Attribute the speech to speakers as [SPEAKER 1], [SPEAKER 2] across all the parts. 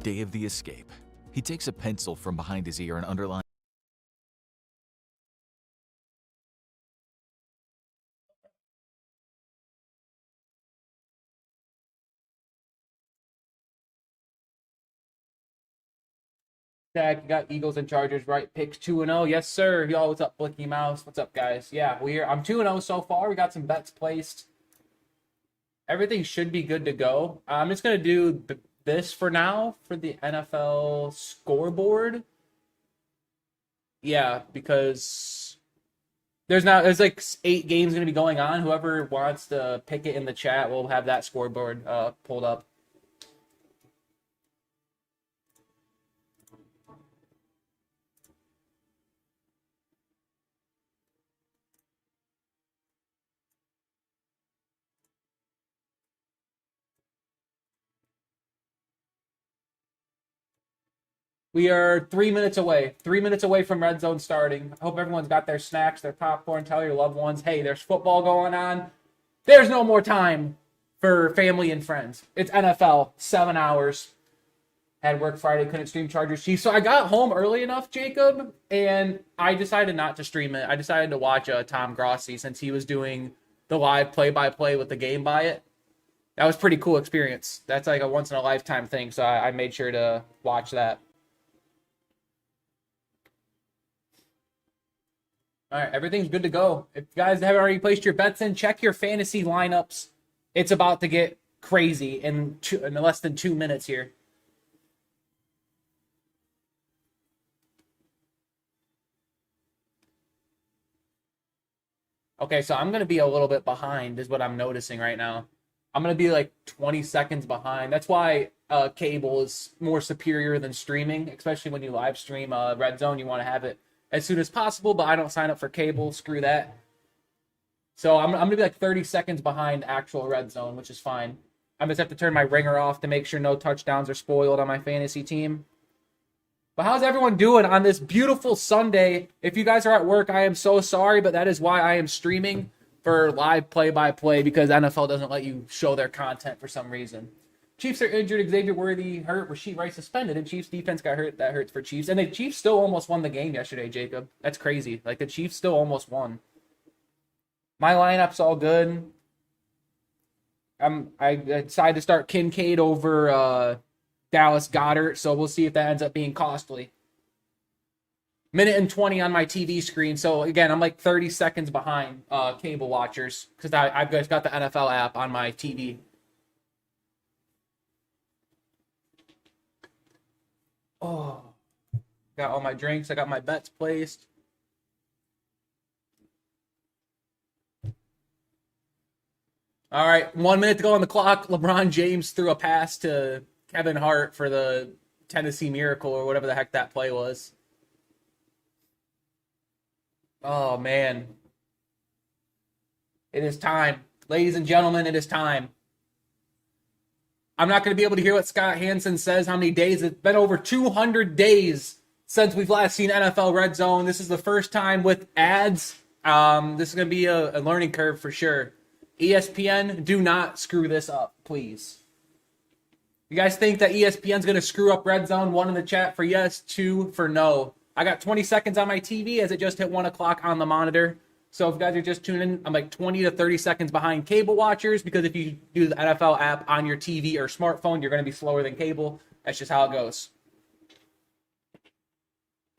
[SPEAKER 1] day of the escape. He takes a pencil from behind his ear and underlines.
[SPEAKER 2] Zach, you got Eagles and Chargers, right? Picks 2-0. Yes, sir. Y'all, what's up, Blicky Mouse? What's up, guys? Yeah, I'm 2-0 so far. We got some bets placed. Everything should be good to go. I'm just going to do this for now for the NFL scoreboard. Yeah, because there's like 8 games going to be going on. Whoever wants to pick it in the chat will have that scoreboard pulled up. We are 3 minutes away. 3 minutes away from Redzone starting. I hope everyone's got their snacks, their popcorn. Tell your loved ones, hey, there's football going on. There's no more time for family and friends. It's NFL, 7 hours. Had work Friday, couldn't stream Chargers Chiefs. So I got home early enough, Jacob, and I decided not to stream it. I decided to watch Tom Grossi since he was doing the live play-by-play with the game by it. That was a pretty cool experience. That's like a once-in-a-lifetime thing, so I made sure to watch that. All right, everything's good to go. If you guys haven't already placed your bets in, check your fantasy lineups. It's about to get crazy in less than 2 minutes here. Okay, so I'm going to be a little bit behind is what I'm noticing right now. I'm going to be like 20 seconds behind. That's why cable is more superior than streaming, especially when you live stream Redzone. You want to have it as soon as possible, but I don't sign up for cable. Screw that. So I'm going to be like 30 seconds behind actual Redzone, which is fine. I just have to turn my ringer off to make sure no touchdowns are spoiled on my fantasy team. But how's everyone doing on this beautiful Sunday? If you guys are at work, I am so sorry, but that is why I am streaming for live play-by-play because NFL doesn't let you show their content for some reason. Chiefs are injured. Xavier Worthy hurt. Rasheed Rice suspended, and Chiefs defense got hurt. That hurts for Chiefs. And the Chiefs still almost won the game yesterday, Jacob. That's crazy. Like, the Chiefs still almost won. My lineup's all good. I decided to start Kincaid over Dallas Goedert, so we'll see if that ends up being costly. Minute and 20 on my TV screen. So, again, I'm like 30 seconds behind cable watchers because I've got the NFL app on my TV. Oh, got all my drinks. I got my bets placed. All right, 1 minute to go on the clock. LeBron James threw a pass to Kevin Hart for the Tennessee Miracle or whatever the heck that play was. Oh, man. It is time. Ladies and gentlemen, it is time. I'm not going to be able to hear what Scott Hansen says, how many days. It's been over 200 days since we've last seen NFL Red Zone. This is the first time with ads. This is going to be a learning curve for sure. ESPN, do not screw this up, please. You guys think that ESPN's going to screw up Red Zone? 1 in the chat for yes, 2 for no. I got 20 seconds on my TV as it just hit 1 o'clock on the monitor. So if you guys are just tuning in, I'm like 20 to 30 seconds behind cable watchers because if you do the NFL app on your TV or smartphone, you're going to be slower than cable. That's just how it goes.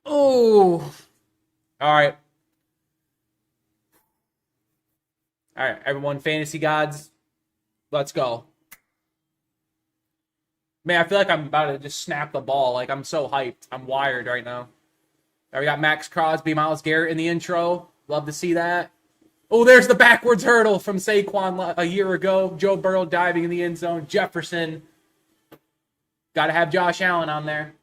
[SPEAKER 2] Oh. All right. All right, everyone, fantasy gods, let's go. Man, I feel like I'm about to just snap the ball. Like, I'm so hyped. I'm wired right now. All right, we got Max Crosby, Myles Garrett in the intro. Love to see that. Oh, there's the backwards hurdle from Saquon a year ago. Joe Burrow diving in the end zone. Jefferson. Got to have Josh Allen on there.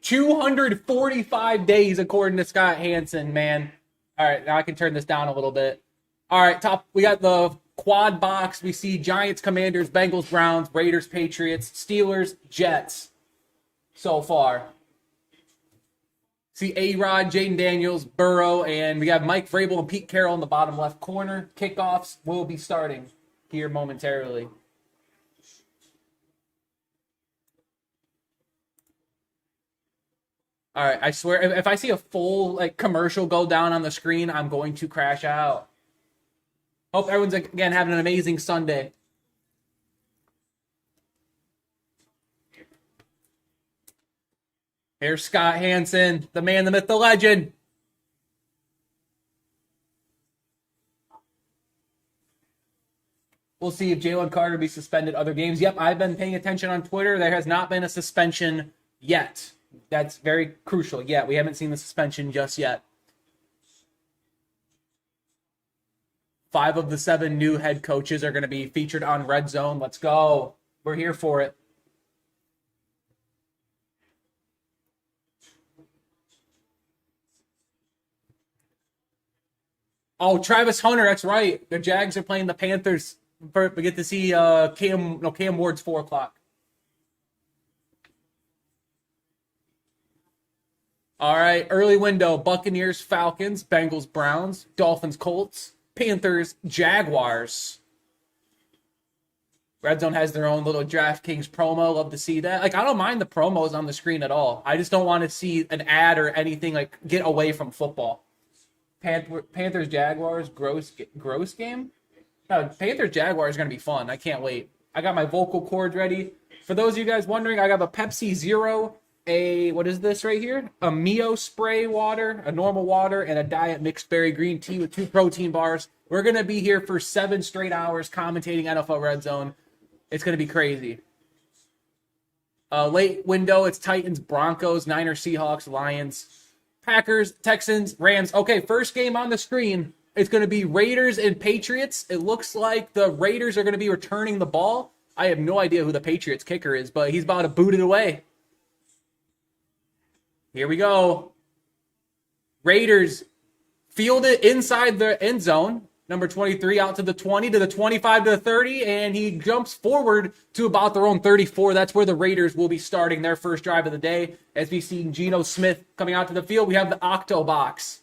[SPEAKER 2] $245 days, according to Scott Hansen, man. All right, now I can turn this down a little bit. All right, we got the quad box. We see Giants, Commanders, Bengals, Browns, Raiders, Patriots, Steelers, Jets so far. See A-Rod, Jaden Daniels, Burrow, and we have Mike Vrabel and Pete Carroll in the bottom left corner. Kickoffs will be starting here momentarily. All right, I swear, if I see a full commercial go down on the screen, I'm going to crash out. Hope everyone's, again, having an amazing Sunday. Here's Scott Hansen, the man, the myth, the legend. We'll see if Jalen Carter be suspended other games. Yep, I've been paying attention on Twitter. There has not been a suspension yet. That's very crucial. Yeah, we haven't seen the suspension just yet. 5 of the 7 new head coaches are going to be featured on Redzone. Let's go. We're here for it. Oh, Travis Hunter, that's right. The Jags are playing the Panthers. We get to see Cam Ward's 4 o'clock. All right, early window, Buccaneers, Falcons, Bengals, Browns, Dolphins, Colts, Panthers, Jaguars. Redzone has their own little DraftKings promo. Love to see that. I don't mind the promos on the screen at all. I just don't want to see an ad or anything get away from football. Panthers, Jaguars, gross game? No, Panthers, Jaguars is going to be fun. I can't wait. I got my vocal cords ready. For those of you guys wondering, I got a Pepsi Zero, what is this right here? A Mio spray water, a normal water, and a diet mixed berry green tea with 2 protein bars. We're going to be here for 7 straight hours commentating NFL Red Zone. It's going to be crazy. Late window, it's Titans, Broncos, Niners, Seahawks, Lions, Packers, Texans, Rams. Okay, first game on the screen. It's going to be Raiders and Patriots. It looks like the Raiders are going to be returning the ball. I have no idea who the Patriots kicker is, but he's about to boot it away. Here we go. Raiders field it inside the end zone. Number 23 out to the 20, to the 25, to the 30, and he jumps forward to about their own 34. That's where the Raiders will be starting their first drive of the day. As we see Geno Smith coming out to the field, we have the Octo Box.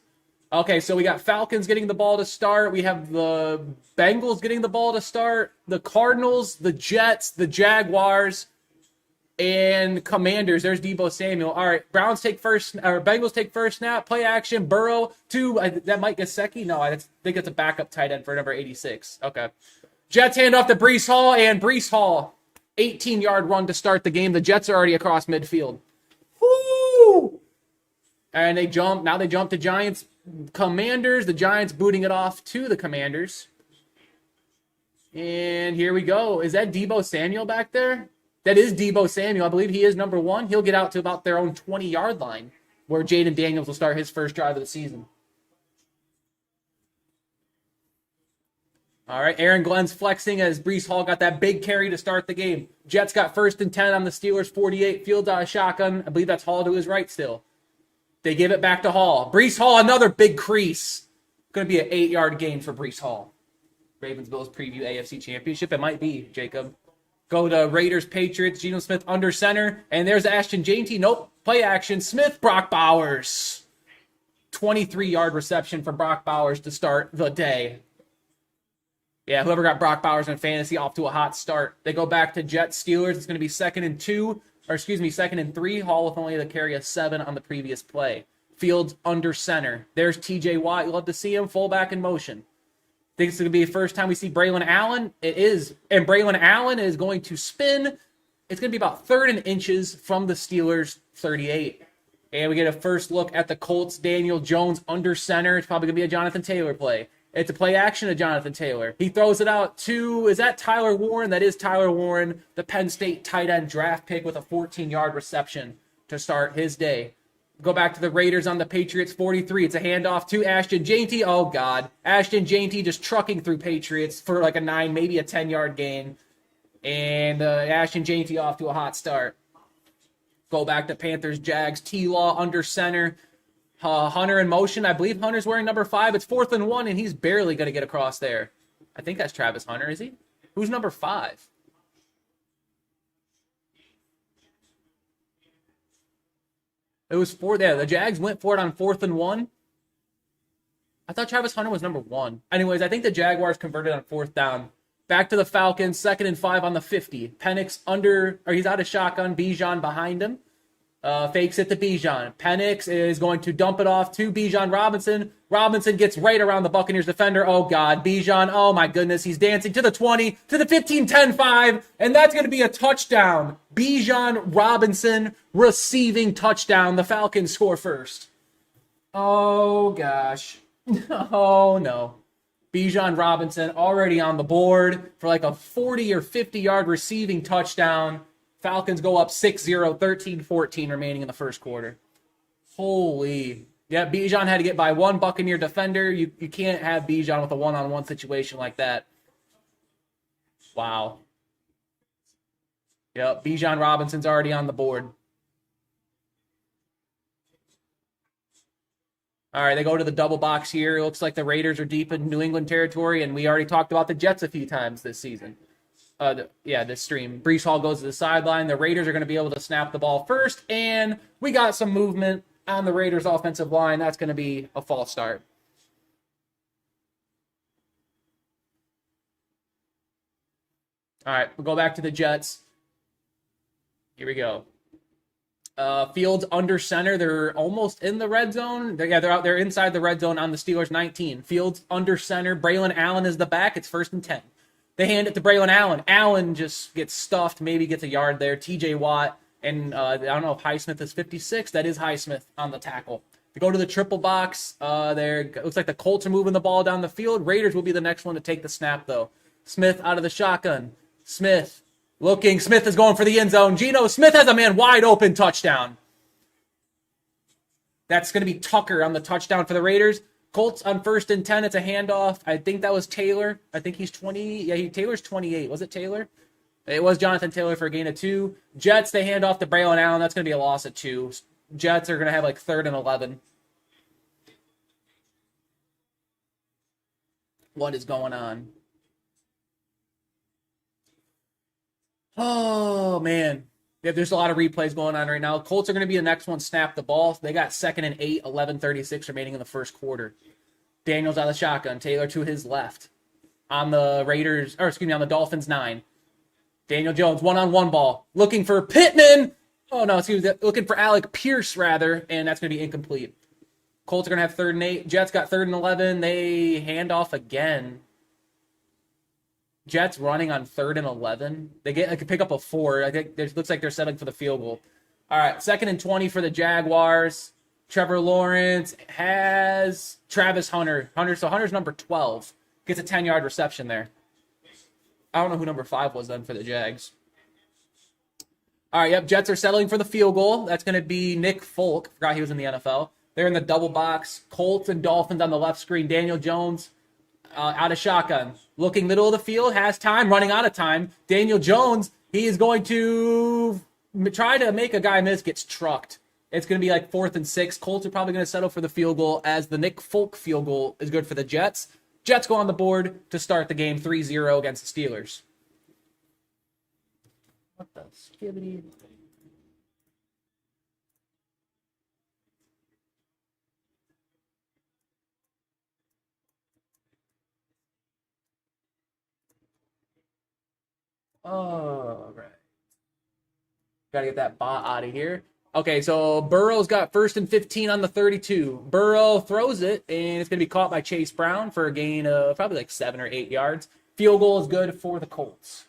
[SPEAKER 2] Okay, so we got Falcons getting the ball to start. We have the Bengals getting the ball to start. The Cardinals, the Jets, the Jaguars, and Commanders. There's Deebo Samuel. All right, Bengals take first snap. Play action. Burrow that Mike Gesicki. No, I think it's a backup tight end for number 86. Okay. Jets hand off to Breece Hall, and Breece Hall, 18-yard run to start the game. The Jets are already across midfield. Woo! And they jump. Now they jump to Giants. Commanders. The Giants booting it off to the Commanders. And here we go. Is that Deebo Samuel back there? That is Deebo Samuel. I believe he is number 1. He'll get out to about their own 20-yard line, where Jaden Daniels will start his first drive of the season. All right, Aaron Glenn's flexing as Breece Hall got that big carry to start the game. Jets got 1st and 10 on the Steelers' 48. Fields out of shotgun. I believe that's Hall to his right still. They give it back to Hall. Breece Hall, another big crease. Going to be an 8-yard gain for Breece Hall. Ravens Bills preview AFC Championship. It might be, Jacob. Go to Raiders, Patriots, Geno Smith under center. And there's Ashton Jeanty. Nope. Play action. Smith, Brock Bowers. 23-yard reception for Brock Bowers to start the day. Yeah, whoever got Brock Bowers in fantasy off to a hot start. They go back to Jets, Steelers. It's going to be 2nd and 3. Hall with only to carry a 7 on the previous play. Fields under center. There's TJ Watt. You love to see him. Fullback in motion. Think it's going to be the first time we see Braylon Allen? It is. And Braylon Allen is going to spin. It's going to be about 3rd and inches from the Steelers' 38. And we get a first look at the Colts. Daniel Jones under center. It's probably going to be a Jonathan Taylor play. It's a play action of Jonathan Taylor. He throws it out to, is that Tyler Warren? That is Tyler Warren, the Penn State tight end draft pick with a 14-yard reception to start his day. Go back to the Raiders on the Patriots 43. It's a handoff to Ashton Jeanty. Oh, God. Ashton Jeanty just trucking through Patriots for like a 9, maybe a 10-yard gain. And Ashton Jeanty off to a hot start. Go back to Panthers, Jags. T-Law under center. Hunter in motion. I believe Hunter's wearing number 5. It's 4th and 1, and he's barely going to get across there. I think that's Travis Hunter, is he? Who's number 5? It was four there. The Jags went for it on 4th and 1. I thought Travis Hunter was number 1. Anyways, I think the Jaguars converted on 4th down. Back to the Falcons, 2nd and 5 on the 50. Penix he's out of shotgun. Bijan behind him. Fakes it to Bijan. Penix is going to dump it off to Bijan Robinson. Robinson gets right around the Buccaneers defender. Oh, God. Bijan, oh, my goodness. He's dancing to the 20, to the 15, 10, 5. And that's going to be a touchdown. Bijan Robinson receiving touchdown. The Falcons score first. Oh, gosh. Oh, no. Bijan Robinson already on the board for like a 40 or 50-yard receiving touchdown. Falcons go up 6-0, 13-14 remaining in the first quarter. Holy. Yeah, Bijan had to get by one Buccaneer defender. You can't have Bijan with a one-on-one situation like that. Wow. Yep, Bijan Robinson's already on the board. All right, they go to the double box here. It looks like the Raiders are deep in New England territory, and we already talked about the Jets a few times this season. This stream. Breece Hall goes to the sideline. The Raiders are going to be able to snap the ball first, and we got some movement on the Raiders' offensive line. That's going to be a false start. All right, we'll go back to the Jets. Here we go. Fields under center. They're almost in the red zone. They're out there inside the red zone on the Steelers 19. Fields under center. Braylon Allen is the back. It's 1st and 10. They hand it to Braylon Allen. Allen just gets stuffed, maybe gets a yard there. TJ Watt, and I don't know if Highsmith is 56. That is Highsmith on the tackle. They go to the triple box. Looks like the Colts are moving the ball down the field. Raiders will be the next one to take the snap, though. Smith out of the shotgun. Smith looking. Smith is going for the end zone. Geno Smith has a man wide open, touchdown. That's going to be Tucker on the touchdown for the Raiders. Colts on 1st and 10. It's a handoff. I think that was Taylor. I think he's 20. Yeah, Taylor's 28. Was it Taylor? It was Jonathan Taylor for a gain of 2. Jets, they hand off to Braylon Allen. That's going to be a loss of 2. Jets are going to have like 3rd and 11. What is going on? Oh, man. Yeah, there's a lot of replays going on right now. Colts are going to be the next one snap the ball. They got 2nd and 8, 11:36 remaining in the first quarter. Daniels out of the shotgun. Taylor to his left. On the on the Dolphins 9. Daniel Jones, one-on-one ball. Looking for Pittman. Oh, no, looking for Alec Pierce, rather, and that's going to be incomplete. Colts are going to have 3rd and 8. Jets got 3rd and 11. They hand off again. Jets running on 3rd and 11. They could pick up a 4. I think it looks like they're settling for the field goal. All right, 2nd and 20 for the Jaguars. Trevor Lawrence has Travis Hunter. So Hunter's number 12. Gets a 10-yard reception there. I don't know who number 5 was then for the Jags. All right, yep, Jets are settling for the field goal. That's going to be Nick Folk. Forgot he was in the NFL. They're in the double box. Colts and Dolphins on the left screen. Daniel Jones out of shotgun. Looking middle of the field, has time, running out of time. Daniel Jones, he is going to try to make a guy miss, gets trucked. It's going to be like 4th and 6. Colts are probably going to settle for the field goal as the Nick Folk field goal is good for the Jets. Jets go on the board to start the game 3-0 against the Steelers. What the skibbity? All right. Got to get that bot out of here. Okay, so Burrow's got 1st and 15 on the 32. Burrow throws it, and it's going to be caught by Chase Brown for a gain of probably like 7 or 8 yards. Field goal is good for the Colts.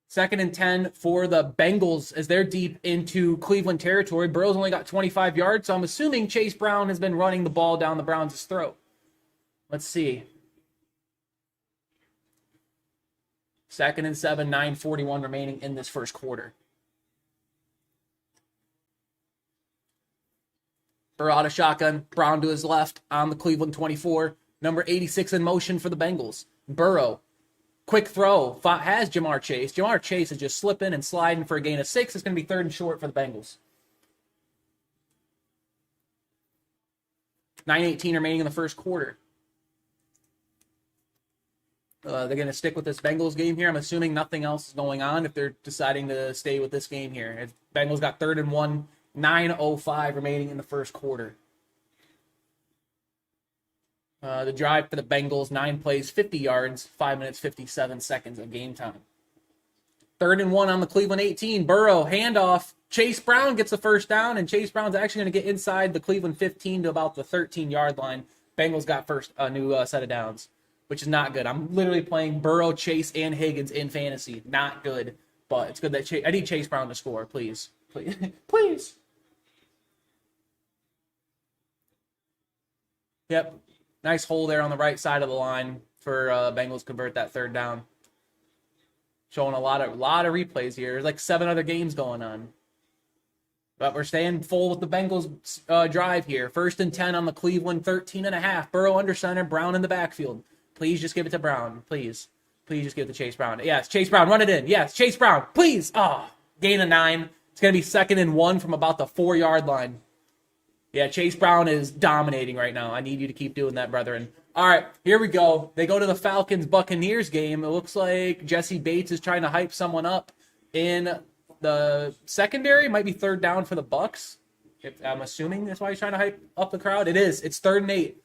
[SPEAKER 2] Second and 10 for the Bengals as they're deep into Cleveland territory. Burrow's only got 25 yards, so I'm assuming Chase Brown has been running the ball down the Browns' throat. Let's see. 2nd and 7, 9:41 remaining in this first quarter. Burrow out of shotgun. Brown to his left on the Cleveland 24. Number 86 in motion for the Bengals. Burrow. Quick throw. Has Jamar Chase. Jamar Chase is just slipping and sliding for a gain of 6. It's going to be 3rd and short for the Bengals. 9:18 remaining in the first quarter. They're going to stick with this Bengals game here. I'm assuming nothing else is going on if they're deciding to stay with this game here. If Bengals got 3rd and 1, 9:05 remaining in the first quarter. The drive for the Bengals, 9 plays, 50 yards, 5 minutes, 57 seconds of game time. 3rd and 1 on the Cleveland 18. Burrow, handoff. Chase Brown gets the first down, and Chase Brown's actually going to get inside the Cleveland 15 to about the 13-yard line. Bengals got a new set of downs, which is not good. I'm literally playing Burrow, Chase, and Higgins in fantasy. Not good, but it's good that I need Chase Brown to score, please. Please. Please. Yep. Nice hole there on the right side of the line for Bengals convert that 3rd down. Showing a lot of replays here. There's like 7 other games going on. But we're staying full with the Bengals drive here. 1st and 10 on the Cleveland 13.5. Burrow under center, Brown in the backfield. Please just give it to Brown. Please. Please just give it to Chase Brown. Yes, Chase Brown, run it in. Yes, Chase Brown, please. Gain of 9. It's going to be 2nd and 1 from about the 4-yard line. Yeah, Chase Brown is dominating right now. I need you to keep doing that, brethren. All right, here we go. They go to the Falcons-Buccaneers game. It looks like Jesse Bates is trying to hype someone up in the secondary. Might be 3rd down for the Bucs. I'm assuming that's why he's trying to hype up the crowd. It is. It's 3rd and 8.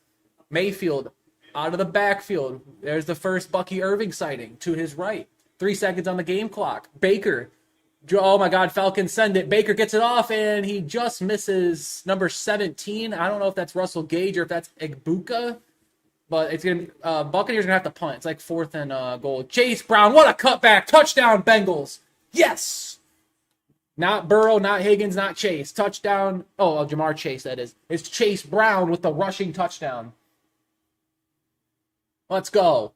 [SPEAKER 2] Mayfield out of the backfield. There's the first Bucky Irving sighting to his right. 3 seconds on the game clock. Baker. Oh, my God, Falcons send it. Baker gets it off, and he just misses number 17. I don't know if that's Russell Gage or if that's Egbuka, but it's going to be Buccaneers are going to have to punt. It's like 4th and goal. Chase Brown, what a cutback. Touchdown, Bengals. Yes. Not Burrow, not Higgins, not Chase. Touchdown. Oh, Jamar Chase, that is. It's Chase Brown with the rushing touchdown. Let's go.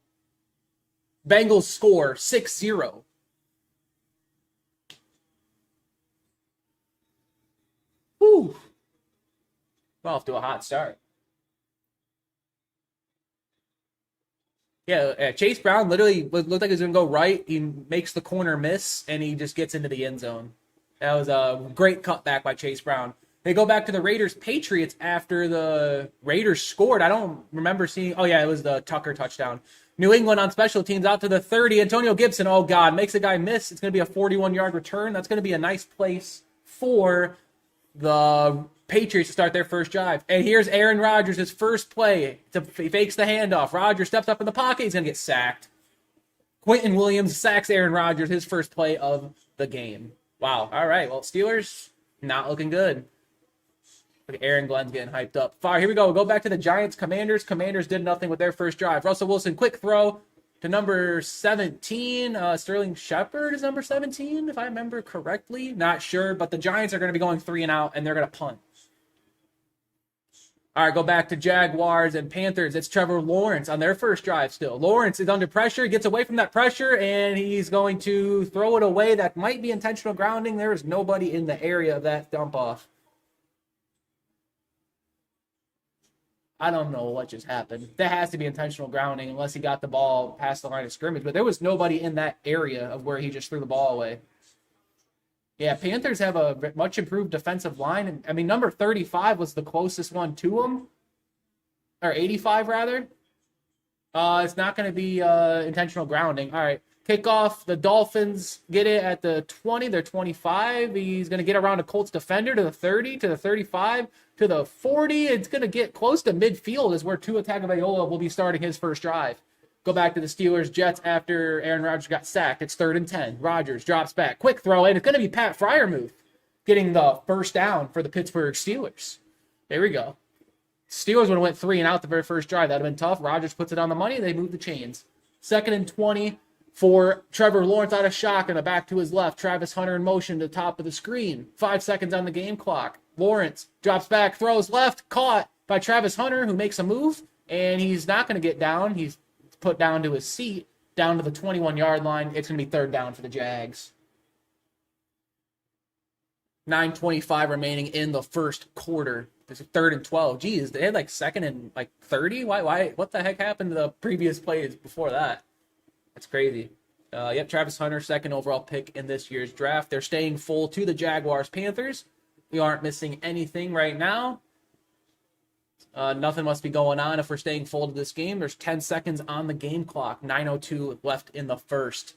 [SPEAKER 2] Bengals score 6-0. Whew. Well, off to a hot start. Yeah, Chase Brown literally looked like he was going to go right. He makes the corner miss, and he just gets into the end zone. That was a great cutback by Chase Brown. They go back to the Raiders-Patriots after the Raiders scored. I don't remember seeing... Oh, yeah, it was the Tucker touchdown. New England on special teams out to the 30. Antonio Gibson, oh, God, makes a guy miss. It's going to be a 41-yard return. That's going to be a nice place for the Patriots to start their first drive. And here's Aaron Rodgers, his first play. He fakes the handoff. Rodgers steps up in the pocket. He's going to get sacked. Quentin Williams sacks Aaron Rodgers, his first play of the game. Wow. All right. Well, Steelers, not looking good. Look at Aaron Glenn's getting hyped up. Fire. Here we go. We'll go back to the Giants Commanders. Commanders did nothing with their first drive. Russell Wilson, quick throw to number 17. Sterling Shepard is number 17, if I remember correctly. Not sure, but the Giants are going to be going 3 and out, and they're going to punt. All right, go back to Jaguars and Panthers. It's Trevor Lawrence on their first drive still. Lawrence is under pressure, gets away from that pressure, and he's going to throw it away. That might be intentional grounding. There is nobody in the area of that dump off. I don't know what just happened. That has to be intentional grounding unless he got the ball past the line of scrimmage. But there was nobody in that area of where he just threw the ball away. Yeah, Panthers have a much improved defensive line. I mean, number 35 was the closest one to him. Or 85, rather. It's not going to be intentional grounding. All right. Kickoff. The Dolphins get it at the 20. They're 25. He's going to get around a Colts defender to the 30, to the 35, to the 40. It's going to get close to midfield is where Tua Tagovailoa will be starting his first drive. Go back to the Steelers Jets after Aaron Rodgers got sacked. It's 3rd and 10. Rodgers drops back. Quick throw, and it's going to be Pat Freiermuth getting the first down for the Pittsburgh Steelers. There we go. Steelers would have went 3 and out the very first drive. That would have been tough. Rodgers puts it on the money. They move the chains. 2nd and 20 for Trevor Lawrence out of shotgun. Back to his left. Travis Hunter in motion to the top of the screen. 5 seconds on the game clock. Lawrence drops back, throws left. Caught by Travis Hunter, who makes a move. And he's not going to get down. He's put down to his seat, down to the 21-yard line. It's going to be 3rd down for the Jags. 9:25 remaining in the first quarter. It's 3rd and 12. Geez, they had like 2nd and like 30. Why? What the heck happened to the previous plays before that? That's crazy. Yep, Travis Hunter, 2nd overall pick in this year's draft. They're staying full to the Jaguars Panthers. We aren't missing anything right now. Nothing must be going on if we're staying full to this game. There's 10 seconds on the game clock. 9:02 left in the first.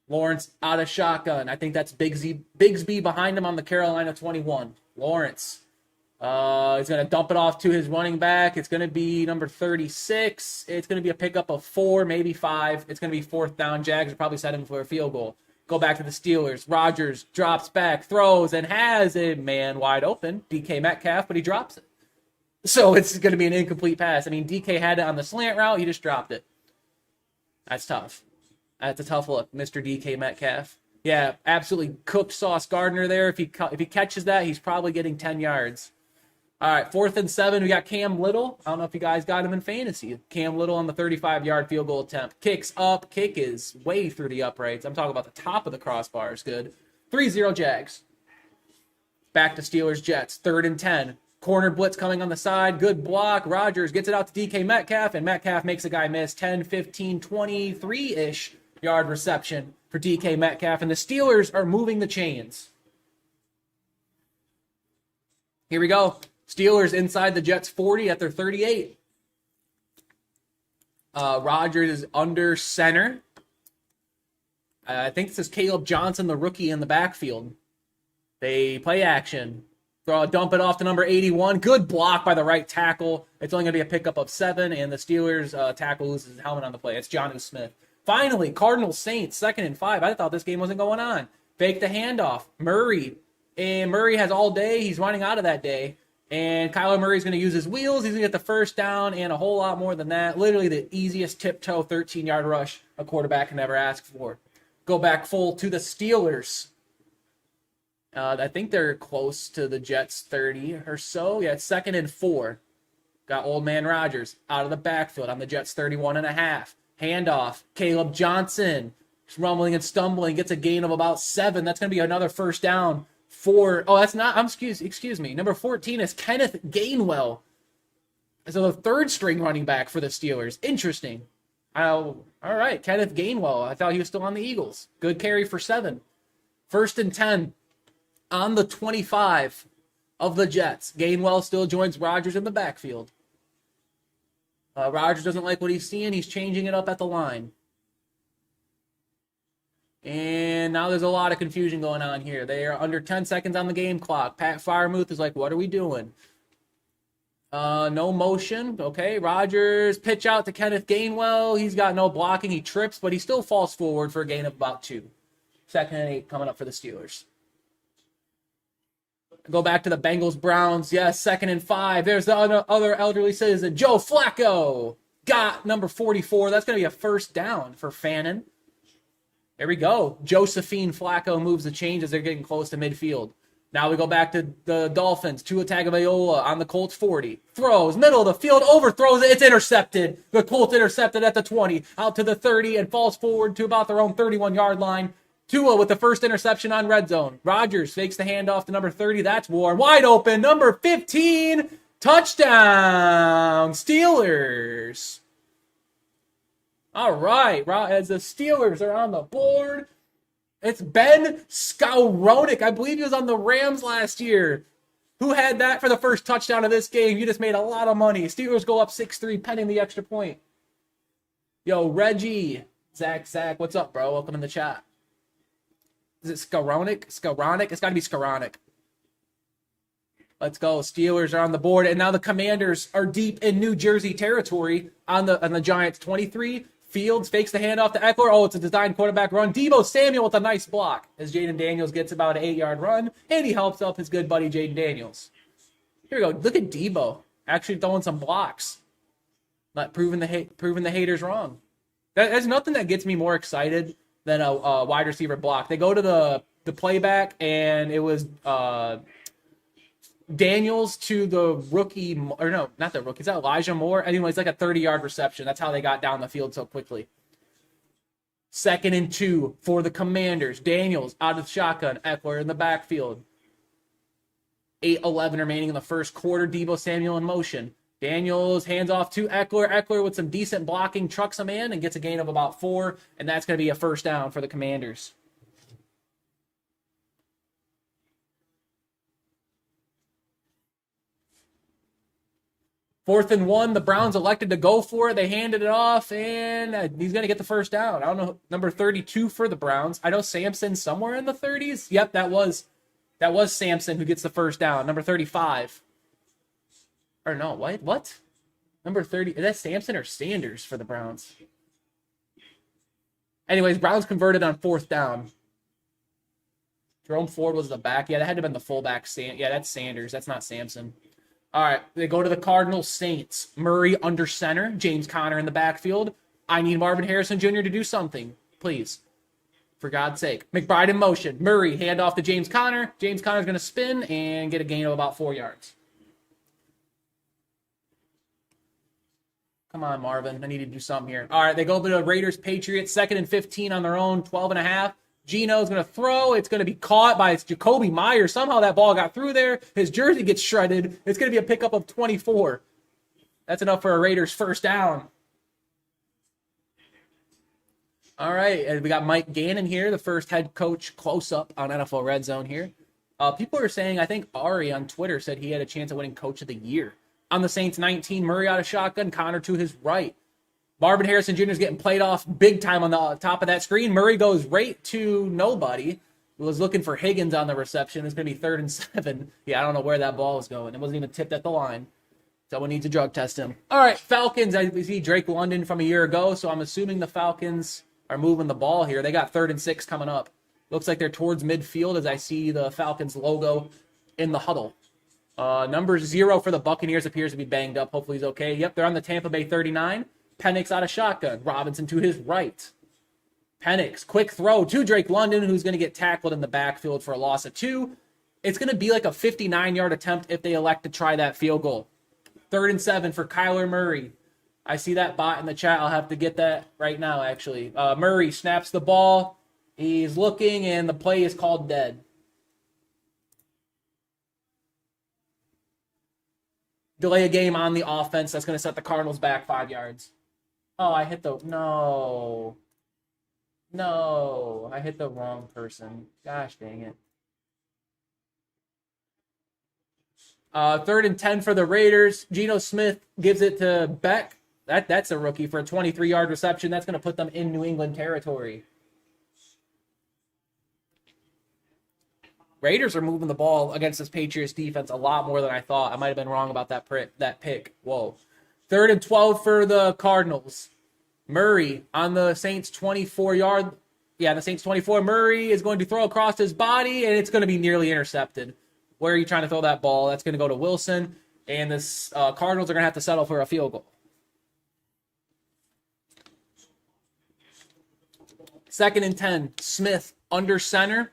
[SPEAKER 2] Lawrence out of shotgun. I think that's Bigsby behind him on the Carolina 21. Lawrence. He's going to dump it off to his running back. It's going to be number 36. It's going to be a pickup of 4, maybe 5. It's going to be 4th down. Jags are probably setting for a field goal. Go back to the Steelers. Rodgers drops back, throws, and has a man wide open. DK Metcalf, but he drops it. So it's going to be an incomplete pass. I mean, DK had it on the slant route. He just dropped it. That's tough. That's a tough look, Mr. DK Metcalf. Yeah, absolutely cooked Sauce Gardner there. If he catches that, he's probably getting 10 yards. All right, 4th and 7. We got Cam Little. I don't know if you guys got him in fantasy. Cam Little on the 35-yard field goal attempt. Kicks up. Kick is way through the uprights. I'm talking about the top of the crossbars. Good. 3-0 Jags. Back to Steelers Jets. 3rd and 10. Corner blitz coming on the side. Good block. Rodgers gets it out to DK Metcalf, and Metcalf makes a guy miss. 10, 15, 23-ish yard reception for DK Metcalf, and the Steelers are moving the chains. Here we go. Steelers inside the Jets 40 at their 38. Rodgers is under center. I think this is Caleb Johnson, the rookie, in the backfield. They play action. Dump it off to number 81. Good block by the right tackle. It's only going to be a pickup of 7, and the Steelers tackle loses his helmet on the play. It's Jonnu Smith. Finally, Cardinals Saints, 2nd and 5. I thought this game wasn't going on. Fake the handoff. Murray. And Murray has all day. He's running out of that day. And Kyler Murray's going to use his wheels. He's going to get the first down and a whole lot more than that. Literally the easiest tiptoe 13-yard rush a quarterback can ever ask for. Go back full to the Steelers. I think they're close to the Jets 30 or so. Yeah, it's 2nd and 4. Got old man Rodgers out of the backfield on the Jets 31.5. Handoff. Caleb Johnson rumbling and stumbling, gets a gain of about 7. That's going to be another first down for, excuse me. Number 14 is Kenneth Gainwell. So the 3rd string running back for the Steelers. Interesting. All right, Kenneth Gainwell. I thought he was still on the Eagles. Good carry for 7. 1st and 10 on the 25 of the Jets. Gainwell still joins Rodgers in the backfield. Rodgers doesn't like what he's seeing. He's changing it up at the line. And now there's a lot of confusion going on here. They are under 10 seconds on the game clock. Pat Freiermuth is like, what are we doing? No motion. Okay, Rodgers pitch out to Kenneth Gainwell. He's got no blocking. He trips, but he still falls forward for a gain of about 2. 2nd and 8 coming up for the Steelers. Go back to the Bengals-Browns. Yes, 2nd and 5. There's the other elderly citizen, Joe Flacco. Got number 44. That's going to be a first down for Fannin. There we go. Josephine Flacco moves the chains as they're getting close to midfield. Now we go back to the Dolphins. Tua Tagovailoa on the Colts 40. Throws, middle of the field, overthrows it. It's intercepted. The Colts intercepted at the 20, out to the 30, and falls forward to about their own 31-yard line. Tua with the first interception on Redzone. Rodgers fakes the handoff to number 30. That's Warren. Wide open. Number 15. Touchdown. Steelers. All right. As the Steelers are on the board, it's Ben Skowronek. I believe he was on the Rams last year. Who had that for the first touchdown of this game? You just made a lot of money. Steelers go up 6-3, pending the extra point. Yo, Reggie. Zach, what's up, bro? Welcome in the chat. Is it Skowronek? Skowronek? It's got to be Skowronek. Let's go. Steelers are on the board, and now the Commanders are deep in New Jersey territory on the Giants. 23. Fields fakes the handoff to Eckler. Oh, it's a designed quarterback run. Deebo Samuel with a nice block as Jaden Daniels gets about an 8-yard run, and he helps up his good buddy Jaden Daniels. Here we go. Look at Deebo actually throwing some blocks, not proving the haters wrong. There's nothing that gets me more excited than a wide receiver block. They go to the playback, and it was Daniels to the rookie, or no, not the rookie. Is that Elijah Moore? Anyways, like a 30-yard reception. That's how they got down the field so quickly. 2nd and 2 for the Commanders. Daniels out of shotgun. Eckler in the backfield. 8:11 remaining in the first quarter. Deebo Samuel in motion. Daniels hands off to Eckler. Eckler with some decent blocking trucks him in and gets a gain of about 4, and that's going to be a first down for the Commanders. 4th and 1. The Browns elected to go for it. They handed it off, and he's going to get the first down. I don't know. Number 32 for the Browns. I know Sampson somewhere in the 30s. Yep, that was Sampson who gets the first down. Number 35. Or no, what? Number 30. Is that Sampson or Sanders for the Browns? Anyways, Browns converted on 4th down. Jerome Ford was the back. Yeah, that had to have been the fullback. Yeah, that's Sanders. That's not Sampson. All right, they go to the Cardinals Saints. Murray under center. James Conner in the backfield. I need Marvin Harrison Jr. to do something, please. For God's sake. McBride in motion. Murray, hand off to James Conner. James Conner's going to spin and get a gain of about 4 yards. Come on, Marvin. I need to do something here. All right, they go to the Raiders Patriots. 2nd and 15 on their own. 12.5. Geno's going to throw. It's going to be caught by Jacoby Myers. Somehow that ball got through there. His jersey gets shredded. It's going to be a pickup of 24. That's enough for a Raiders first down. All right, and we got Mike Gannon here, the first head coach close-up on NFL Red Zone here. People are saying, I think Ari on Twitter said he had a chance of winning Coach of the Year. On the Saints 19, Murray out of shotgun, Conner to his right. Marvin Harrison Jr. is getting played off big time on the top of that screen. Murray goes right to nobody. Was looking for Higgins on the reception. It's going to be 3rd and 7. Yeah, I don't know where that ball was going. It wasn't even tipped at the line. Someone needs to drug test him. All right, Falcons. I see Drake London from a year ago, so I'm assuming the Falcons are moving the ball here. They got 3rd and 6 coming up. Looks like they're towards midfield as I see the Falcons logo in the huddle. Number 0 for the Buccaneers appears to be banged up. Hopefully he's okay. Yep, they're on the Tampa Bay 39. Penix out of shotgun. Robinson to his right. Penix, quick throw to Drake London, who's going to get tackled in the backfield for a loss of 2. It's going to be like a 59-yard attempt if they elect to try that field goal. 3rd and 7 for Kyler Murray. I see that bot in the chat. I'll have to get that right now, actually. Murray snaps the ball. He's looking, and the play is called dead. Delay a game on the offense. That's going to set the Cardinals back 5 yards. Oh, I hit the... No. I hit the wrong person. Gosh dang it. 3rd and 10 for the Raiders. Geno Smith gives it to Beck. That's a rookie for a 23-yard reception. That's going to put them in New England territory. Raiders are moving the ball against this Patriots defense a lot more than I thought. I might have been wrong about that pick. Whoa. 3rd and 12 for the Cardinals. Murray on the Saints 24-yard. Yeah, the Saints 24. Murray is going to throw across his body, and it's going to be nearly intercepted. Where are you trying to throw that ball? That's going to go to Wilson, and this Cardinals are going to have to settle for a field goal. 2nd and 10. Smith under center.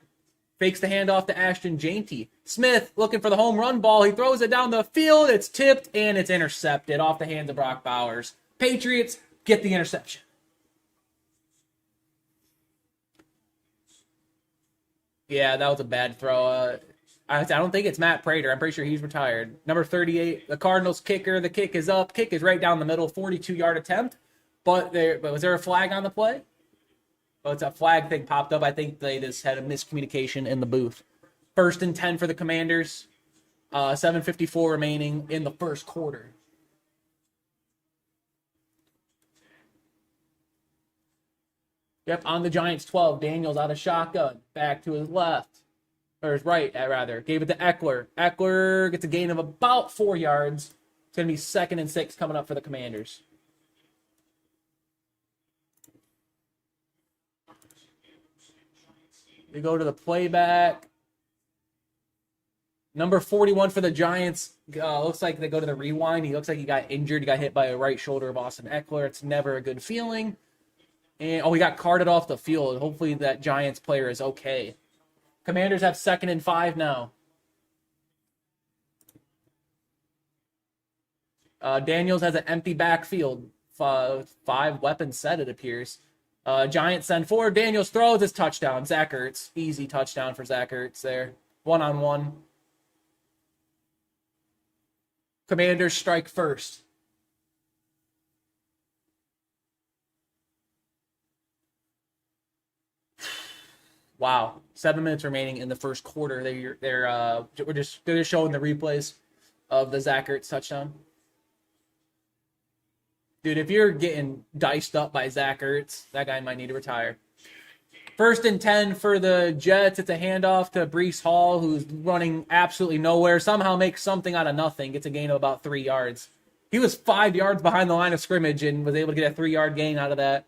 [SPEAKER 2] Fakes the handoff to Ashton Janty. Smith looking for the home run ball. He throws it down the field. It's tipped, and it's intercepted off the hands of Brock Bowers. Patriots get the interception. Yeah, that was a bad throw. I don't think it's Matt Prater. I'm pretty sure he's retired. Number 38, the Cardinals kicker. The kick is up. Kick is right down the middle. 42-yard attempt. But was there a flag on the play? Oh, it's a flag thing popped up. I think they just had a miscommunication in the booth. 1st and 10 for the Commanders. 7:54 remaining in the first quarter. Yep, on the Giants 12. Daniels out of shotgun. Back to his left. Or his right, rather. Gave it to Eckler. Eckler gets a gain of about 4 yards. It's going to be 2nd and 6 coming up for the Commanders. We go to the playback. Number 41 for the Giants. Looks like they go to the rewind. He looks like he got injured. He got hit by a right shoulder of Austin Eckler. It's never a good feeling. And he got carted off the field. Hopefully that Giants player is okay. Commanders have 2nd and 5 now. Daniels has an empty backfield. 5 weapons set, it appears. Giants send forward. Daniels throws his touchdown. Zach Ertz. Easy touchdown for Zach Ertz there. 1-on-1. Commanders strike first. Wow. 7 minutes remaining in the first quarter. They're just showing the replays of the Zach Ertz touchdown. Dude, if you're getting diced up by Zach Ertz, that guy might need to retire. 1st and 10 for the Jets. It's a handoff to Breece Hall, who's running absolutely nowhere. Somehow makes something out of nothing. Gets a gain of about 3 yards. He was 5 yards behind the line of scrimmage and was able to get a 3-yard gain out of that.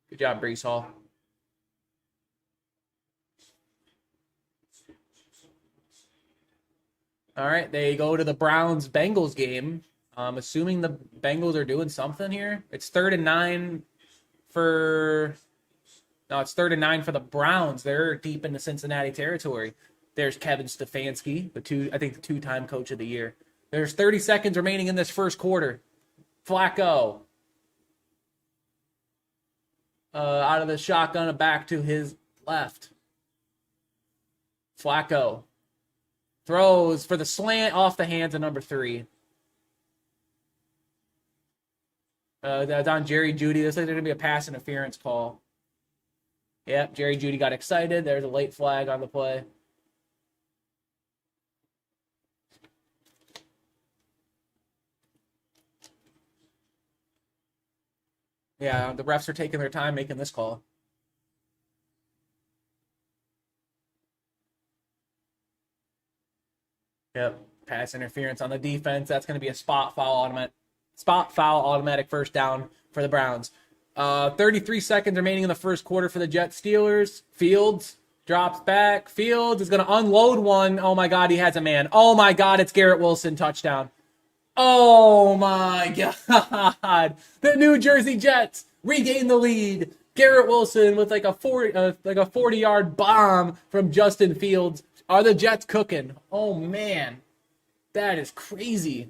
[SPEAKER 2] Good job, Breece Hall. All right, they go to the Browns-Bengals game. I'm assuming the Bengals are doing something here. It's 3rd and 9 for... No, it's 3rd and 9 for the Browns. They're deep into Cincinnati territory. There's Kevin Stefanski, the two-time coach of the year. There's 30 seconds remaining in this first quarter. Flacco. Out of the shotgun, back to his left. Flacco. Throws for the slant off the hands of number 3. That's on Jerry Jeudy. This is going to be a pass interference call. Yep, Jerry Jeudy got excited. There's a late flag on the play. Yeah, the refs are taking their time making this call. Yep, pass interference on the defense. That's going to be a spot foul automatic first down for the Browns. 33 seconds remaining in the first quarter for the Jets Steelers. Fields drops back. Fields is going to unload one. Oh my God, he has a man. Oh my God, it's Garrett Wilson touchdown. Oh my God. The New Jersey Jets regain the lead. Garrett Wilson with like a 40-yard bomb from Justin Fields. Are the Jets cooking? Oh man. That is crazy.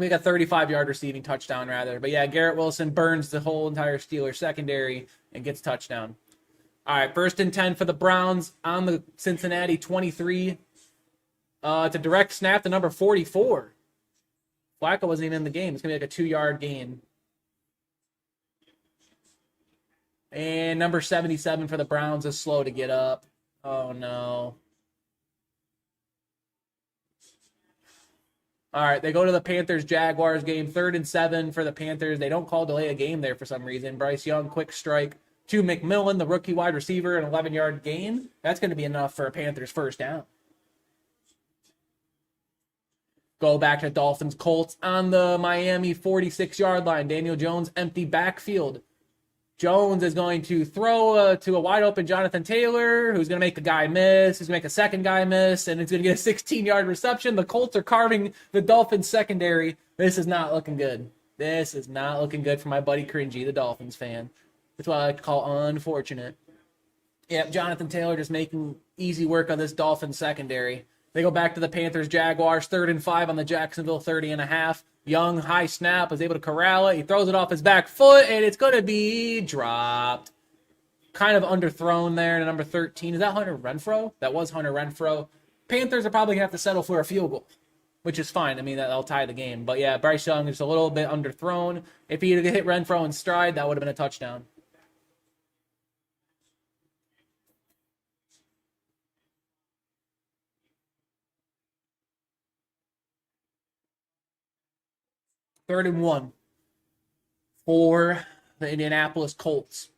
[SPEAKER 2] Make a 35-yard receiving touchdown, rather. But yeah, Garrett Wilson burns the whole entire Steelers secondary and gets touchdown. All right, 1st and 10 for the Browns on the Cincinnati 23. It's a direct snap to number 44. Flacco wasn't even in the game. It's going to be like a 2-yard gain. And number 77 for the Browns is slow to get up. Oh, no. All right, they go to the Panthers-Jaguars game. 3rd and 7 for the Panthers. They don't call delay a game there for some reason. Bryce Young, quick strike to McMillan, the rookie wide receiver, an 11-yard gain. That's going to be enough for a Panthers first down. Go back to Dolphins-Colts on the Miami 46-yard line. Daniel Jones, empty backfield. Jones is going to throw to a wide-open Jonathan Taylor, who's going to make a guy miss, who's going to make a second guy miss, and it's going to get a 16-yard reception. The Colts are carving the Dolphins secondary. This is not looking good. This is not looking good for my buddy Cringy, the Dolphins fan. That's what I like to call unfortunate. Yep, Jonathan Taylor just making easy work on this Dolphins secondary. They go back to the Panthers-Jaguars, 3rd and 5 on the Jacksonville 30.5. Young, high snap, is able to corral it. He throws it off his back foot, and it's going to be dropped. Kind of underthrown there to number 13. Is that Hunter Renfrow? That was Hunter Renfrow. Panthers are probably going to have to settle for a field goal, which is fine. I mean, that'll tie the game. But yeah, Bryce Young is a little bit underthrown. If he had hit Renfrow in stride, that would have been a touchdown. Third and 1 for the Indianapolis Colts.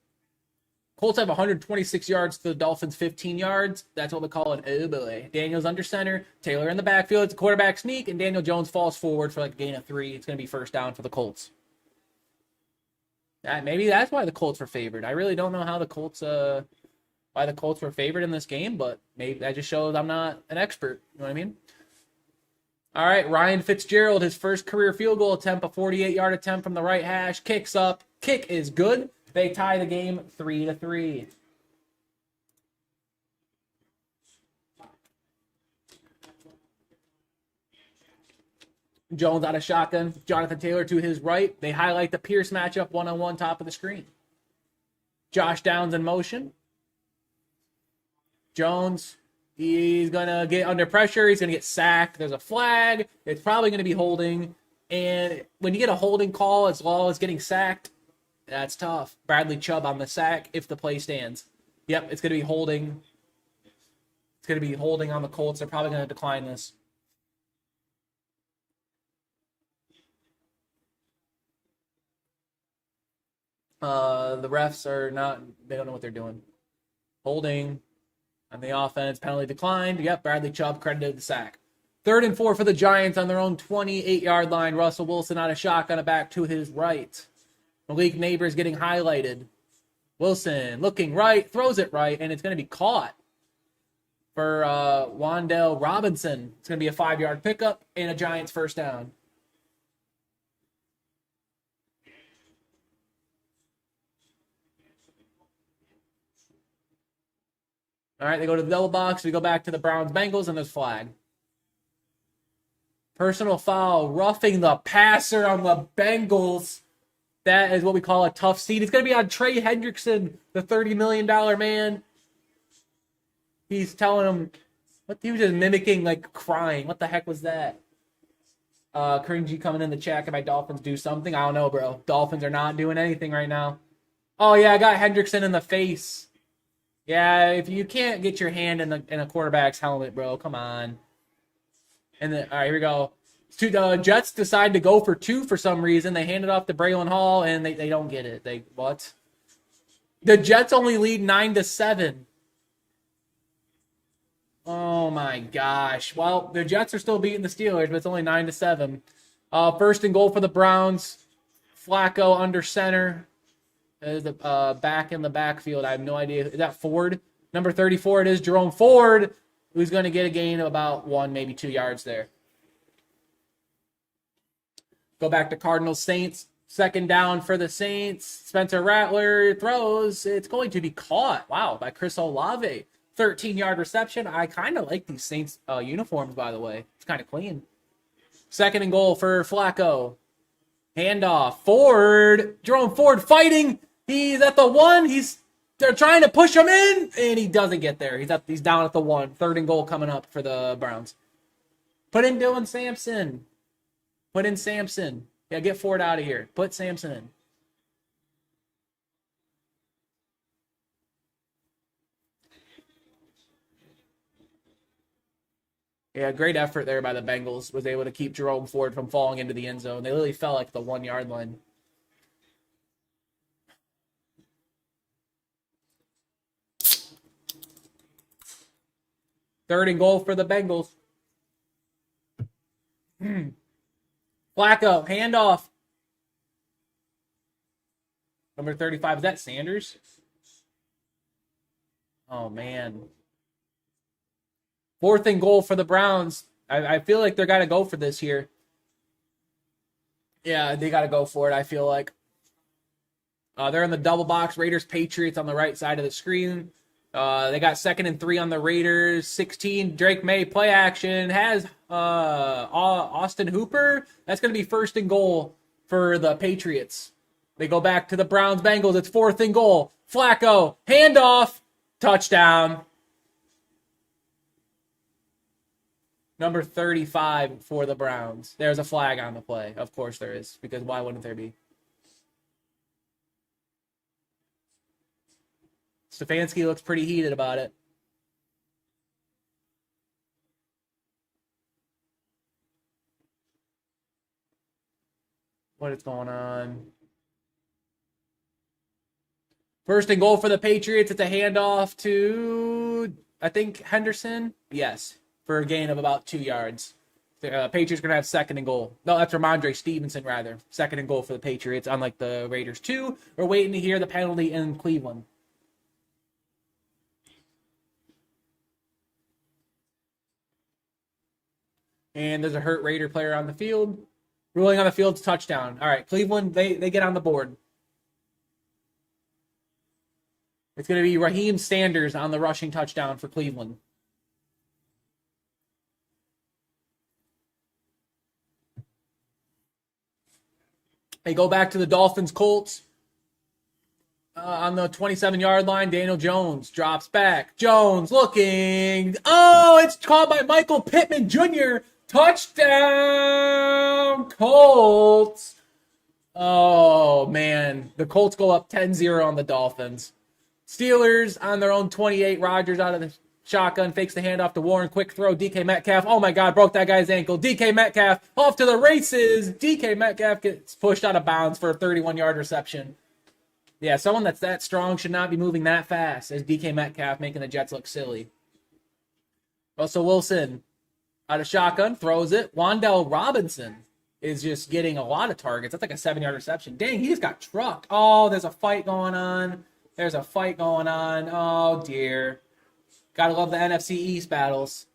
[SPEAKER 2] Colts have 126 yards to the Dolphins' 15 yards. That's what we call an oh boy. Daniels under center, Taylor in the backfield. It's a quarterback sneak, and Daniel Jones falls forward for like a gain of 3. It's going to be first down for the Colts. Maybe that's why the Colts were favored. I really don't know how why the Colts were favored in this game, but maybe that just shows I'm not an expert. You know what I mean? All right, Ryan Fitzgerald, his first career field goal attempt, a 48-yard attempt from the right hash, kicks up. Kick is good. They tie the game 3-3. Jones out of shotgun. Jonathan Taylor to his right. They highlight the Pierce matchup one-on-one top of the screen. Josh Downs in motion. Jones, he's going to get under pressure. He's going to get sacked. There's a flag. It's probably going to be holding. And when you get a holding call as well as getting sacked, that's tough. Bradley Chubb on the sack if the play stands. Yep, it's going to be holding. It's going to be holding on the Colts. They're probably going to decline this. The refs are not, they don't know what they're doing. Holding on the offense, penalty declined. Yep, Bradley Chubb credited the sack. 3rd and 4 for the Giants on their own 28-yard line. Russell Wilson on a shotgun back to his right. Malik Neighbors getting highlighted. Wilson looking right, throws it right, and it's going to be caught for Wan'Dale Robinson. It's going to be a 5-yard pickup and a Giants first down. All right, they go to the double box. We go back to the Browns-Bengals, and there's flag. Personal foul, roughing the passer on the Bengals. That is what we call a tough seat. It's going to be on Trey Hendrickson, the $30 million man. He's telling him, what he was just mimicking, like crying. What the heck was that? Cringy coming in the chat. Can my Dolphins do something? I don't know, bro. Dolphins are not doing anything right now. Oh, yeah, I got Hendrickson in the face. Yeah, if you can't get your hand in a quarterback's helmet, bro, come on. And then, all right, here we go. The Jets decide to go for 2 for some reason. They hand it off to Braylon Hall, and they don't get it. What? The Jets only lead 9-7. Oh, my gosh. Well, the Jets are still beating the Steelers, but it's only 9-7. 1st and goal for the Browns. Flacco under center. There's the back in the backfield. I have no idea. Is that Ford? Number 34, it is Jerome Ford, who's going to get a gain of about 1, maybe 2 yards there. Go back to Cardinals Saints. 2nd down for the Saints. Spencer Rattler throws. It's going to be caught. Wow, by Chris Olave. 13-yard reception. I kind of like these Saints uniforms, by the way. It's kind of clean. 2nd and goal for Flacco. Handoff. Ford. Jerome Ford fighting. He's at the 1. They're trying to push him in, and he doesn't get there. He's down at the 1. 3rd and goal coming up for the Browns. Put in Dylan Sampson. Put in Sampson. Yeah, get Ford out of here. Put Sampson in. Yeah, great effort there by the Bengals. Was able to keep Jerome Ford from falling into the end zone. They literally fell like the 1-yard line. Third and goal for the Bengals. Flacco, handoff. Number 35, is that Sanders? Oh, man. 4th and goal for the Browns. I feel like they're got to go for this here. Yeah, they got to go for it, I feel like. They're in the double box. Raiders, Patriots on the right side of the screen. They got 2nd and 3 on the Raiders. 16, Drake May, play action. Has Austin Hooper. That's going to be 1st and goal for the Patriots. They go back to the Browns-Bengals. It's 4th and goal. Flacco, handoff, touchdown. Number 35 for the Browns. There's a flag on the play. Of course there is, because why wouldn't there be? Stefanski looks pretty heated about it. What is going on? 1st and goal for the Patriots. It's a handoff to, I think, Henderson. Yes, for a gain of about 2 yards. The Patriots going to have 2nd and goal. No, that's Ramondre Stevenson, rather. 2nd and goal for the Patriots, unlike the Raiders, too. We're waiting to hear the penalty in Cleveland. And there's a hurt Raider player on the field. Ruling on the field's touchdown. All right, Cleveland, they get on the board. It's going to be Raheem Sanders on the rushing touchdown for Cleveland. They go back to the Dolphins-Colts. On the 27-yard line, Daniel Jones drops back. Jones looking. Oh, it's caught by Michael Pittman Jr. Touchdown, Colts. Oh, man. The Colts go up 10-0 on the Dolphins. Steelers on their own 28. Rodgers out of the shotgun, fakes the handoff to Warren. Quick throw, DK Metcalf. Oh, my God, broke that guy's ankle. DK Metcalf off to the races. DK Metcalf gets pushed out of bounds for a 31-yard reception. Yeah, someone that's that strong should not be moving that fast, as DK Metcalf making the Jets look silly. Russell Wilson out of shotgun, throws it. Wan'Dale Robinson is just getting a lot of targets. That's like a 7-yard reception. Dang, he just got trucked. Oh, there's a fight going on. There's a fight going on. Oh, dear. Gotta love the NFC East battles.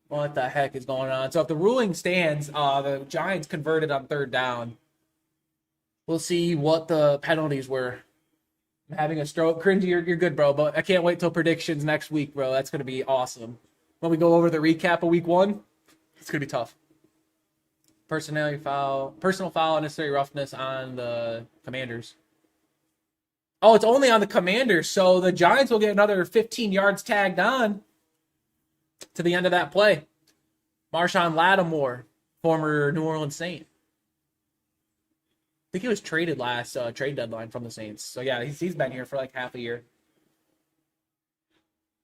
[SPEAKER 2] What the heck is going on? So if the ruling stands, the Giants converted on 3rd down. We'll see what the penalties were. I'm having a stroke. Cringy, you're good, bro, but I can't wait till predictions next week, bro. That's going to be awesome. When we go over the recap of week 1, it's going to be tough. Personal foul, unnecessary roughness on the Commanders. Oh, it's only on the Commanders, so the Giants will get another 15 yards tagged on to the end of that play. Marshawn Lattimore, former New Orleans Saint. I think he was traded last trade deadline from the Saints. So, yeah, he's been here for like half a year.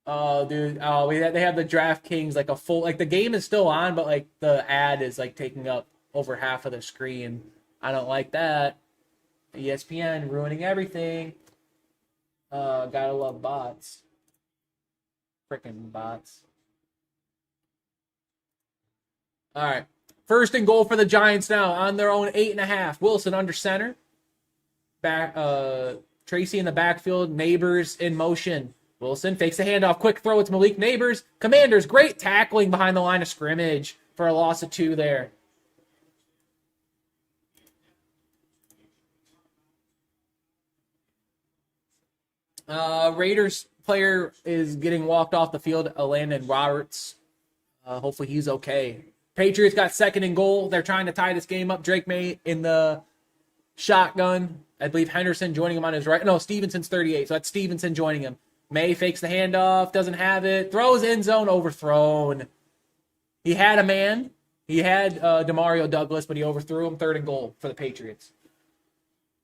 [SPEAKER 2] Oh, dude. Oh, they have the DraftKings, like a full, like the game is still on, but like the ad is like taking up over half of the screen. I don't like that. ESPN ruining everything. Gotta love bots. Freaking bots. All right. 1st and goal for the Giants now on their own 8.5. Wilson under center. Back, Tracy in the backfield. Neighbors in motion. Wilson fakes the handoff. Quick throw. It's Malik Neighbors. Commanders, great tackling behind the line of scrimmage for a loss of 2 there. Raiders player is getting walked off the field. Landon Roberts. Hopefully he's okay. Patriots got 2nd and goal. They're trying to tie this game up. Drake May in the shotgun. I believe Henderson joining him on his right. No, Stevenson's 38, so that's Stevenson joining him. May fakes the handoff, doesn't have it. Throws end zone, overthrown. He had a man. He had Demario Douglas, but he overthrew him. 3rd and goal for the Patriots.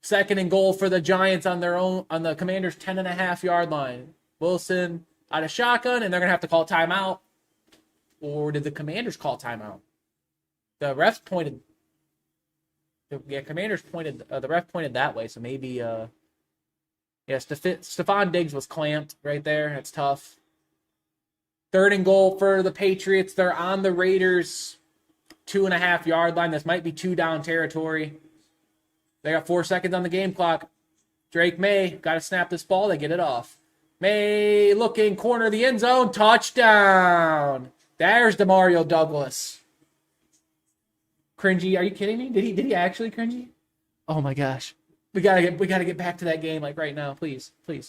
[SPEAKER 2] 2nd and goal for the Giants on the Commanders' 10.5-yard line. Wilson out of shotgun, and they're gonna have to call timeout. Or did the Commanders call timeout? The refs pointed. Yeah, Commanders pointed. The ref pointed that way, so maybe. Yeah, Stephon Diggs was clamped right there. That's tough. 3rd and goal for the Patriots. They're on the Raiders' 2.5-yard line. This might be 2 down territory. They got 4 seconds on the game clock. Drake May got to snap this ball. They get it off. May looking corner of the end zone. Touchdown. There's Demario Douglas. Cringy, are you kidding me? Did he actually cringy? Oh my gosh. We gotta get back to that game like right now. Please. Can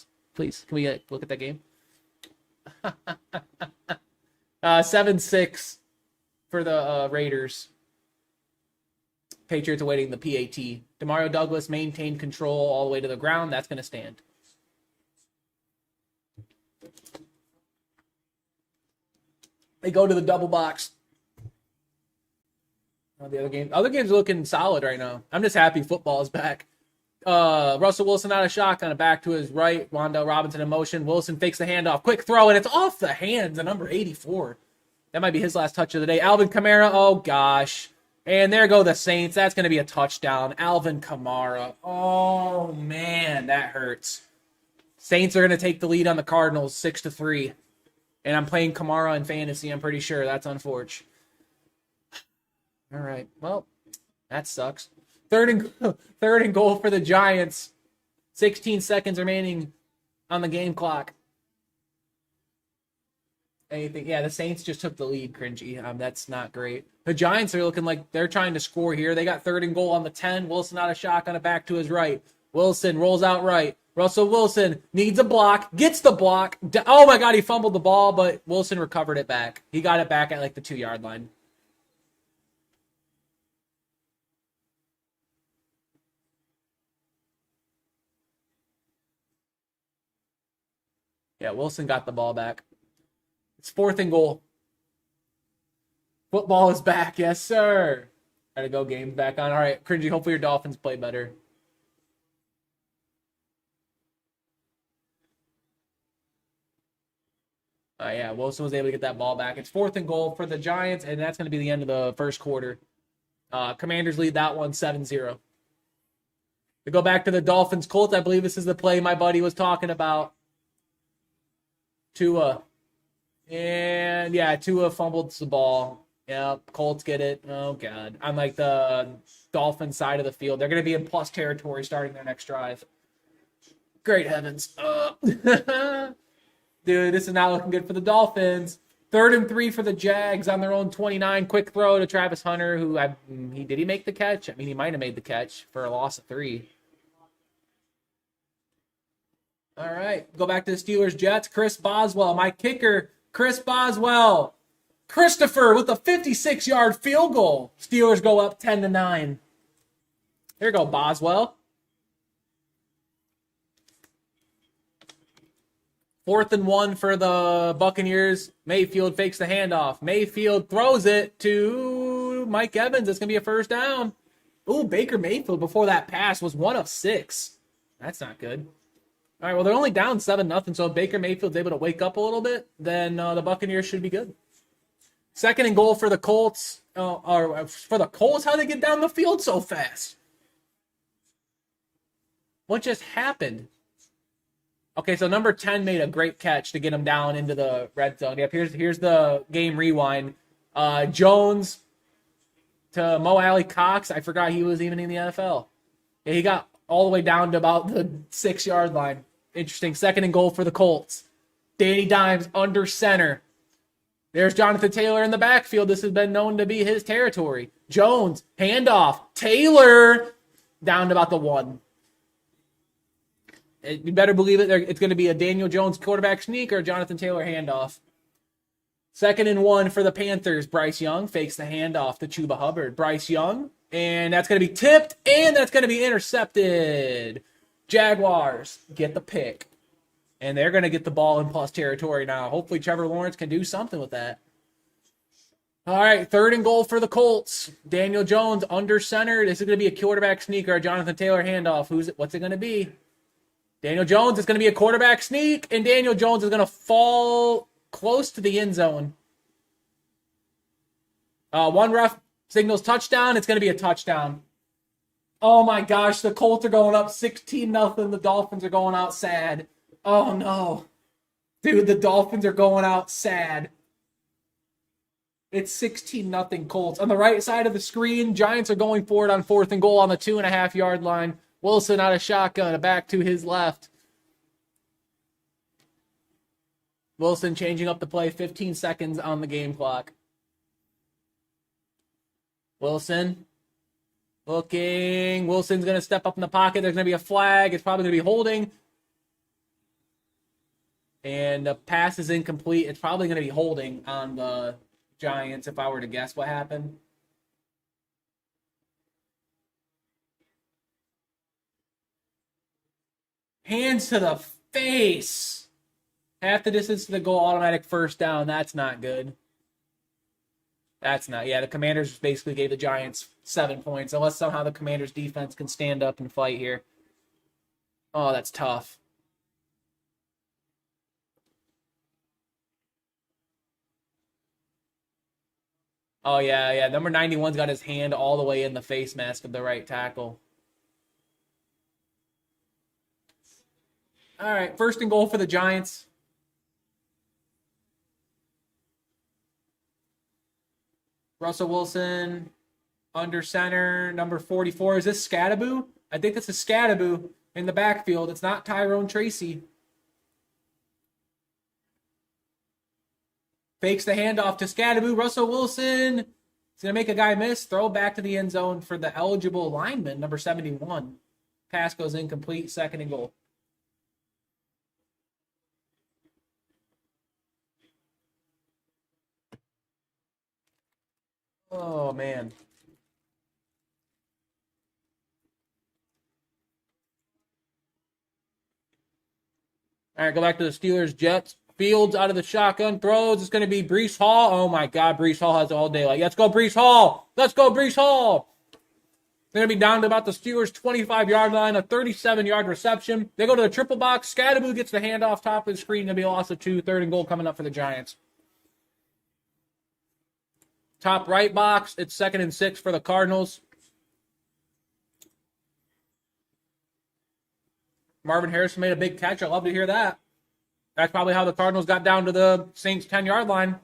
[SPEAKER 2] we look at that game? 7-6 for the Raiders. Patriots awaiting the PAT. Demario Douglas maintained control all the way to the ground. That's gonna stand. They go to the double box. The other games are looking solid right now. I'm just happy football is back. Russell Wilson out of shotgun, back to his right. Wan'Dale Robinson in motion. Wilson fakes the handoff. Quick throw, and it's off the hands of number 84. That might be his last touch of the day. Alvin Kamara, oh gosh. And there go the Saints. That's going to be a touchdown. Alvin Kamara. Oh, man, that hurts. Saints are going to take the lead on the Cardinals 6-3. And I'm playing Kamara in fantasy, I'm pretty sure. That's unfortunate. All right. Well, that sucks. 3rd and goal for the Giants. 16 seconds remaining on the game clock. Anything? Yeah, the Saints just took the lead, cringy. That's not great. The Giants are looking like they're trying to score here. They got 3rd and goal on the 10. Wilson out of shotgun, back to his right. Wilson rolls out right. Russell Wilson needs a block, gets the block. Oh my God, he fumbled the ball, but Wilson recovered it back. He got it back at like the 2-yard line. Yeah, Wilson got the ball back. It's 4th and goal. Football is back. Yes, sir. Gotta go, game's back on. All right, cringy, hopefully your Dolphins play better. Yeah, Wilson was able to get that ball back. It's 4th and goal for the Giants, and that's going to be the end of the first quarter. Commanders lead that one 7-0. To go back to the Dolphins Colts, I believe this is the play my buddy was talking about. Tua. And yeah, Tua fumbled the ball. Yep, Colts get it. Oh, God. On like the Dolphins side of the field. They're going to be in plus territory starting their next drive. Great heavens. Dude, this is not looking good for the Dolphins. 3rd and 3 for the Jags on their own 29. Quick throw to Travis Hunter, who did he make the catch? I mean, he might have made the catch for a loss of 3. All right, go back to the Steelers-Jets. Chris Boswell, my kicker, Chris Boswell. Christopher with a 56-yard field goal. Steelers go up 10-9. Here you go, Boswell. 4th and 1 for the Buccaneers. Mayfield fakes the handoff. Mayfield throws it to Mike Evans. It's going to be a first down. Ooh, Baker Mayfield before that pass was 1 of 6. That's not good. All right, well, they're only down 7-0, so if Baker Mayfield's able to wake up a little bit, then the Buccaneers should be good. 2nd and goal for the Colts. Or for the Colts, how they get down the field so fast? What just happened? Okay, so number 10 made a great catch to get him down into the red zone. Yep, here's the game rewind. Jones to Mo Alley Cox. I forgot he was even in the NFL. Yeah, he got all the way down to about the 6-yard line. Interesting. 2nd and goal for the Colts. Danny Dimes under center. There's Jonathan Taylor in the backfield. This has been known to be his territory. Jones, handoff. Taylor down to about the 1. You better believe it. It's going to be a Daniel Jones quarterback sneak or a Jonathan Taylor handoff. 2nd and 1 for the Panthers. Bryce Young fakes the handoff to Chuba Hubbard. Bryce Young, and that's going to be tipped, and that's going to be intercepted. Jaguars get the pick, and they're going to get the ball in plus territory now. Hopefully Trevor Lawrence can do something with that. All right, 3rd and goal for the Colts. Daniel Jones under center. This is going to be a quarterback sneak or a Jonathan Taylor handoff. What's it going to be? Daniel Jones is going to be a quarterback sneak, and Daniel Jones is going to fall close to the end zone. One ref signals touchdown. It's going to be a touchdown. Oh, my gosh. The Colts are going up 16-0. The Dolphins are going out sad. Oh, no. Dude, the Dolphins are going out sad. It's 16-0 Colts. On the right side of the screen, Giants are going for it on 4th and goal on the 2.5-yard line. Wilson out of shotgun, back to his left. Wilson changing up the play, 15 seconds on the game clock. Wilson looking. Wilson's going to step up in the pocket. There's going to be a flag. It's probably going to be holding. And the pass is incomplete. It's probably going to be holding on the Giants if I were to guess what happened. Hands to the face. Half the distance to the goal, automatic first down. That's not good. That's not. Yeah, the Commanders basically gave the Giants 7 points, unless somehow the Commanders' defense can stand up and fight here. Oh, that's tough. Oh, yeah. Number 91's got his hand all the way in the face mask of the right tackle. All right, 1st and goal for the Giants. Russell Wilson under center, number 44. Is this Scadaboo? I think this is Scadaboo in the backfield. It's not Tyrone Tracy. Fakes the handoff to Scadaboo. Russell Wilson is going to make a guy miss. Throw back to the end zone for the eligible lineman, number 71. Pass goes incomplete, 2nd and goal. Oh, man. All right, go back to the Steelers, Jets. Fields out of the shotgun, throws. It's going to be Breece Hall. Oh, my God, Breece Hall has all day. Let's go, Breece Hall. Let's go, Breece Hall. They're going to be down to about the Steelers' 25-yard line, a 37-yard reception. They go to the triple box. Scadaboo gets the handoff top of the screen. Going to be a loss of 2. 3rd and goal coming up for the Giants. Top right box, it's 2nd and 6 for the Cardinals. Marvin Harrison made a big catch. I love to hear that. That's probably how the Cardinals got down to the Saints 10-yard line.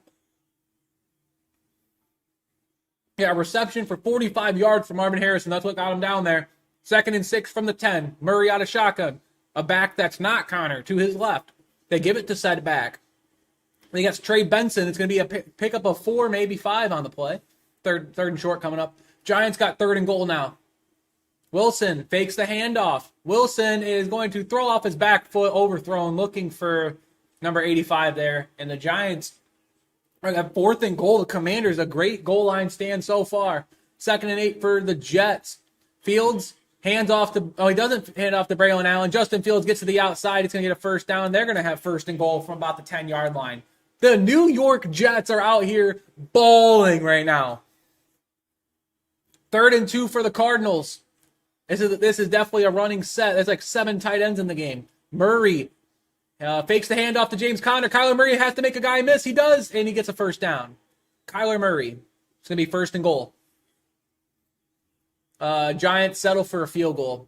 [SPEAKER 2] Yeah, reception for 45 yards from Marvin Harrison. That's what got him down there. 2nd and 6 from the 10. Murray out of shotgun. A back that's not Connor to his left. They give it to said back. He gets Trey Benson. It's going to be a pickup of 4, maybe 5 on the play. Third and short coming up. Giants got 3rd and goal now. Wilson fakes the handoff. Wilson is going to throw off his back foot, overthrown, looking for number 85 there. And the Giants are at 4th and goal. The Commanders, a great goal line stand so far. 2nd and 8 for the Jets. Fields hands off to, he doesn't hand off to Braylon Allen. Justin Fields gets to the outside. It's going to get a first down. They're going to have 1st and goal from about the 10-yard line. The New York Jets are out here balling right now. 3rd and 2 for the Cardinals. This is definitely a running set. There's like 7 tight ends in the game. Murray fakes the handoff to James Conner. Kyler Murray has to make a guy miss. He does, and he gets a first down. Kyler Murray. It's going to be 1st and goal. Giants settle for a field goal.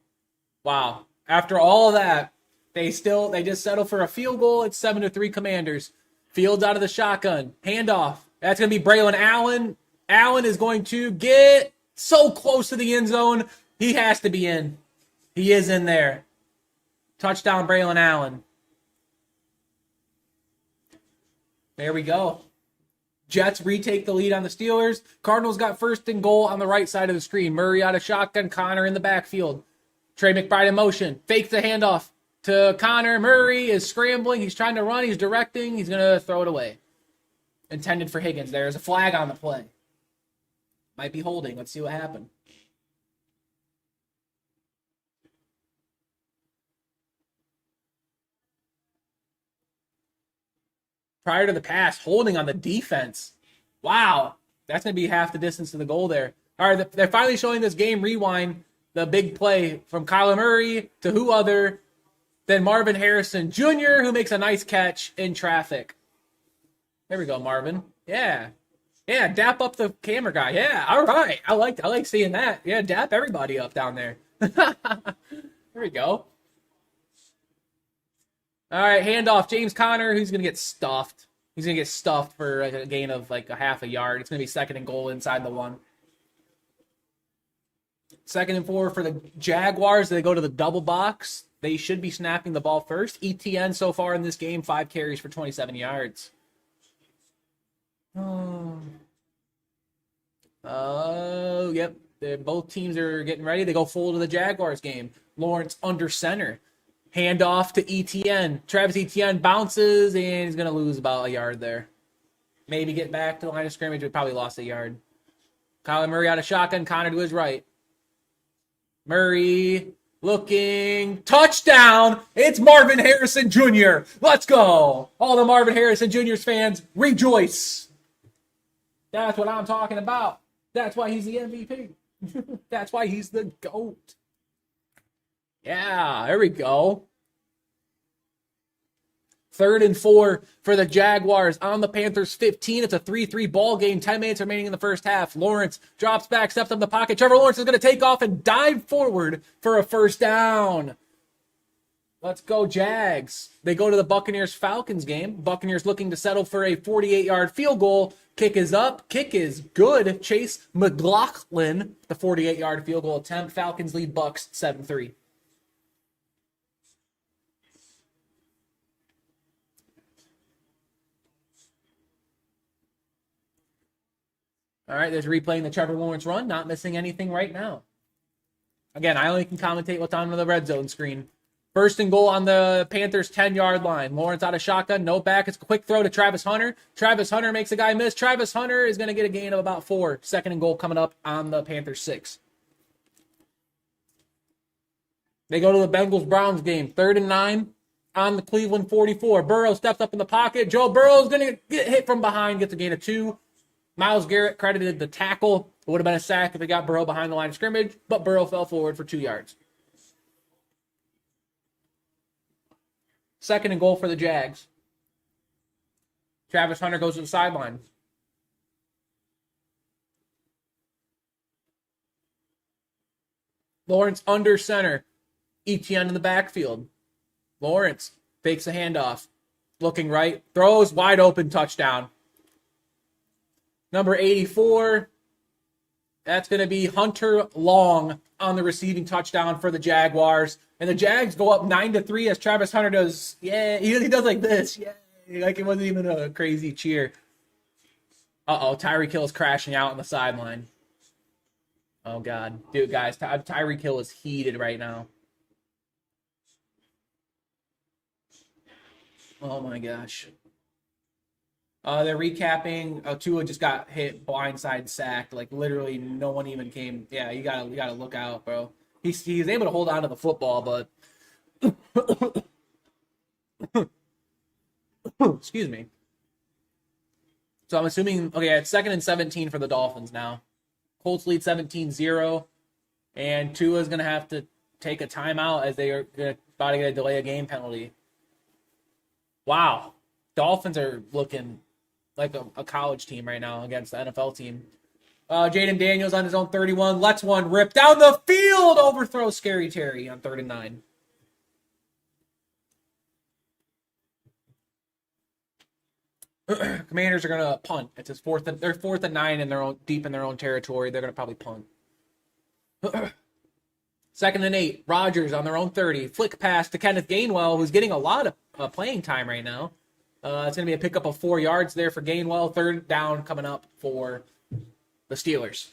[SPEAKER 2] Wow. After all of that, they just settle for a field goal. It's 7-3 Commanders. Fields out of the shotgun. Handoff. That's going to be Braylon Allen. Allen is going to get so close to the end zone. He has to be in. He is in there. Touchdown, Braylon Allen. There we go. Jets retake the lead on the Steelers. Cardinals got 1st and goal on the right side of the screen. Murray out of shotgun. Connor in the backfield. Trey McBride in motion. Fakes the handoff to Connor. Murray is scrambling. He's trying to run. He's directing. He's going to throw it away. Intended for Higgins. There's a flag on the play. Might be holding. Let's see what happened. Prior to the pass, holding on the defense. Wow. That's going to be half the distance to the goal there. All right, they're finally showing this game rewind, the big play from Kyler Murray to who other than Marvin Harrison Jr., who makes a nice catch in traffic. There we go, Marvin. Yeah. Yeah, dap up the camera guy. Yeah, all right. I like seeing that. Yeah, dap everybody up down there. There we go. All right, handoff. James Conner, who's going to get stuffed. He's going to get stuffed for a gain of like a half a yard. It's going to be 2nd and goal inside the 1. 2nd and 4 for the Jaguars. They go to the double box. They should be snapping the ball first. ETN so far in this game, 5 carries for 27 yards. Yep. Both teams are getting ready. They go full to the Jaguars game. Lawrence under center. Handoff to ETN. Travis Etienne bounces, and he's going to lose about a yard there. Maybe get back to the line of scrimmage, but probably lost a yard. Kyler Murray out of shotgun. Connor to his right. Murray looking. Touchdown! It's Marvin Harrison Jr. Let's go! All the Marvin Harrison Jr.'s fans, rejoice! That's what I'm talking about. That's why he's the MVP. That's why he's the GOAT. Yeah, there we go. 3rd and 4 for the Jaguars on the Panthers 15. It's a 3-3 ball game. 10 minutes remaining in the first half. Lawrence drops back, steps up in the pocket. Trevor Lawrence is going to take off and dive forward for a first down. Let's go, Jags. They go to the Buccaneers-Falcons game. Buccaneers looking to settle for a 48-yard field goal. Kick is up. Kick is good. Chase McLaughlin, the 48-yard field goal attempt. Falcons lead Bucs 7-3. All right, there's replaying the Trevor Lawrence run. Not missing anything right now. Again, I only can commentate what's on the red zone screen. 1st and goal on the Panthers' 10-yard line. Lawrence out of shotgun, no back. It's a quick throw to Travis Hunter. Travis Hunter makes a guy miss. Travis Hunter is going to get a gain of about 4. 2nd and goal coming up on the Panthers' 6. They go to the Bengals-Browns game. 3rd and 9 on the Cleveland 44. Burrow steps up in the pocket. Joe Burrow is going to get hit from behind, gets a gain of 2. Myles Garrett credited the tackle. It would have been a sack if they got Burrow behind the line of scrimmage, but Burrow fell forward for 2 yards. 2nd and goal for the Jags. Travis Hunter goes to the sideline. Lawrence under center. Etienne in the backfield. Lawrence fakes a handoff. Looking right. Throws wide open touchdown. Number 84. That's going to be Hunter Long on the receiving touchdown for the Jaguars. And the Jags go up 9-3 as Travis Hunter does. Yeah, he does like this. Yeah, like it wasn't even a crazy cheer. Tyreek Hill is crashing out on the sideline. Oh, God. Dude, guys, Tyreek Hill is heated right now. Oh, my gosh. They're recapping. Tua just got hit, blindside sacked. Like, literally no one even came. Yeah, you gotta look out, bro. He's able to hold on to the football, but... Excuse me. So I'm assuming... Okay, it's 2nd and 17 for the Dolphins now. Colts lead 17-0. And Tua's going to have to take a timeout as they are about to get a delay a game penalty. Wow. Dolphins are looking like a college team right now against the NFL team. Jaden Daniels on his own 31. Lets one rip down the field. Overthrow Scary Terry on 3rd and 9. Commanders are gonna punt. It's his they're 4th and 9 in their own deep in their own territory. They're gonna probably punt. 2nd and 8. Rodgers on their own 30. Flick pass to Kenneth Gainwell, who's getting a lot of playing time right now. It's going to be a pickup of 4 yards there for Gainwell. 3rd down coming up for the Steelers.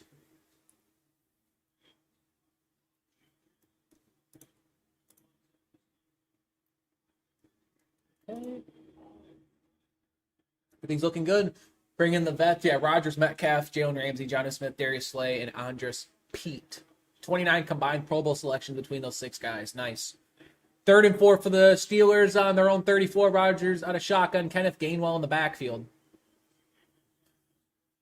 [SPEAKER 2] Everything's looking good. Bring in the vets. Yeah, Rodgers, Metcalf, Jalen Ramsey, Jonnu Smith, Darius Slay, and Andres Pete. 29 combined Pro Bowl selections between those 6 guys. Nice. 3rd and 4 for the Steelers on their own 34. Rodgers on a shotgun. Kenneth Gainwell in the backfield.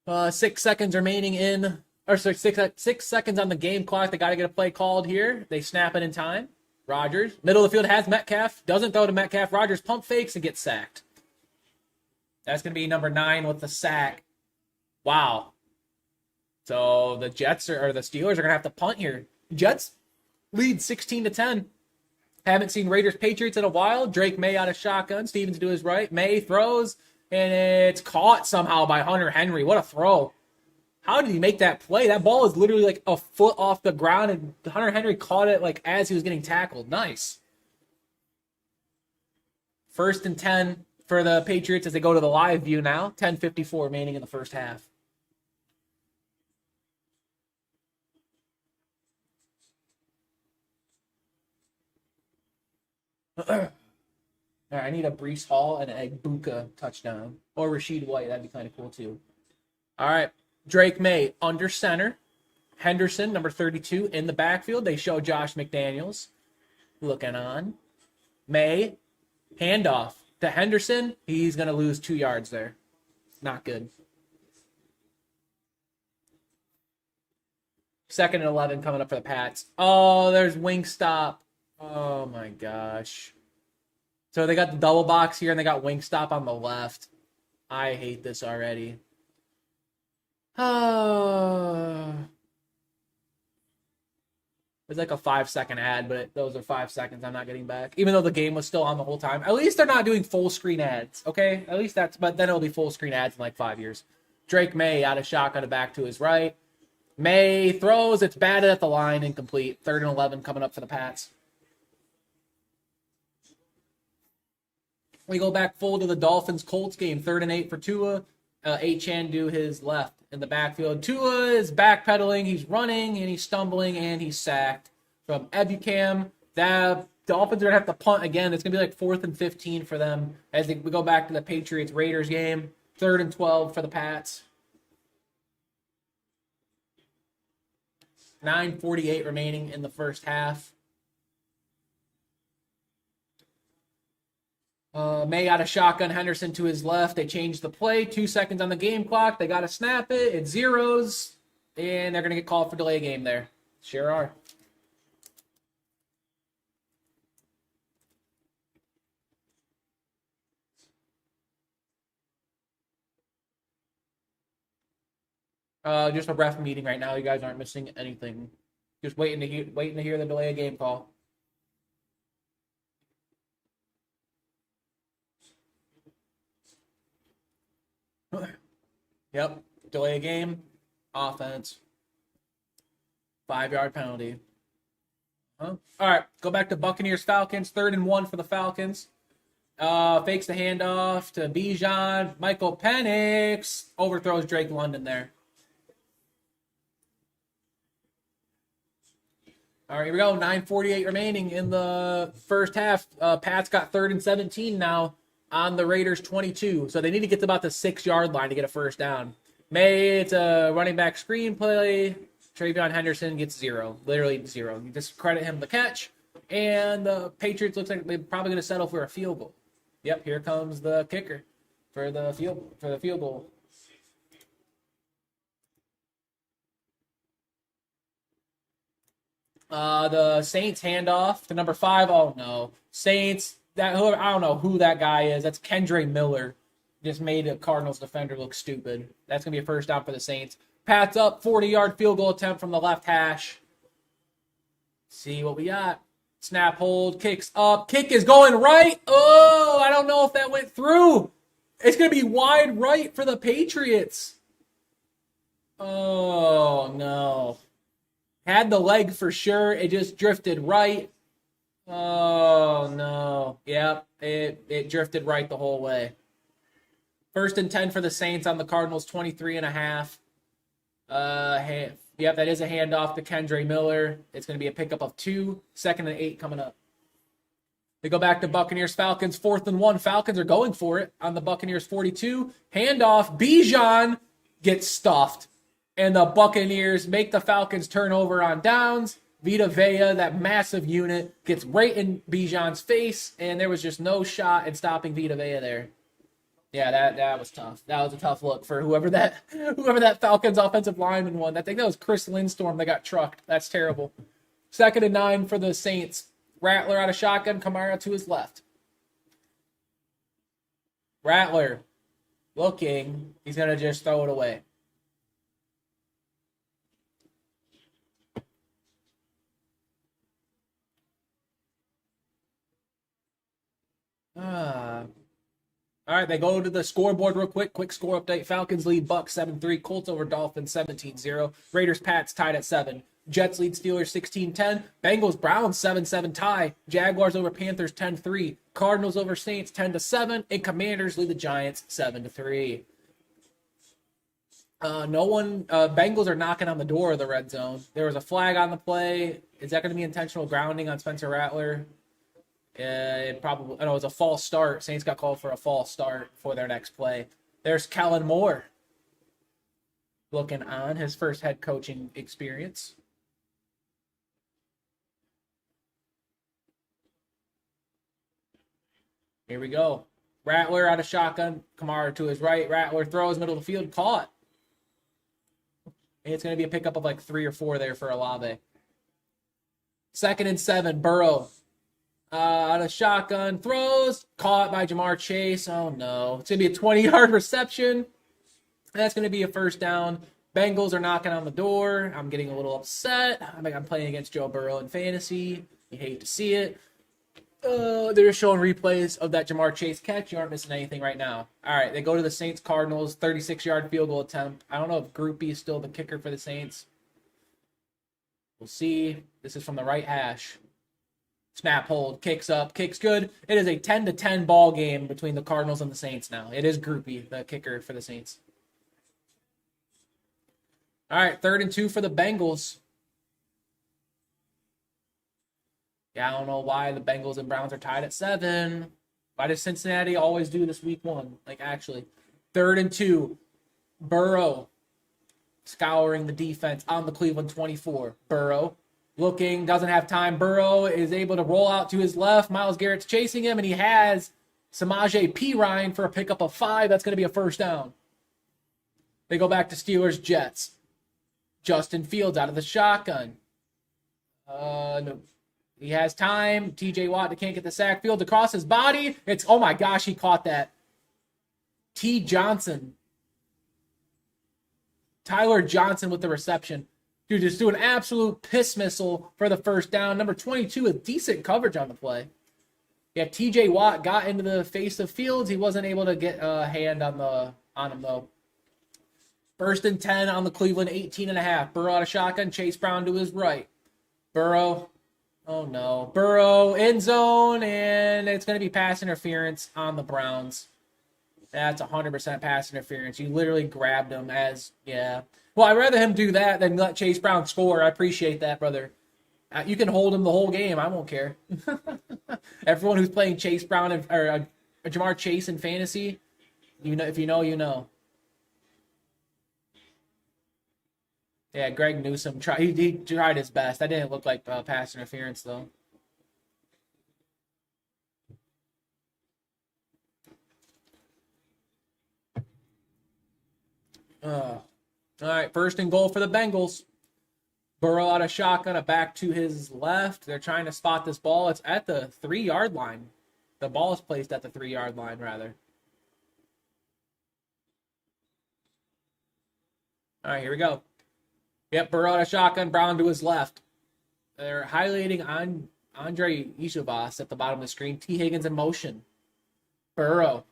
[SPEAKER 2] 6 seconds remaining in, or sorry, 6 seconds on the game clock. They got to get a play called here. They snap it in time. Rodgers, middle of the field has Metcalf. Doesn't throw to Metcalf. Rodgers pump fakes and gets sacked. That's going to be number 9 with the sack. Wow. So the Jets or the Steelers are going to have to punt here. Jets lead 16-10. Haven't seen Raiders Patriots in a while. Drake May out of shotgun. Stevens to his right. May throws, and it's caught somehow by Hunter Henry. What a throw. How did he make that play? That ball is literally like a foot off the ground, and Hunter Henry caught it like as he was getting tackled. Nice. 1st and 10 for the Patriots as they go to the live view now. 10:54 remaining in the first half. All right, I need a Breece Hall and an Egbuka touchdown. Or Rashid White. That'd be kind of cool, too. All right. Drake May under center. Henderson, number 32, in the backfield. They show Josh McDaniels looking on. May, handoff to Henderson. He's going to lose 2 yards there. Not good. 2nd and 11 coming up for the Pats. Oh, there's Wingstop. Oh, my gosh. So they got the double box here, and they got Wingstop on the left. I hate this already. Oh. It's like a 5-second ad, but those are 5 seconds I'm not getting back. Even though the game was still on the whole time. At least they're not doing full screen ads, okay? At least that's, but then it'll be full screen ads in like 5 years. Drake May out of shotgun back to his right. May throws, it's batted at the line, incomplete. 3rd and 11 coming up for the Pats. We go back full to the Dolphins-Colts game. 3rd and 8 for Tua. Achane to his left in the backfield. Tua is backpedaling. He's running, and he's stumbling, and he's sacked from Ebukam. The Dolphins are going to have to punt again. It's going to be like 4th and 15 for them as we go back to the Patriots-Raiders game. 3rd and 12 for the Pats. 9:48 remaining in the first half. May out of shotgun, Henderson to his left. They changed the play. 2 seconds on the game clock. They got to snap it. It's zeros. And they're going to get called for delay game there. Sure are. Just a ref meeting right now. You guys aren't missing anything. Just waiting to hear the delay of game call. Yep. Delay of game. Offense. 5-yard penalty. Huh? All right. Go back to Buccaneers Falcons. 3rd and 1 for the Falcons. Fakes the handoff to Bijan. Michael Penix overthrows Drake London there. All right, here we go. 9:48 remaining in the first half. Pats got 3rd and 17 now on the Raiders 22. So they need to get to about the 6-yard line to get a first down. It's a running back screen play. Travion Henderson gets 0. Literally 0. You just credit him the catch. And the Patriots looks like they're probably going to settle for a field goal. Yep, here comes the kicker for the field goal. The Saints handoff to number 5. Oh no, Saints. I don't know who that guy is. That's Kendre Miller. Just made a Cardinals defender look stupid. That's gonna be a first down for the Saints. Pats up, 40-yard field goal attempt from the left hash. See what we got. Snap, hold, kicks up. Kick is going right. Oh, I don't know if that went through. It's gonna be wide right for the Patriots. Oh no. Had the leg for sure. It just drifted right. Oh, no. Yep, it drifted right the whole way. 1st and 10 for the Saints on the Cardinals, 23.5. Yep, that is a handoff to Kendre Miller. It's going to be a pickup of 2. 2nd and 8 coming up. They go back to Buccaneers Falcons, 4th and 1. Falcons are going for it on the Buccaneers 42. Handoff. Bijan gets stuffed. And the Buccaneers make the Falcons turn over on downs. Vita Vea, that massive unit, gets right in Bijan's face, and there was just no shot in stopping Vita Vea there. Yeah, that was tough. That was a tough look for whoever that Falcons offensive lineman won. I think that was Chris Lindstorm that got trucked. That's terrible. 2nd and 9 for the Saints. Rattler out of shotgun, Kamara to his left. Rattler looking. He's going to just throw it away. All right, they go to the scoreboard real quick. Quick score update. Falcons lead Bucks 7-3. Colts over Dolphins 17-0. Raiders Pats tied at 7. Jets lead Steelers 16-10. Bengals Browns 7-7 tie. Jaguars over Panthers 10-3. Cardinals over Saints 10-7. And Commanders lead the Giants 7-3. Bengals are knocking on the door of the red zone. There was a flag on the play. Is that going to be intentional grounding on Spencer Rattler? It was a false start. Saints got called for a false start for their next play. There's Kellen Moore looking on his first head coaching experience. Here we go. Rattler out of shotgun. Kamara to his right. Rattler throws middle of the field. Caught. And it's going to be a pickup of like 3 or 4 there for Olave. 2nd and 7. Burrow. Out of shotgun, throws, caught by Jamar Chase. Oh, no. It's going to be a 20-yard reception. That's going to be a first down. Bengals are knocking on the door. I'm getting a little upset. I'm playing against Joe Burrow in fantasy. You hate to see it. They're showing replays of that Jamar Chase catch. You aren't missing anything right now. All right, they go to the Saints-Cardinals, 36-yard field goal attempt. I don't know if Groupie is still the kicker for the Saints. We'll see. This is from the right hash. Snap, hold, kicks up, kicks good. It is a 10-10 ball game between the Cardinals and the Saints now. It is Groupie, the kicker for the Saints. All right, 3rd and 2 for the Bengals. Yeah, I don't know why the Bengals and Browns are tied at 7. Why does Cincinnati always do this week 1? Like, actually. 3rd and 2. Burrow scouring the defense on the Cleveland 24. Burrow looking, doesn't have time. Burrow is able to roll out to his left. Myles Garrett's chasing him, and he has Samaje Perine for a pickup of 5. That's going to be a first down. They go back to Steelers-Jets. Justin Fields out of the shotgun. No. He has time. TJ Watt can't get the sack. Fields across his body. Oh my gosh, he caught that. Tyler Johnson with the reception. Dude, just do an absolute piss missile for the first down. Number 22 with decent coverage on the play. Yeah, TJ Watt got into the face of Fields. He wasn't able to get a hand on him, though. First and 10 on the Cleveland 18.5. Burrow out of shotgun. Chase Brown to his right. Burrow. Oh, no. Burrow, end zone, and it's going to be pass interference on the Browns. That's 100% pass interference. You literally grabbed him as, yeah. Well, I'd rather him do that than let Chase Brown score. I appreciate that, brother. You can hold him the whole game. I won't care. Everyone who's playing Chase Brown or Jamar Chase in fantasy, you know, if you know, you know. Yeah, Greg Newsome he tried his best. That didn't look like pass interference though. All right, first and goal for the Bengals. Burrow out of shotgun, a back to his left. They're trying to spot this ball. It's at the 3-yard line. The ball is placed at the 3-yard line, rather. All right, here we go. Yep, Burrow out of shotgun, Brown to his left. They're highlighting on Andre Ishavas at the bottom of the screen. T. Higgins in motion. Burrow.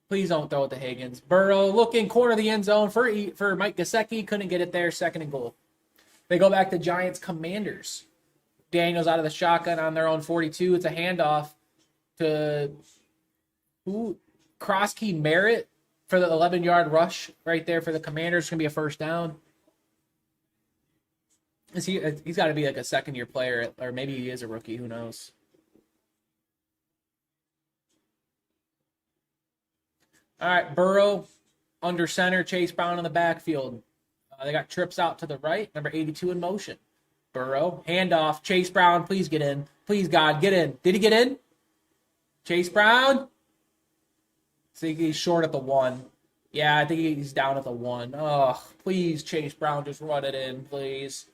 [SPEAKER 2] Please don't throw it to Higgins. Burrow looking corner of the end zone for Mike Gesicki. Couldn't get it there. Second and goal. They go back to Giants Commanders. Daniels out of the shotgun on their own 42. It's a handoff to Krosky Merritt for the 11-yard rush right there for the Commanders. It's going to be a first down. He's got to be like a second-year player, or maybe he is a rookie. Who knows? All right, Burrow under center, Chase Brown in the backfield. They got trips out to the right, number 82 in motion. Burrow, handoff, Chase Brown, please get in. Please, God, get in. Did he get in? Chase Brown? I think he's short at the 1. Yeah, I think he's down at the 1. Oh, please, Chase Brown, just run it in, please.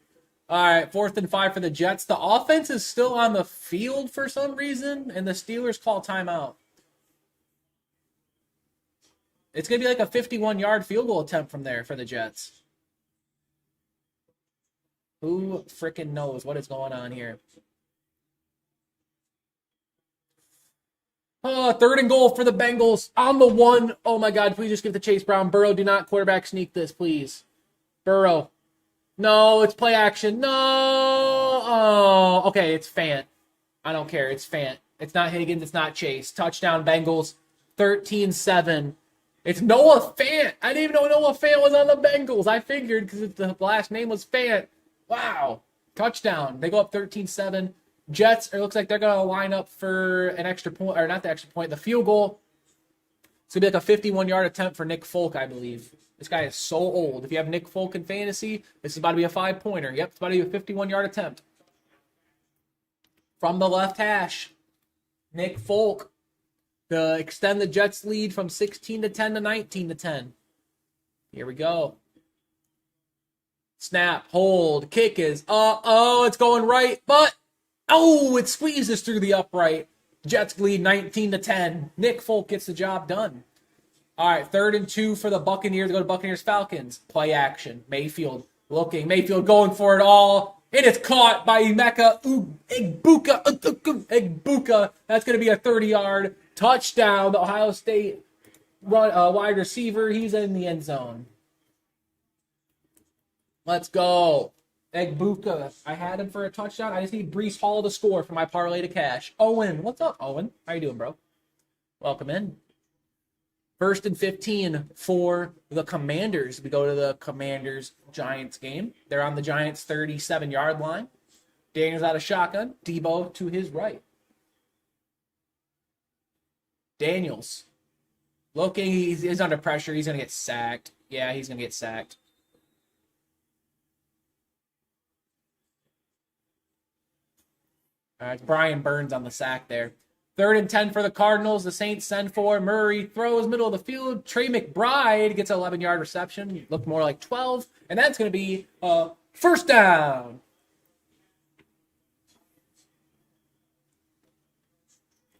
[SPEAKER 2] All right, 4th and 5 for the Jets. The offense is still on the field for some reason, and the Steelers call timeout. It's going to be like a 51-yard field goal attempt from there for the Jets. Who freaking knows what is going on here? Oh, 3rd and goal for the Bengals on the 1. Oh, my God. Please just give it to Chase Brown. Burrow, do not quarterback sneak this, please. Burrow. No, it's play action. No. Oh, okay. It's Fant. I don't care. It's Fant. It's not Higgins. It's not Chase. Touchdown, Bengals. 13-7. It's Noah Fant. I didn't even know Noah Fant was on the Bengals. I figured because the last name was Fant. Wow. Touchdown. They go up 13-7. Jets, it looks like they're going to line up for an extra point, or not the extra point, the field goal. It's going to be like a 51-yard attempt for Nick Folk, I believe. This guy is so old. If you have Nick Folk in fantasy, this is about to be a 5-pointer. Yep, it's about to be a 51-yard attempt. From the left hash, Nick Folk to extend the Jets' lead from 16-10 to 19-10. Here we go. Snap, hold, kick is, it's going right, but, it squeezes through the upright. Jets lead 19-10. Nick Folk gets the job done. All right, 3rd and 2 for the Buccaneers. Go to Buccaneers-Falcons. Play action. Mayfield looking. Mayfield going for it all. And it's caught by Emeka Egbuka. That's going to be a 30-yard touchdown. The Ohio State wide receiver. He's in the end zone. Let's go. Egbuka. I had him for a touchdown. I just need Breece Hall to score for my parlay to cash. Owen. What's up, Owen? How you doing, bro? Welcome in. 1st and 15 for the Commanders. We go to the Commanders-Giants game. They're on the Giants' 37-yard line. Daniels out of shotgun. Debo to his right. Daniels. Looking, he's under pressure. He's going to get sacked. Yeah, he's going to get sacked. All right, Brian Burns on the sack there. 3rd and 10 for the Cardinals. The Saints send for Murray. Throws middle of the field. Trey McBride gets an 11-yard reception. Looked more like 12. And that's going to be a first down.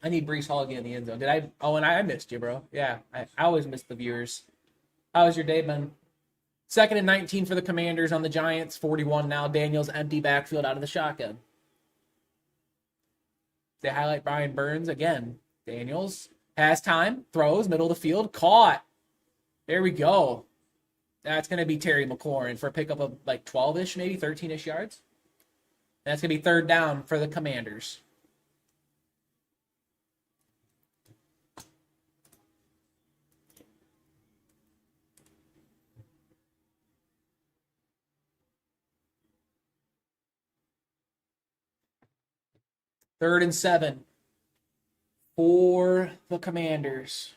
[SPEAKER 2] I need Breece Hall again in the end zone. Did I? Oh, and I missed you, bro. Yeah, I always miss the viewers. How was your day, Ben? 2nd and 19 for the Commanders on the Giants. 41 now. Daniels empty backfield out of the shotgun. They highlight Brian Burns again. Daniels has time. Throws. Middle of the field. Caught. There we go. That's going to be Terry McLaurin for a pickup of like 12-ish, maybe 13-ish yards. That's going to be 3rd down for the Commanders. Third and 7 for the Commanders.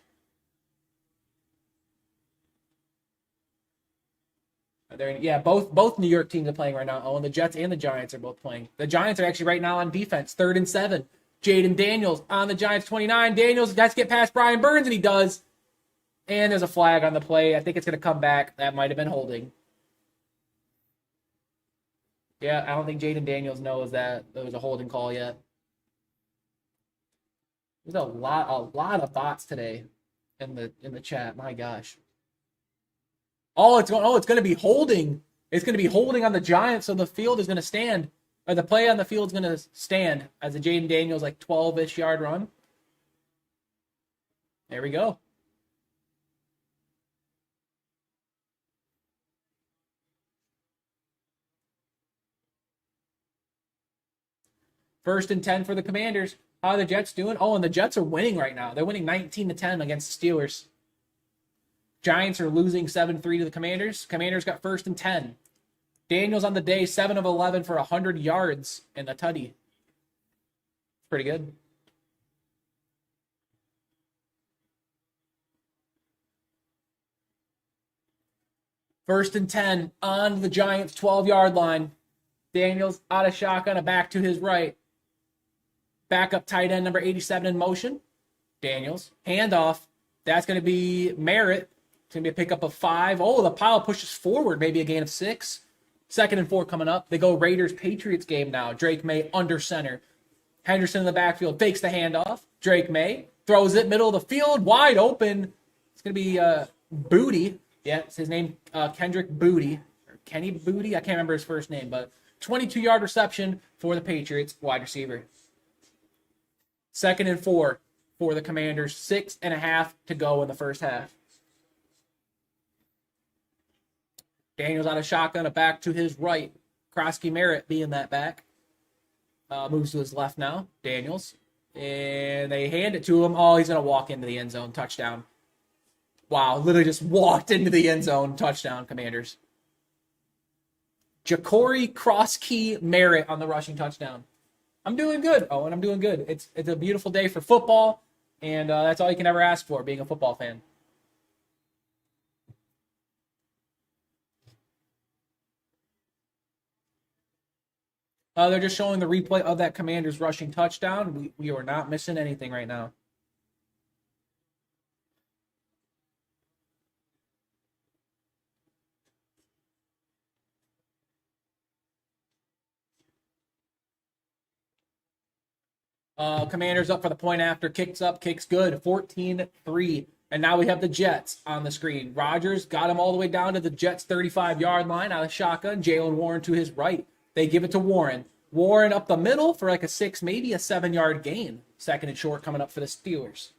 [SPEAKER 2] Yeah, both New York teams are playing right now. Oh, and the Jets and the Giants are both playing. The Giants are actually right now on defense. 3rd and 7. Jaden Daniels on the Giants 29. Daniels has to get past Brian Burns, and he does. And there's a flag on the play. I think it's going to come back. That might have been holding. Yeah, I don't think Jaden Daniels knows that there was a holding call yet. There's a lot of thoughts today in the chat. My gosh. It's going to be holding. It's going to be holding on the Giants, so the field is going to stand. Or the play on the field is going to stand as a Jaden Daniels like 12-ish yard run. There we go. First and 10 for the Commanders. How are the Jets doing? Oh, and the Jets are winning right now. They're winning 19-10 against the Steelers. Giants are losing 7-3 to the Commanders. Commanders got 1st and 10. Daniels on the day, 7 of 11 for 100 yards and a tutty. Pretty good. First and 10 on the Giants' 12-yard line. Daniels out of shotgun, back to his right. Backup tight end number 87 in motion. Daniels, handoff. That's going to be Merritt. It's going to be a pickup of 5. Oh, the pile pushes forward, maybe a gain of 6. 2nd and 4 coming up. They go Raiders-Patriots game now. Drake May under center. Henderson in the backfield fakes the handoff. Drake May throws it middle of the field, wide open. It's going to be Booty. Yeah, it's his name, Kendrick Booty. Or Kenny Booty? I can't remember his first name, but 22-yard reception for the Patriots wide receiver. 2nd and 4 for the Commanders. 6.5 to go in the first half. Daniels out of shotgun, back to his right. Krosky Merritt being that back. Moves to his left now. Daniels. And they hand it to him. Oh, he's going to walk into the end zone. Touchdown. Wow, literally just walked into the end zone. Touchdown, Commanders. Ja'Cory Krosky Merritt on the rushing touchdown. I'm doing good. Oh, and I'm doing good. It's a beautiful day for football, and that's all you can ever ask for, being a football fan. They're just showing the replay of that Commanders rushing touchdown. We are not missing anything right now. Commanders up for the point after. Kicks up, kicks good. 14-3. And now we have the Jets on the screen. Rodgers got him all the way down to the Jets' 35-yard line out of shotgun. Jalen Warren to his right. They give it to Warren. Warren up the middle for like a 6, maybe a 7-yard gain. 2nd and short coming up for the Steelers.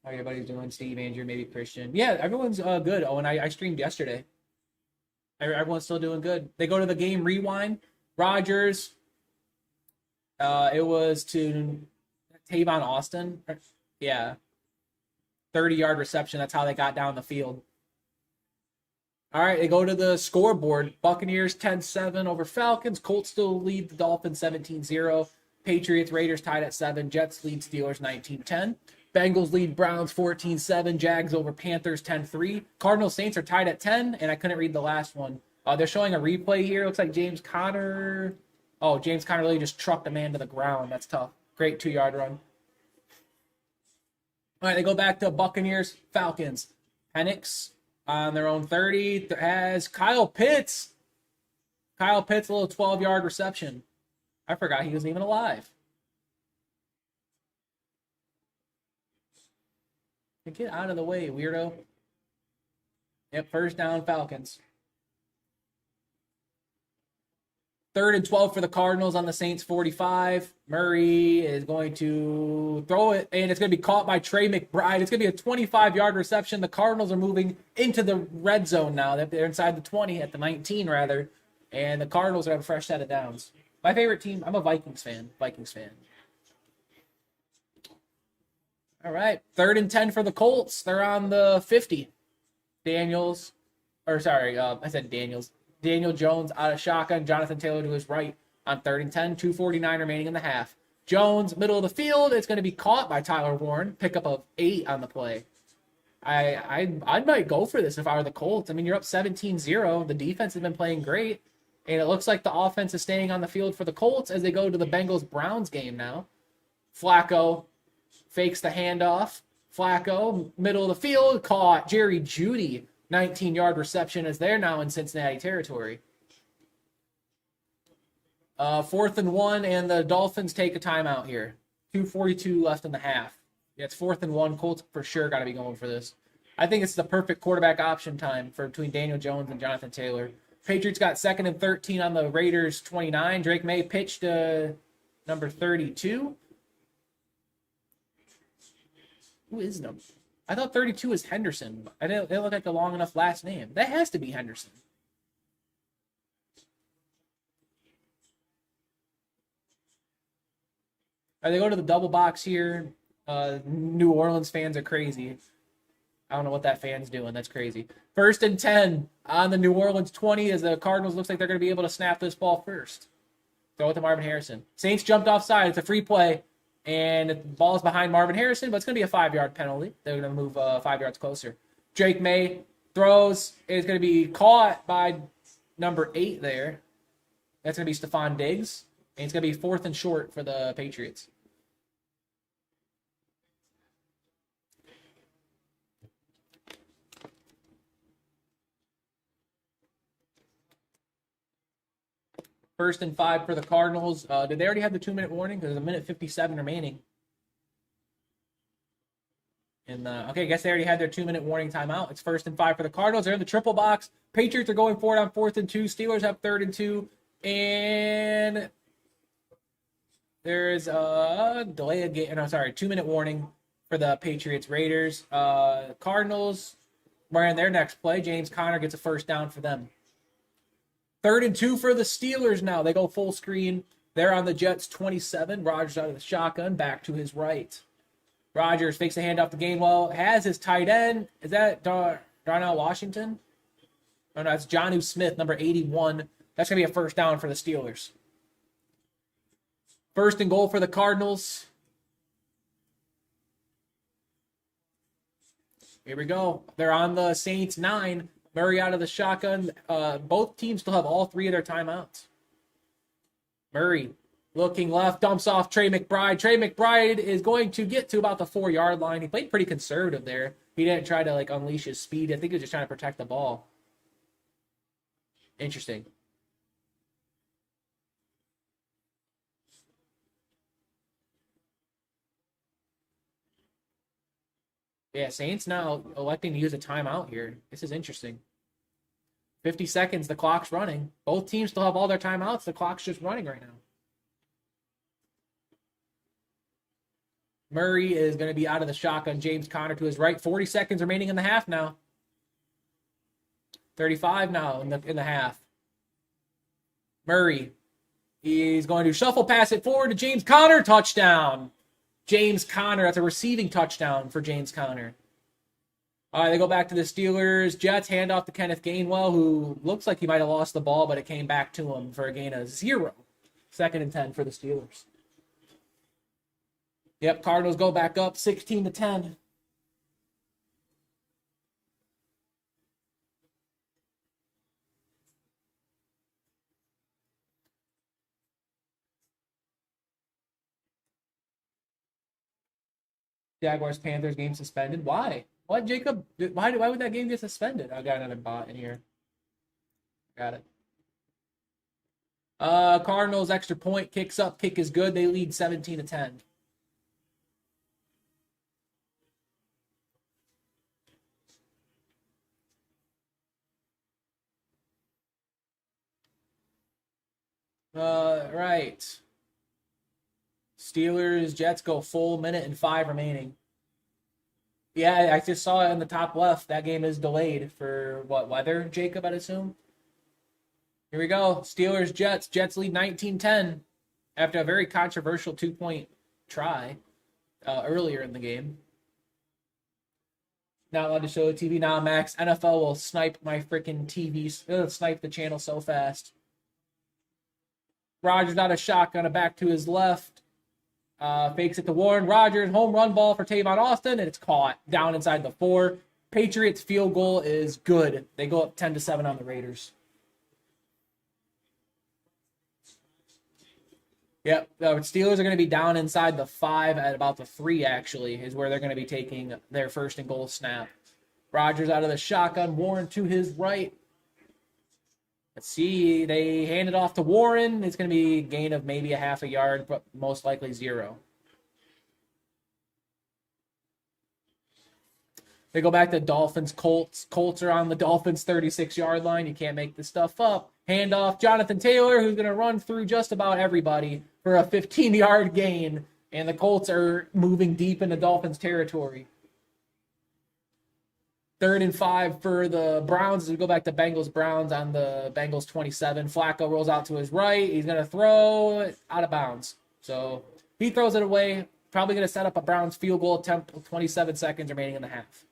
[SPEAKER 2] How everybody's doing? Steve, Andrew, maybe Christian. Yeah, everyone's good. Oh, and I streamed yesterday. Everyone's still doing good. They go to the game rewind. Rodgers. It was to Tavon Austin. Yeah. 30-yard reception. That's how they got down the field. All right, they go to the scoreboard. Buccaneers 10-7 over Falcons. Colts still lead the Dolphins 17-0. Patriots, Raiders tied at 7. Jets lead Steelers 19-10. Bengals lead Browns 14-7. Jags over Panthers 10-3. Cardinals, Saints are tied at 10, and I couldn't read the last one. They're showing a replay here. Looks like James Conner. Oh, James Conner really just trucked a man to the ground. That's tough. Great 2-yard run. All right, they go back to Buccaneers, Falcons. Penix on their own 30 has Kyle Pitts. Kyle Pitts, a little 12-yard reception. I forgot he wasn't even alive. Get out of the way, weirdo. Yep, first down Falcons. 3rd and 12 for the Cardinals on the Saints 45. Murray is going to throw it, and it's going to be caught by Trey McBride. It's going to be a 25-yard reception. The Cardinals are moving into the red zone now. They're inside the 20, at the 19, rather. And the Cardinals are have a fresh set of downs. My favorite team, I'm a Vikings fan. All right, 3rd and 10 for the Colts. They're on the 50. Daniel Jones out of shotgun. Jonathan Taylor to his right on 3rd and 10. 2:49 remaining in the half. Jones, middle of the field. It's going to be caught by Tyler Warren. Pickup of 8 on the play. I might go for this if I were the Colts. I mean, you're up 17-0. The defense has been playing great. And it looks like the offense is staying on the field for the Colts as they go to the Bengals-Browns game now. Flacco fakes the handoff. Flacco, middle of the field, caught. Jerry Jeudy, 19-yard reception as they're now in Cincinnati territory. 4th and 1, and the Dolphins take a timeout here. 2:42 left in the half. Yeah, it's 4th and 1. Colts for sure got to be going for this. I think it's the perfect quarterback option time for between Daniel Jones and Jonathan Taylor. Patriots got 2nd and 13 on the Raiders 29. Drake May pitched to number 32. Who is number? I thought 32 is Henderson. I didn't. They look like a long enough last name. That has to be Henderson. They go to the double box here. New Orleans fans are crazy. I don't know what that fan's doing. That's crazy. 1st and 10 on the New Orleans 20 as the Cardinals looks like they're going to be able to snap this ball first. Throw it to Marvin Harrison. Saints jumped offside. It's a free play. And the ball's behind Marvin Harrison, but it's going to be a 5-yard penalty. They're going to move 5 yards closer. Drake May throws. It's going to be caught by number 8 there. That's going to be Stephon Diggs. And it's going to be 4th and short for the Patriots. First and 5 for the Cardinals. Did they already have the 2-minute warning? Because there's a 1:57 remaining. And okay, I guess they already had their 2-minute warning timeout. It's 1st and 5 for the Cardinals. They're in the triple box. Patriots are going for it on 4th and 2. Steelers have 3rd and 2. And there's a delay of game. No, sorry, 2-minute warning for the Patriots Raiders. Cardinals are in their next play. James Conner gets a first down for them. 3rd and 2 for the Steelers now. They go full screen. They're on the Jets 27. Rodgers out of the shotgun, back to his right. Rodgers fakes a handoff to Gainwell. Has his tight end. Is that Darnell Washington? Oh, no, that's Jonnu Smith, number 81. That's going to be a first down for the Steelers. 1st and goal for the Cardinals. Here we go. They're on the Saints 9. Murray out of the shotgun. Both teams still have all 3 of their timeouts. Murray looking left, dumps off Trey McBride. Trey McBride is going to get to about the 4-yard line. He played pretty conservative there. He didn't try to unleash his speed. I think he was just trying to protect the ball. Interesting. Yeah, Saints now electing to use a timeout here. This is interesting. 50 seconds, the clock's running. Both teams still have all their timeouts. The clock's just running right now. Murray is going to be out of the shotgun. James Conner to his right. 40 seconds remaining in the half now. 35 now in the half. Murray, he's going to shuffle pass it forward to James Conner. Touchdown. James Conner, that's a receiving touchdown for James Conner. All right, they go back to the Steelers. Jets hand off to Kenneth Gainwell, who looks like he might have lost the ball, but it came back to him for a gain of 0. 2nd and 10 for the Steelers. Yep, Cardinals go back up 16-10. Jaguars-Panthers game suspended. Why? What, Jacob? Why would that game get suspended? I got another bot in here. Got it. Cardinals extra point, kicks up, kick is good. They lead 17-10. Right. Steelers, Jets go full minute and 5 remaining. Yeah, I just saw it in the top left. That game is delayed for what, weather, Jacob, I'd assume? Here we go. Steelers, Jets. Jets lead 19-10 after a very controversial 2-point try earlier in the game. Not allowed to show the TV now, Max. NFL will snipe my freaking TV. It'll snipe the channel so fast. Rodgers out of shotgun, back to his left. Fakes it to Warren. Rodgers, home run ball for Tavon Austin, and it's caught down inside the 4. Patriots field goal is good. They go up 10-7 on the Raiders. Yep, the Steelers are going to be down inside the 5 at about the 3, actually, is where they're going to be taking their first and goal snap. Rodgers out of the shotgun, Warren to his right. Let's see, they hand it off to Warren. It's going to be a gain of maybe a half a yard, but most likely 0. They go back to Dolphins, Colts. Colts are on the Dolphins' 36-yard line. You can't make this stuff up. Handoff, Jonathan Taylor, who's going to run through just about everybody for a 15-yard gain. And the Colts are moving deep into Dolphins territory. 3rd and 5 for the Browns as we go back to Bengals-Browns on the Bengals 27. Flacco rolls out to his right. He's going to throw it out of bounds. So he throws it away. Probably going to set up a Browns field goal attempt with 27 seconds remaining in the half.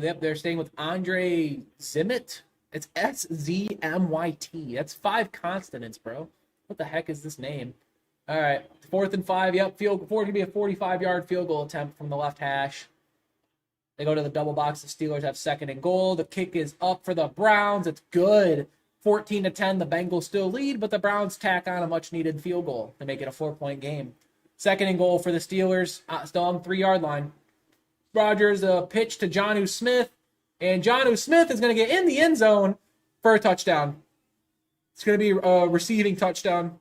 [SPEAKER 2] Yep, they're staying with Andre Zimmit. It's Szmyt. That's 5 consonants, bro. What the heck is this name? All right, 4th and 5. Yep, field going to be a 45-yard field goal attempt from the left hash. They go to the double box. The Steelers have 2nd and goal. The kick is up for the Browns. It's good. 14-10. The Bengals still lead, but the Browns tack on a much-needed field goal to make it a 4-point game. 2nd and goal for the Steelers. Still on the 3-yard line. Rodgers pitch to Jonnu Smith, and Jonnu Smith is going to get in the end zone for a touchdown. It's going to be a receiving touchdown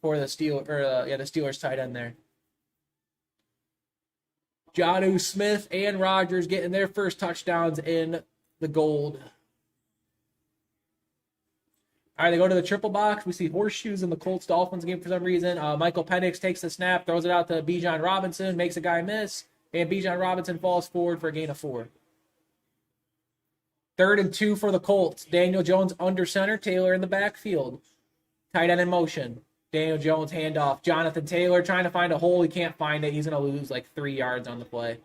[SPEAKER 2] for the Steelers tight end there. Jonnu Smith and Rodgers getting their first touchdowns in the gold. All right, they go to the triple box. We see horseshoes in the Colts-Dolphins game for some reason. Michael Penix takes the snap, throws it out to Bijan Robinson, makes a guy miss, and Bijan Robinson falls forward for a gain of 4. 3rd and 2 for the Colts. Daniel Jones under center, Taylor in the backfield. Tight end in motion. Daniel Jones handoff. Jonathan Taylor trying to find a hole. He can't find it. He's going to lose like 3 yards on the play.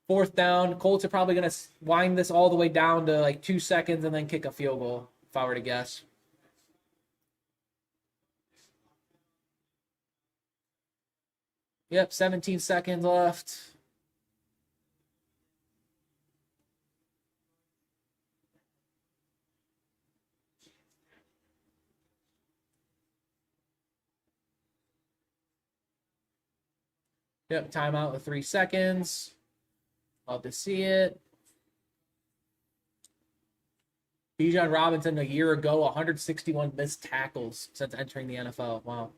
[SPEAKER 2] 4th down. Colts are probably going to wind this all the way down to like 2 seconds and then kick a field goal, if I were to guess. Yep, 17 seconds left. Yep, timeout with 3 seconds. Love to see it. Bijan Robinson a year ago, 161 missed tackles since entering the NFL. Wow.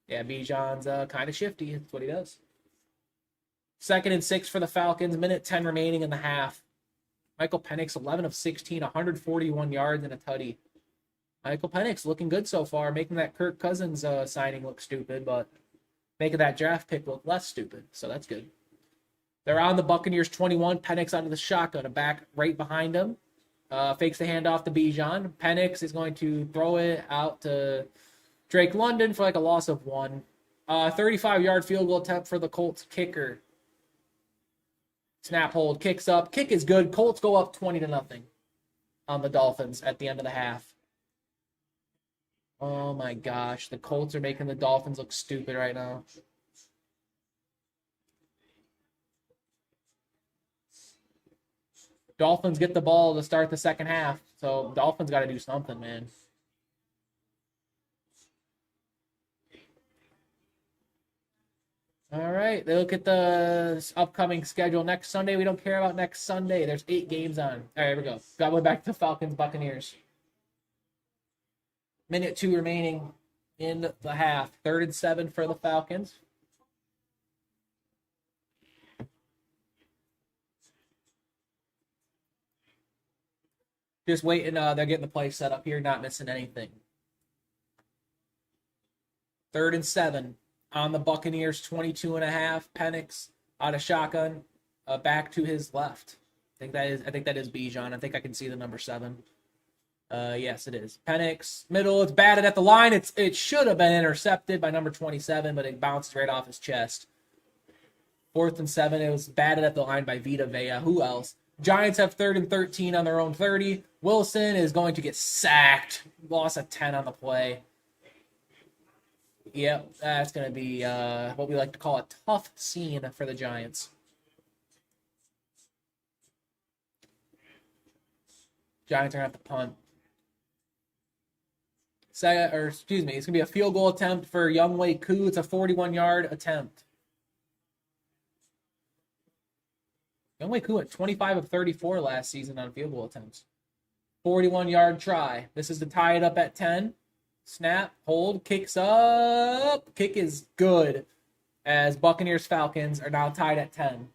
[SPEAKER 2] Yeah, Bijan's kind of shifty. That's what he does. 2nd and 6 for the Falcons. Minute 10 remaining in the half. Michael Penix, 11 of 16, 141 yards and a tutty. Michael Penix looking good so far, making that Kirk Cousins signing look stupid, but making that draft pick look less stupid. So that's good. They're on the Buccaneers 21. Penix out of the shotgun, a back right behind him. Fakes the handoff to Bijan. Penix is going to throw it out to Drake London for like a loss of 1. 35-yard field goal attempt for the Colts kicker. Snap hold, kicks up. Kick is good. Colts go up 20-0 on the Dolphins at the end of the half. Oh my gosh, the Colts are making the Dolphins look stupid right now. Dolphins get the ball to start the second half, so Dolphins got to do something, man. All right, they look at the upcoming schedule next Sunday. We don't care about next Sunday. There's 8 games on. All right, here we go. Got one back to the Falcons, Buccaneers. Minute 2 remaining. in the half. 3rd and 7 for the Falcons. Just waiting. They're getting the play set up here, not missing anything. 3rd and 7 on the Buccaneers, 22.5. Penix out of shotgun, back to his left. I think that is Bijan. I think I can see the number 7. Yes, it is. Penix, middle. It's batted at the line. It should have been intercepted by number 27, but it bounced right off his chest. 4th and 7. It was batted at the line by Vita Vea. Who else? Giants have 3rd and 13 on their own 30. Wilson is going to get sacked. Loss of 10 on the play. Yep, that's going to be what we like to call a tough scene for the Giants. Giants are going to have to punt. It's going to be a field goal attempt for Younghoe Koo. It's a 41-yard attempt. Younghoe Koo at 25 of 34 last season on field goal attempts. 41-yard try. This is to tie it up at 10. Snap, hold, kicks up. Kick is good as Buccaneers Falcons are now tied at 10.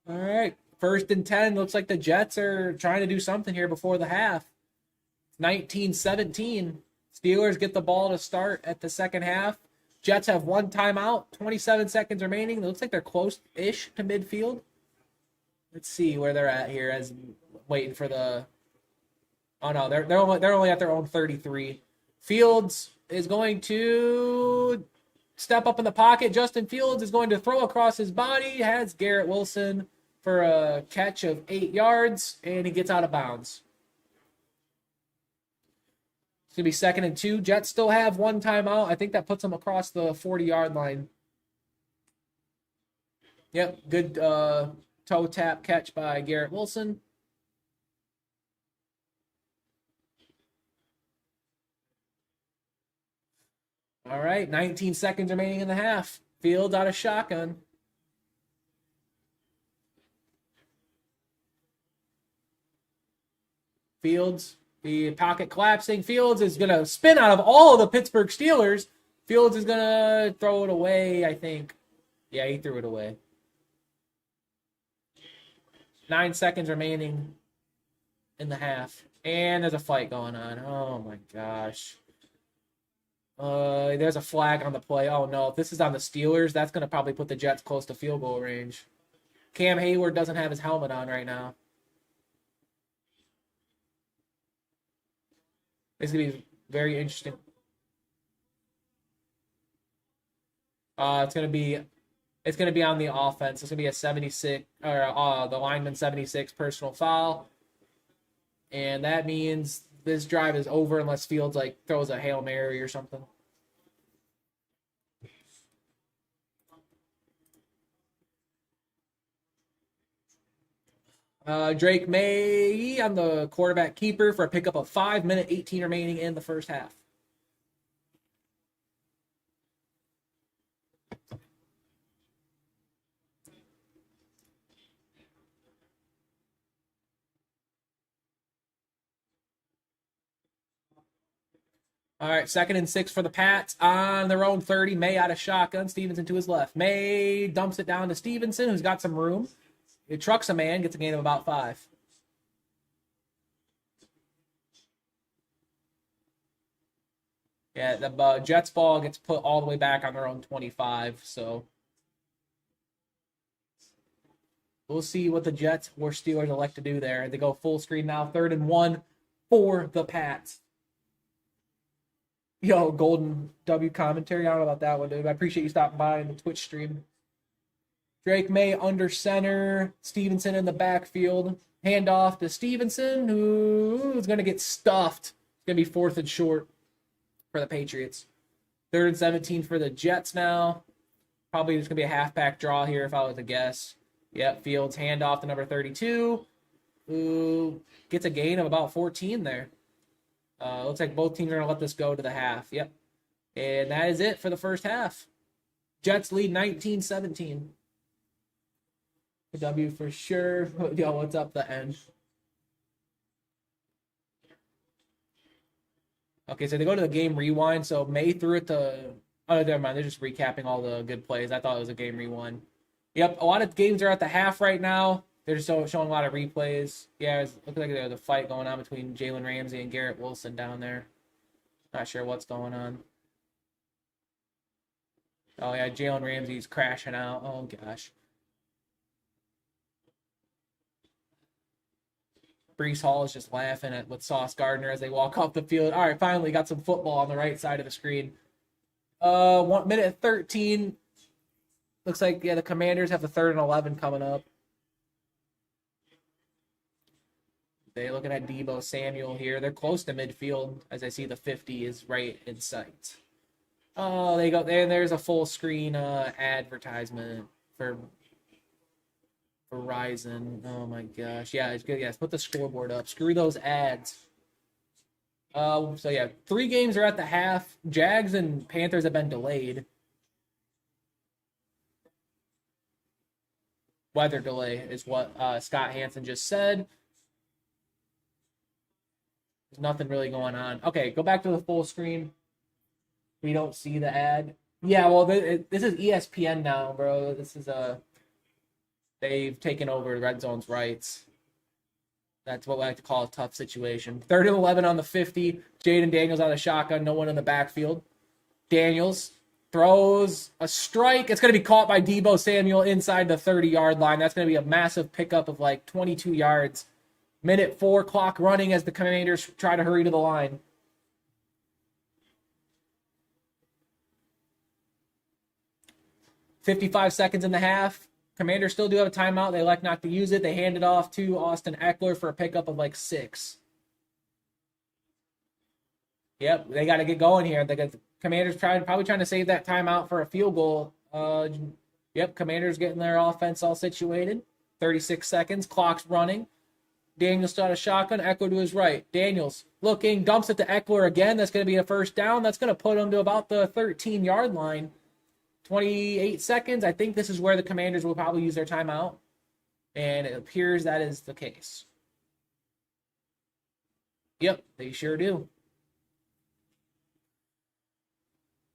[SPEAKER 2] All right, 1st and 10. Looks like the Jets are trying to do something here before the half. 19-17. Steelers get the ball to start at the second half. Jets have 1 timeout, 27 seconds remaining. It looks like they're close-ish to midfield. Let's see where they're at here as waiting for the... Oh, no, they're only at their own 33. Fields is going to step up in the pocket. Justin Fields is going to throw across his body. Has Garrett Wilson for a catch of 8 yards, and he gets out of bounds. It's going to be 2nd and 2. Jets still have 1 timeout. I think that puts them across the 40-yard line. Yep, good toe tap catch by Garrett Wilson. All right, 19 seconds remaining in the half. Fields out of shotgun. Fields, the pocket collapsing. Fields is going to spin out of all of the Pittsburgh Steelers. Fields is going to throw it away, I think. Yeah, he threw it away. 9 seconds remaining in the half. And there's a fight going on. Oh, my gosh. There's a flag on the play. Oh, no. If this is on the Steelers, that's going to probably put the Jets close to field goal range. Cam Hayward doesn't have his helmet on right now. It's going to be very interesting. It's going to be on the offense. It's going to be a 76 or the lineman 76 personal foul. And that means this drive is over unless Fields throws a Hail Mary or something. Drake May on the quarterback keeper for a pickup of 5 minute 18 remaining in the first half. All right, 2nd and 6 for the Pats on their own 30. May out of shotgun. Stevenson to his left. May dumps it down to Stevenson, who's got some room. He trucks a man, gets a gain of about 5. Yeah, the Jets ball gets put all the way back on their own 25, so we'll see what the Jets or Steelers elect to do there. They go full screen now, 3rd and 1 for the Pats. Yo, Golden W commentary. I don't know about that one, dude. I appreciate you stopping by in the Twitch stream. Drake May under center. Stevenson in the backfield. Handoff to Stevenson, who is going to get stuffed. It's going to be 4th and short for the Patriots. 3rd and 17 for the Jets now. Probably just going to be a halfback draw here if I was to guess. Yep, Fields handoff to number 32, who gets a gain of about 14 there. Looks like both teams are going to let this go to the half. Yep. And that is it for the first half. Jets lead 19-17. W for sure. Yo, what's up, the end? Okay, so they go to the game rewind. So May threw it to. Oh, never mind. They're just recapping all the good plays. I thought it was a game rewind. Yep, a lot of games are at the half right now. They're just showing a lot of replays. Yeah, it looks like there's a fight going on between Jalen Ramsey and Garrett Wilson down there. Not sure what's going on. Oh, yeah, Jalen Ramsey's crashing out. Oh, gosh. Brees Hall is just laughing with Sauce Gardner as they walk off the field. All right, finally got some football on the right side of the screen. 1 minute 13. Looks like, yeah, the Commanders have the 3rd and 11 coming up. They're looking at Deebo Samuel here. They're close to midfield as I see the 50 is right in sight. Oh, they go there, and there's a full screen advertisement for Verizon. Oh my gosh. Yeah, it's good. Yes, put the scoreboard up. Screw those ads. So yeah, 3 games are at the half. Jags and Panthers have been delayed. Weather delay is what Scott Hansen just said. There's nothing really going on. Okay, go back to the full screen. We don't see the ad. Yeah, well, this is ESPN now, bro. This is they've taken over Redzone's rights. That's what we like to call a tough situation. 3rd and 11 on the 50. Jaden Daniels out of shotgun. No one in the backfield. Daniels throws a strike. It's going to be caught by Deebo Samuel inside the 30-yard line. That's going to be a massive pickup of like 22 yards. Minute 4, clock running as the Commanders try to hurry to the line. .55 seconds in the half. Commanders still do have a timeout. They elect not to use it. They hand it off to Austin Eckler for a pickup of like 6. Yep, they got to get going here. They got the Commanders probably trying to save that timeout for a field goal. Yep, Commanders getting their offense all situated. 36 seconds. Clock's running. Daniels started a shotgun. Eckler to his right. Daniels looking, dumps it to Eckler again. That's going to be a first down. That's going to put him to about the 13-yard line. 28 seconds. I think this is where the Commanders will probably use their timeout. And it appears that is the case. Yep, they sure do.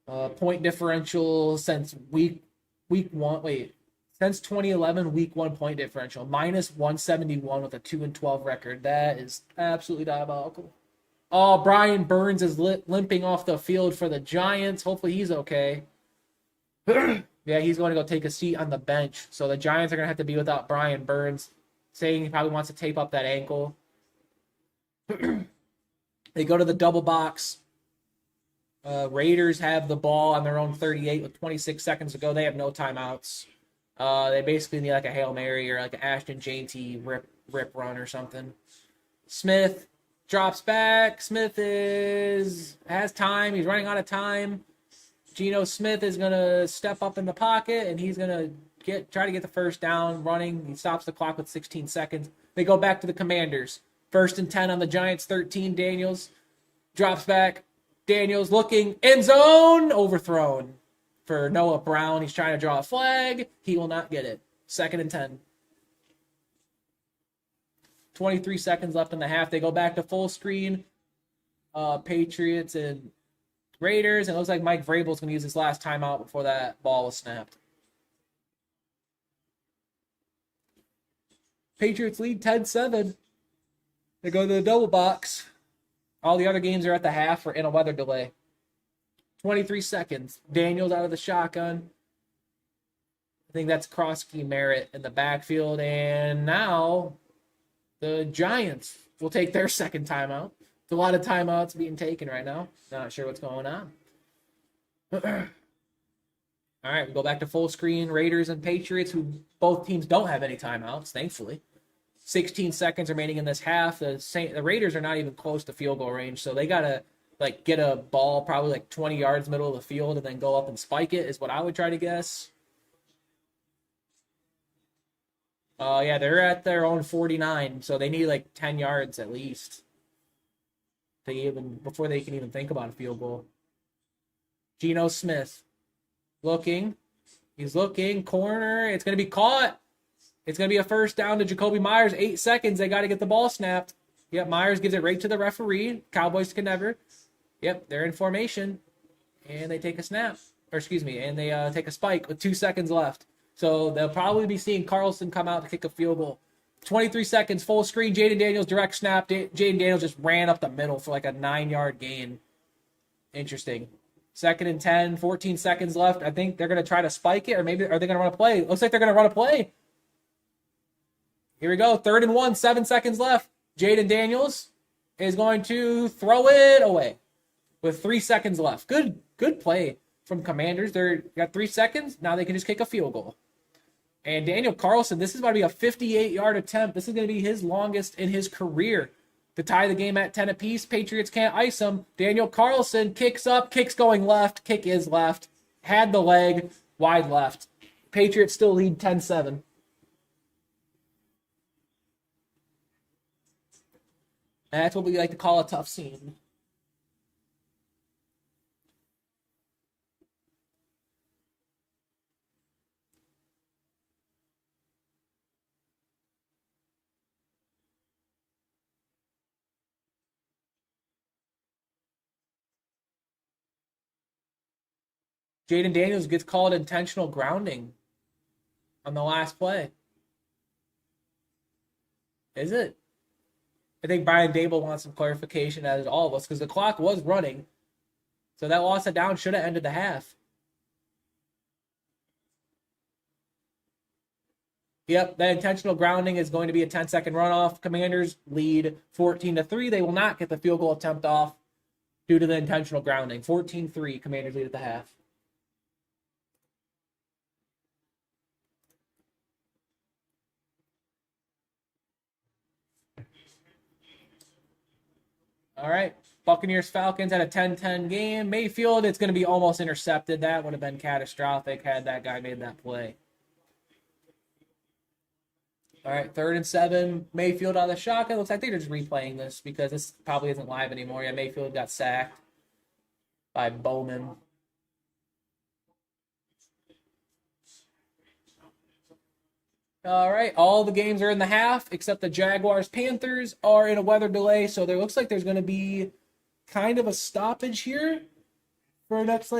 [SPEAKER 2] Point differential since week 1. Wait. Since 2011, week 1 point differential. -171 with a 2-12 record. That is absolutely diabolical. Oh, Brian Burns is limping off the field for the Giants. Hopefully he's okay. Yeah, he's going to go take a seat on the bench. So the Giants are going to have to be without Brian Burns, saying he probably wants to tape up that ankle. They go to the double box. Raiders have the ball on their own 38 with 26 seconds to go. They have no timeouts. They basically need like a Hail Mary or like an Ashton Jainty rip run or something. Smith drops back. Smith has time. He's running out of time. Geno Smith is going to step up in the pocket, and he's going to try to get the first down running. He stops the clock with 16 seconds. They go back to the Commanders. 1st and 10 on the Giants, 13. Daniels drops back. Daniels looking. End zone. Overthrown for Noah Brown. He's trying to draw a flag. He will not get it. 2nd and 10. 23 seconds left in the half. They go back to full screen. Patriots and Raiders, and it looks like Mike Vrabel's going to use his last timeout before that ball was snapped. Patriots lead 10-7. They go to the double box. All the other games are at the half or in a weather delay. 23 seconds. Daniels out of the shotgun. I think that's Krosky Merritt in the backfield. And now the Giants will take their second timeout. There's a lot of timeouts being taken right now. Not sure what's going on. All right, we go back to full screen. Raiders and Patriots, who both teams don't have any timeouts, thankfully. 16 seconds remaining in this half. The Raiders are not even close to field goal range, so they got to like get a ball probably like 20 yards middle of the field and then go up and spike it is what I would try to guess. Yeah, they're at their own 49, so they need like 10 yards at least. Before they can even think about a field goal. Geno Smith looking. He's looking. Corner. It's going to be caught. It's going to be a first down to Jacoby Myers. 8 seconds. They got to get the ball snapped. Yep, Myers gives it right to the referee. Cowboys can never. Yep, they're in formation, and they take a snap. Or excuse me, and they take a spike with 2 seconds left. So they'll probably be seeing Carlson come out to kick a field goal. 23 seconds, full screen, Jaden Daniels, direct snap. Jaden Daniels just ran up the middle for like a 9-yard gain. Interesting. 2nd and 10, 14 seconds left. I think they're going to try to spike it, or maybe are they going to run a play? Looks like they're going to run a play. Here we go. 3rd and 1, 7 seconds left. Jaden Daniels is going to throw it away with 3 seconds left. Good play from Commanders. They're got 3 seconds. Now they can just kick a field goal. And Daniel Carlson, this is about to be a 58-yard attempt. This is going to be his longest in his career to tie the game at 10 apiece. Patriots can't ice him. Daniel Carlson kicks up, kicks going left. Kick is left. Had the leg, wide left. Patriots still lead 10-7. That's what we like to call a tough scene. Jaden Daniels gets called intentional grounding on the last play. Is it? I think Brian Dable wants some clarification, as all of us, because the clock was running. So that loss of down should have ended the half. Yep, that intentional grounding is going to be a 10-second runoff. Commanders lead 14-3. They will not get the field goal attempt off due to the intentional grounding. 14-3, Commanders lead at the half. All right, Buccaneers-Falcons at a 10-10 game. Mayfield, it's going to be almost intercepted. That would have been catastrophic had that guy made that play. All right, 3rd and 7. Mayfield on the shotgun. Looks like they're just replaying this because this probably isn't live anymore. Yeah, Mayfield got sacked by Bowman. All right, all the games are in the half except the Jaguars-Panthers are in a weather delay, so there looks like there's going to be kind of a stoppage here for the next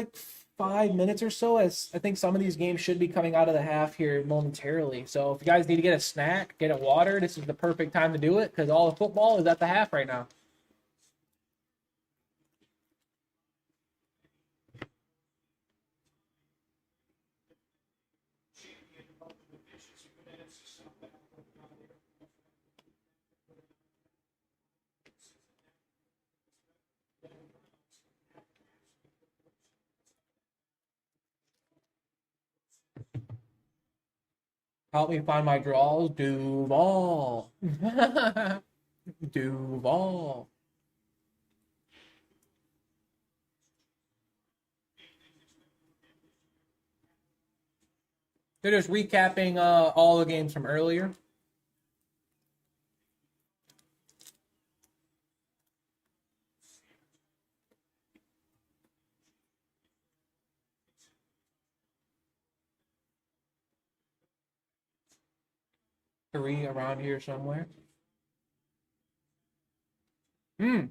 [SPEAKER 2] 5 minutes or so, as I think some of these games should be coming out of the half here momentarily. So if you guys need to get a snack, get a water, this is the perfect time to do it because all the football is at the half right now. Help me find my draws. Duval. Duval. They're just recapping all the games from earlier. Three around here somewhere. There's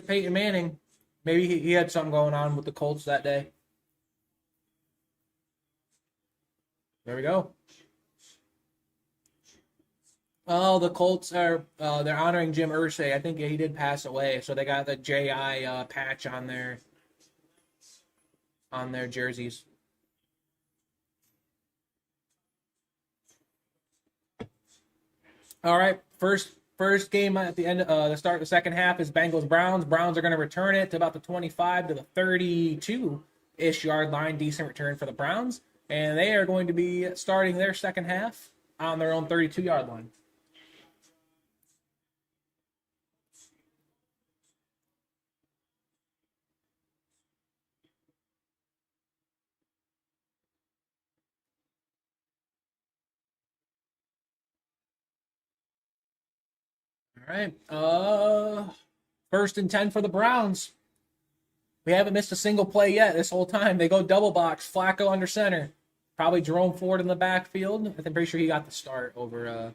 [SPEAKER 2] Peyton Manning. Maybe he had something going on with the Colts that day. There we go. Oh, the Colts are they're honoring Jim Irsay. I think he did pass away, so they got the JI patch on their jerseys. All right, first game at the end, the start of the second half is Bengals Browns. Browns are going to return it to about the 25 to the 32-ish yard line. Decent return for the Browns, and they are going to be starting their second half on their own 32-yard line. All right. 1st and 10 for the Browns. We haven't missed a single play yet this whole time. They go double box. Flacco under center. Probably Jerome Ford in the backfield. I'm pretty sure he got the start over.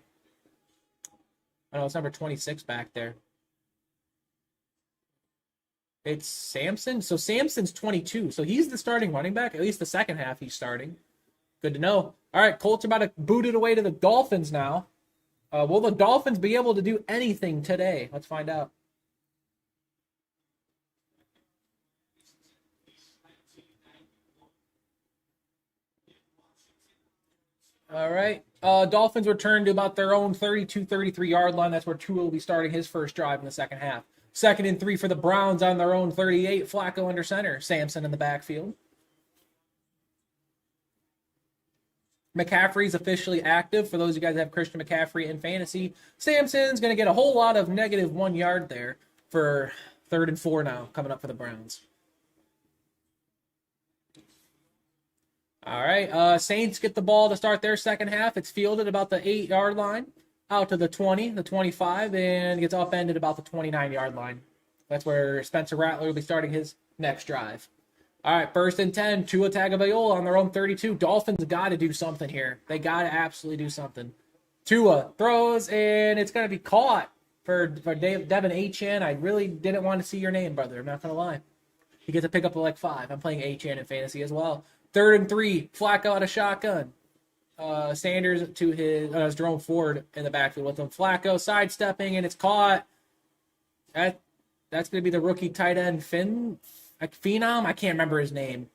[SPEAKER 2] I know it's number 26 back there. It's Samson. So Samson's 22. So he's the starting running back. At least the second half he's starting. Good to know. All right, Colts are about to boot it away to the Dolphins now. Will the Dolphins be able to do anything today? Let's find out. All right. Dolphins return to about their own 32, 33-yard line. That's where Tua will be starting his first drive in the second half. 2nd and 3 for the Browns on their own 38. Flacco under center. Samson in the backfield. McCaffrey's officially active. For those of you guys that have Christian McCaffrey in fantasy, Samson's going to get a whole lot of negative 1 yard there for 3rd and 4 now coming up for the Browns. All right, Saints get the ball to start their second half. It's fielded about the 8-yard line, out to the 20, the 25, and gets upended about the 29-yard line. That's where Spencer Rattler will be starting his next drive. All right, 1st and 10, Tua Tagovailoa on their own 32. Dolphins got to do something here. They got to absolutely do something. Tua throws, and it's going to be caught for Devin Achane. I really didn't want to see your name, brother. I'm not going to lie. He gets a pick up of like 5. I'm playing Achane in fantasy as well. 3rd and 3, Flacco out of shotgun. Sanders to his Jerome Ford in the backfield with him. Flacco sidestepping, and it's caught. That's going to be the rookie tight end Phenom. I can't remember his name.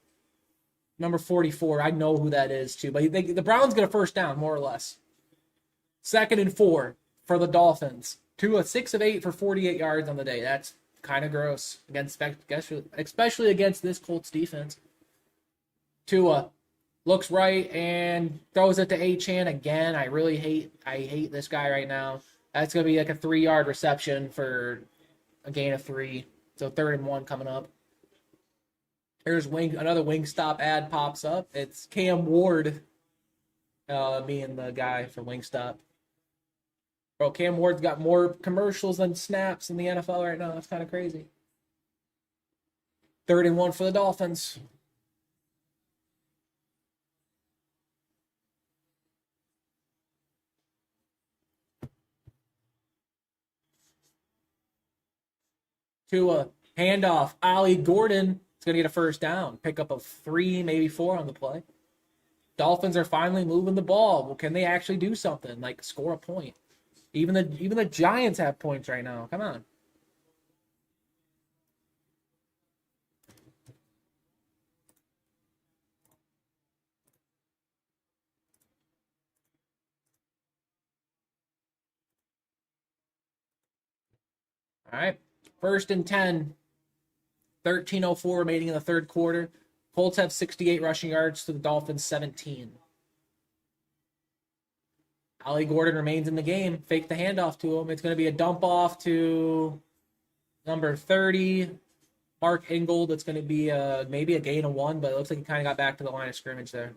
[SPEAKER 2] Number 44. I know who that is too. But the Browns get a first down, more or less. 2nd and 4 for the Dolphins. Tua 6 of 8 for 48 yards on the day. That's kind of gross especially against this Colts defense. Tua looks right and throws it to Achane again. I hate this guy right now. That's going to be like a 3-yard reception for a gain of 3. So 3rd and 1 coming up. Here's another Wingstop ad pops up. It's Cam Ward being the guy for Wingstop. Bro, Cam Ward's got more commercials than snaps in the NFL right now. That's kind of crazy. 3rd and 1 for the Dolphins. Tua, handoff. Ollie Gordon is going to get a first down. Pickup of 3, maybe 4 on the play. Dolphins are finally moving the ball. Well, can they actually do something? Like score a point? Even the Giants have points right now. Come on. All right. 1st and 10. 13:04 remaining in the 3rd quarter. Colts have 68 rushing yards to the Dolphins 17. Ollie Gordon remains in the game. Fake the handoff to him. It's going to be a dump off to number 30, Mark Ingold. It's going to be maybe a gain of 1, but it looks like he kind of got back to the line of scrimmage there.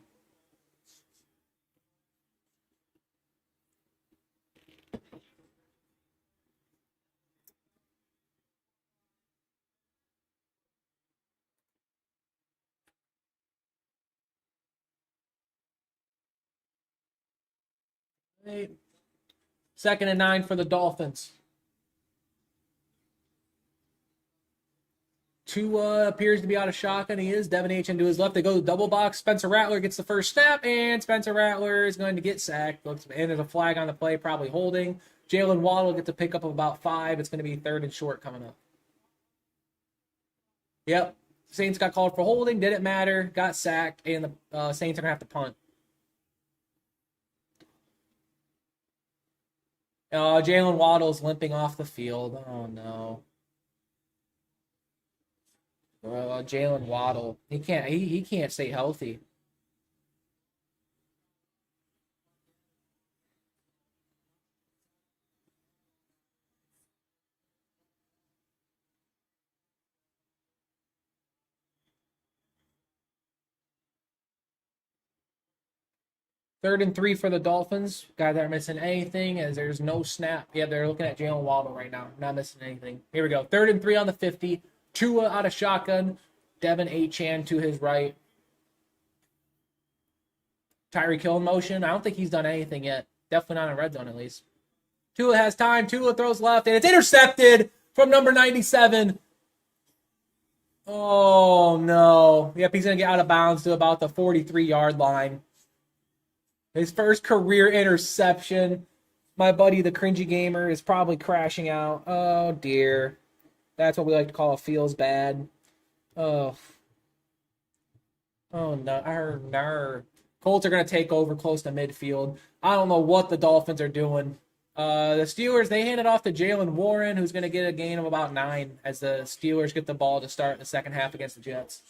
[SPEAKER 2] Right. 2nd and 9 for the Dolphins. Tua appears to be out of shotgun. He is. Devin Achane to his left. They go to double box. Spencer Rattler gets the first snap, and Spencer Rattler is going to get sacked. And there's a flag on the play, probably holding. Jalen Waddle gets a pickup of about 5. It's going to be 3rd and short coming up. Yep. Saints got called for holding. Didn't matter. Got sacked, and the Saints are going to have to punt. Jalen Waddle's limping off the field. Oh, no. Jalen Waddle. He can't stay healthy. Third and 3 for the Dolphins. Guys that are missing anything as there's no snap. Yeah, they're looking at Jalen Waddle right now. Not missing anything. Here we go. 3rd and 3 on the 50. Tua out of shotgun. Devin Achane to his right. Tyreek Hill in motion. I don't think he's done anything yet. Definitely not in red zone at least. Tua has time. Tua throws left, and it's intercepted from number 97. Oh, no. Yep, he's going to get out of bounds to about the 43-yard line. His first career interception. My buddy, the cringy gamer, is probably crashing out. Oh, dear. That's what we like to call a feels bad. Oh. Oh, no. No. Colts are going to take over close to midfield. I don't know what the Dolphins are doing. The Steelers, they hand it off to Jalen Warren, who's going to get a gain of about 9 as the Steelers get the ball to start the second half against the Jets.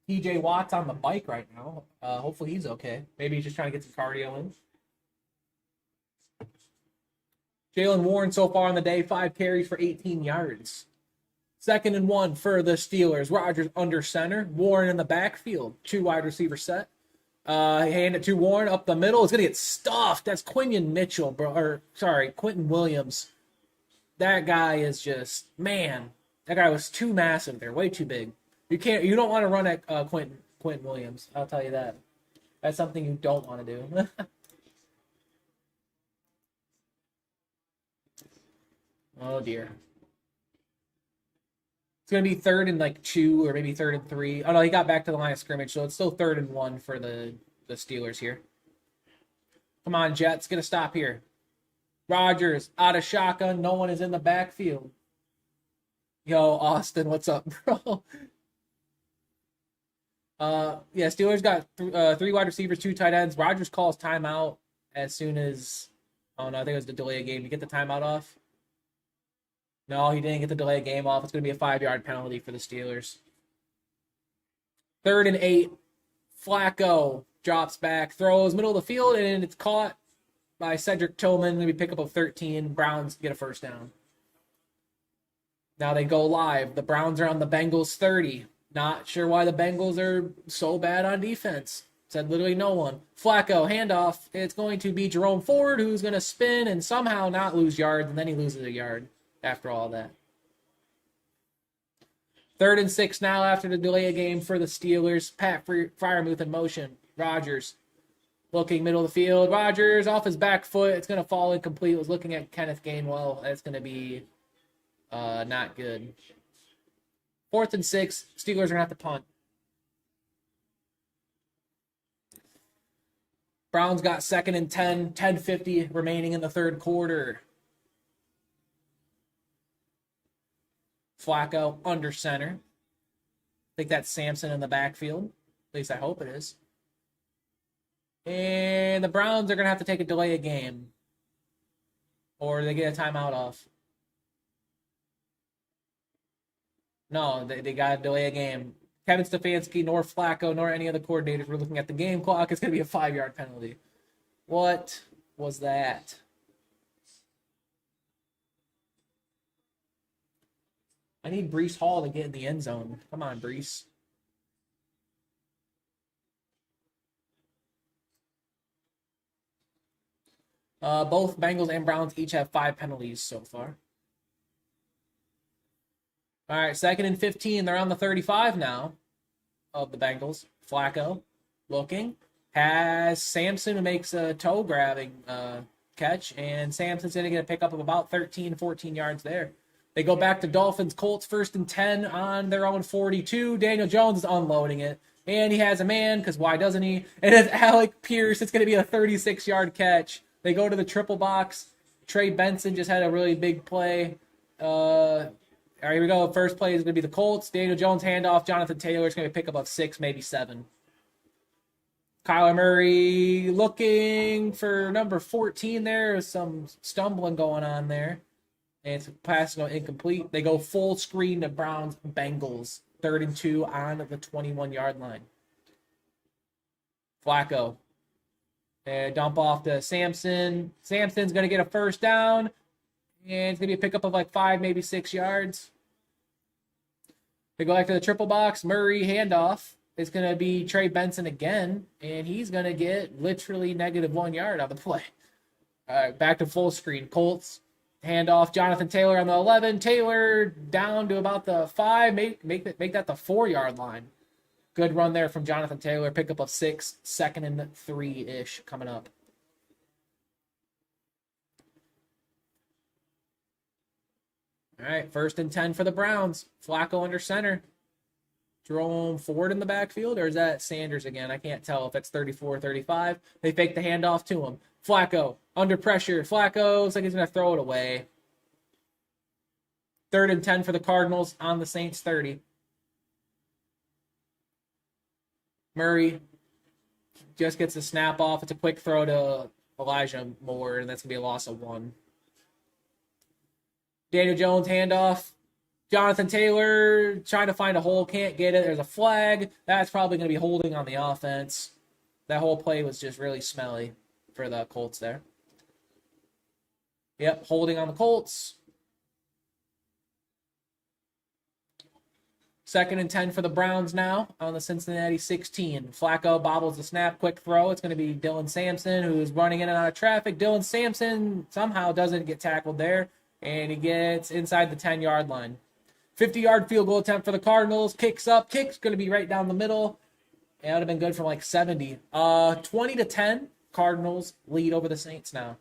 [SPEAKER 2] TJ Watt's on the bike right now. Hopefully he's okay. Maybe he's just trying to get some cardio in. Jalen Warren so far on the day, 5 carries for 18 yards. 2nd and 1 for the Steelers. Rodgers under center. Warren in the backfield. 2 wide receiver set. Hand it to Warren up the middle. It's going to get stuffed. That's Quinton Mitchell, bro. Or, sorry, Quentin Williams. That guy is just, man. That guy was too massive there. Way too big. You don't want to run at Quentin Williams. I'll tell you that. That's something you don't want to do. Oh, dear. It's going to be 3rd and 2 or maybe 3rd and 3. Oh, no, he got back to the line of scrimmage, so it's still 3rd and 1 for the Steelers here. Come on, Jets. Get a stop here. Rodgers out of shotgun. No one is in the backfield. Yo, Austin, what's up, bro? Yeah, Steelers got 3 wide receivers, 2 tight ends. Rodgers calls timeout as soon as, oh, no, I think it was the delay game. Did you get the timeout off? No, he didn't get the delay game off. It's going to be a 5-yard penalty for the Steelers. 3rd and 8. Flacco drops back, throws middle of the field, and it's caught by Cedric Tillman. Maybe pick up a 13. Browns get a first down. Now they go live. The Browns are on the Bengals 30. Not sure why the Bengals are so bad on defense. Said literally no one. Flacco, handoff. It's going to be Jerome Ford, who's going to spin and somehow not lose yards, and then he loses a yard after all that. 3rd and 6 now after the delay of game for the Steelers. Pat Freiermuth in motion. Rodgers looking middle of the field. Rodgers off his back foot. It's going to fall incomplete. Was looking at Kenneth Gainwell. That's going to be not good. 4th and 6. Steelers are going to have to punt. Browns got 2nd and 10. 10:50 remaining in the 3rd quarter. Flacco under center. I think that's Sampson in the backfield. At least I hope it is. And the Browns are going to have to take a delay of game. Or they get a timeout off. No, they got to delay a game. Kevin Stefanski, nor Flacco, nor any other coordinators were looking at the game clock. It's going to be a 5-yard penalty. What was that? I need Breece Hall to get in the end zone. Come on, Breece. Both Bengals and Browns each have 5 penalties so far. All right, 2nd and 15. They're on the 35 now of the Bengals. Flacco looking. Has Sampson, who makes a toe-grabbing catch, and Sampson's going to get a pickup of about 13, 14 yards there. They go back to Dolphins. Colts 1st and 10 on their own 42. Daniel Jones is unloading it. And he has a man, because why doesn't he? And it's Alec Pierce. It's going to be a 36-yard catch. They go to the triple box. Trey Benson just had a really big play. All right, here we go. First play is going to be the Colts. Daniel Jones handoff. Jonathan Taylor is going to pick up 6, maybe 7. Kyler Murray looking for number 14 there. There's some stumbling going on there. And it's pass incomplete. They go full screen to Browns Bengals. 3rd and 2 on the 21-yard line. Flacco. And dump off to Sampson. Sampson's going to get a first down. And it's going to be a pickup of 5, maybe 6 yards. They go back to the triple box. Murray handoff. It's going to be Trey Benson again. And he's going to get literally -1 yard on the play. All right, back to full screen. Colts. Handoff, Jonathan Taylor on the 11. Taylor down to about the 5. Make that the 4-yard line. Good run there from Jonathan Taylor. Pickup of 6, 2nd and 3-ish coming up. All right, 1st and 10 for the Browns. Flacco under center. Jerome Ford in the backfield, or is that Sanders again? I can't tell if it's 34 35. They fake the handoff to him. Flacco under pressure. Flacco looks like he's going to throw it away. 3rd and 10 for the Cardinals on the Saints 30. Murray just gets the snap off. It's a quick throw to Elijah Moore, and that's going to be a loss of 1. Daniel Jones handoff. Jonathan Taylor trying to find a hole, can't get it. There's a flag. That's probably going to be holding on the offense. That whole play was just really smelly for the Colts there. Yep, holding on the Colts. 2nd and 10 for the Browns now on the Cincinnati 16. Flacco bobbles the snap, quick throw. It's going to be Dylan Sampson, who's running in and out of traffic. Dylan Sampson somehow doesn't get tackled there, and he gets inside the 10-yard line. 50-yard field goal attempt for the Cardinals. Kicks up. Kick's going to be right down the middle. It would have been good from like 70. 20-10. Cardinals lead over the Saints now.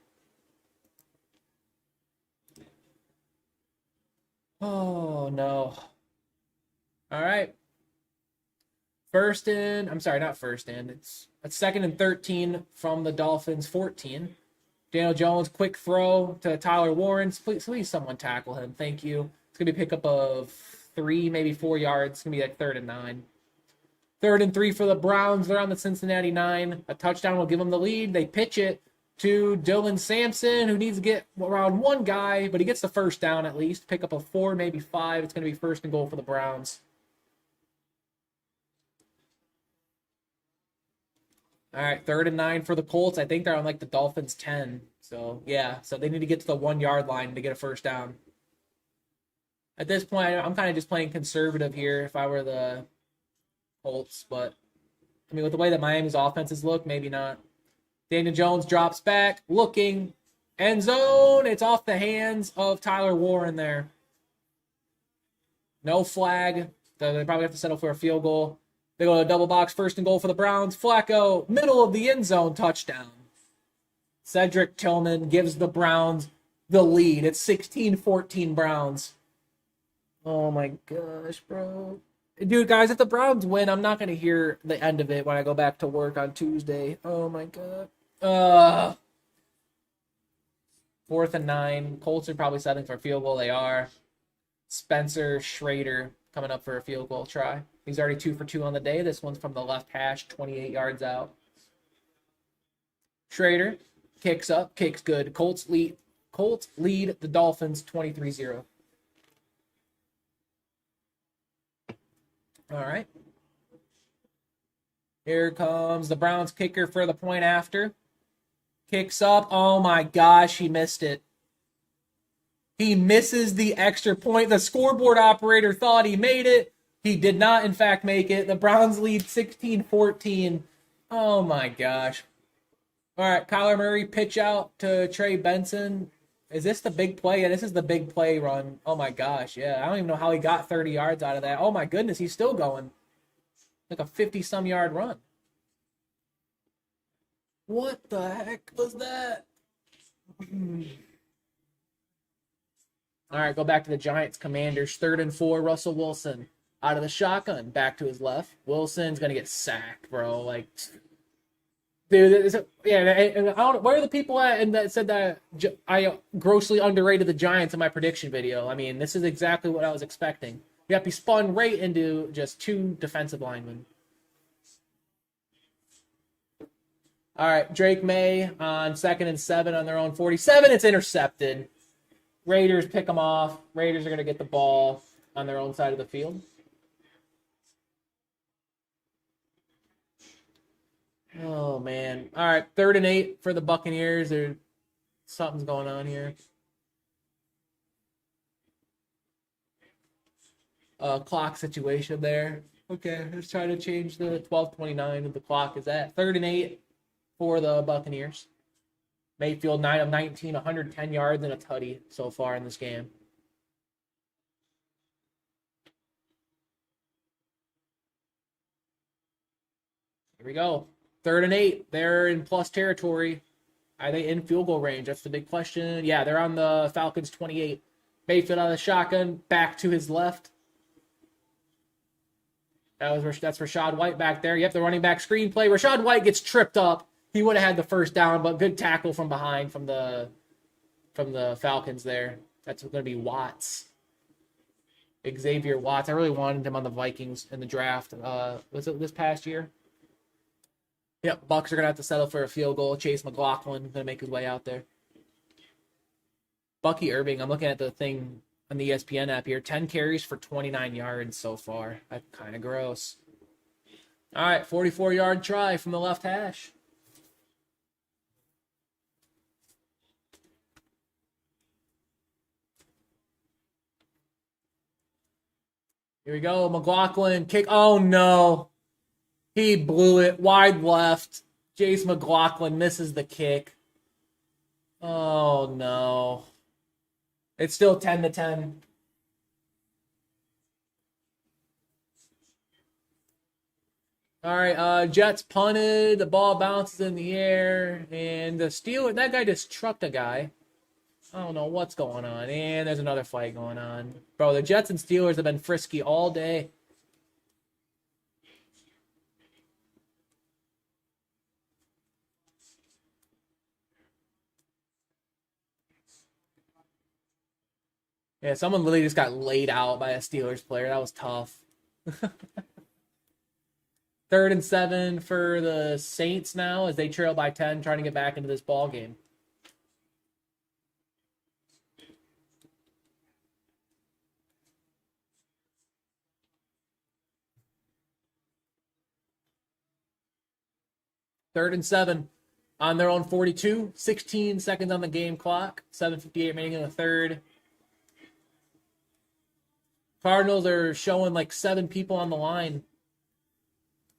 [SPEAKER 2] Oh, no. All right. It's 2nd and 13 from the Dolphins 14. Daniel Jones, quick throw to Tyler Warren. Please someone tackle him. Thank you. It's going to be a pickup of 3, maybe 4 yards. It's going to be like 3rd and 9. 3rd and 3 for the Browns. They're on the Cincinnati 9. A touchdown will give them the lead. They pitch it to Dylan Sampson, who needs to get around 1 guy, but he gets the 1st down at least. Pickup of 4, maybe 5. It's going to be 1st and goal for the Browns. All right, 3rd and 9 for the Colts. I think they're on like the Dolphins 10. So, yeah. So they need to get to the 1-yard line to get a 1st down. At this point, I'm kind of just playing conservative here if I were the Colts. But, I mean, with the way that Miami's offenses look, maybe not. Daniel Jones drops back, looking. End zone. It's off the hands of Tyler Warren there. No flag. They probably have to settle for a field goal. They go to double box, 1st and goal for the Browns. Flacco, middle of the end zone, touchdown. Cedric Tillman gives the Browns the lead. It's 16-14 Browns. Oh my gosh, bro. Dude, guys, if the Browns win, I'm not going to hear the end of it when I go back to work on Tuesday. Oh my God. 4th and 9. Colts are probably settling for a field goal. They are. Spencer Schrader coming up for a field goal try. He's already 2 for 2 on the day. This one's from the left hash, 28 yards out. Schrader kicks up, kicks good. Colts lead the Dolphins 23-0. All right. Here comes the Browns kicker for the point after. Kicks up. Oh my gosh, he missed it. He misses the extra point. The scoreboard operator thought he made it. He did not, in fact, make it. The Browns lead 16-14. Oh, my gosh. All right, Kyler Murray pitch out to Trey Benson. Is this the big play? Yeah, this is the big play run. Oh, my gosh. Yeah, I don't even know how he got 30 yards out of that. Oh, my goodness, he's still going. Like a 50-some yard run. What the heck was that? All right, go back to the Giants Commanders. 3rd and 4, Russell Wilson. Out of the shotgun, back to his left. Wilson's going to get sacked, bro. Like, dude, and I don't, where are the people at and that said that I grossly underrated the Giants in my prediction video? I mean, this is exactly what I was expecting. Yep, he spun right into just 2 defensive linemen. All right, Drake May on 2nd and 7 on their own 47. It's intercepted. Raiders pick them off. Raiders are going to get the ball on their own side of the field. Oh, man. All right, 3rd and 8 for the Buccaneers. Something's going on here. Clock situation there. Okay, let's try to change the 12:29 of the clock. Is that 3rd and 8 for the Buccaneers? Mayfield, 9 of 19, 110 yards and a tutty so far in this game. Here we go. 3rd and 8. They're in plus territory. Are they in field goal range? That's the big question. Yeah, they're on the Falcons 28. Mayfield out of the shotgun, back to his left. That's Rachaad White back there. Yep, the running back screenplay. Rachaad White gets tripped up. He would have had the first down, but good tackle from behind from the Falcons there. That's going to be Watts. Xavier Watts. I really wanted him on the Vikings in the draft. Was it this past year? Yep, Bucks are going to have to settle for a field goal. Chase McLaughlin going to make his way out there. Bucky Irving, I'm looking at the thing on the ESPN app here. 10 carries for 29 yards so far. That's kind of gross. All right, 44-yard try from the left hash. Here we go. McLaughlin kick. Oh, no. He blew it wide left. Jace McLaughlin misses the kick. Oh, no. It's still 10-10. All right, Jets punted. The ball bounces in the air. And the Steelers, that guy just trucked a guy. I don't know what's going on. And there's another fight going on. Bro, the Jets and Steelers have been frisky all day. Yeah, someone literally just got laid out by a Steelers player. That was tough. 3rd and 7 for the Saints now as they trail by 10, trying to get back into this ball game. Third and 7 on their own 42. 16 seconds on the game clock. 7:58 remaining in the third. Cardinals are showing like 7 people on the line.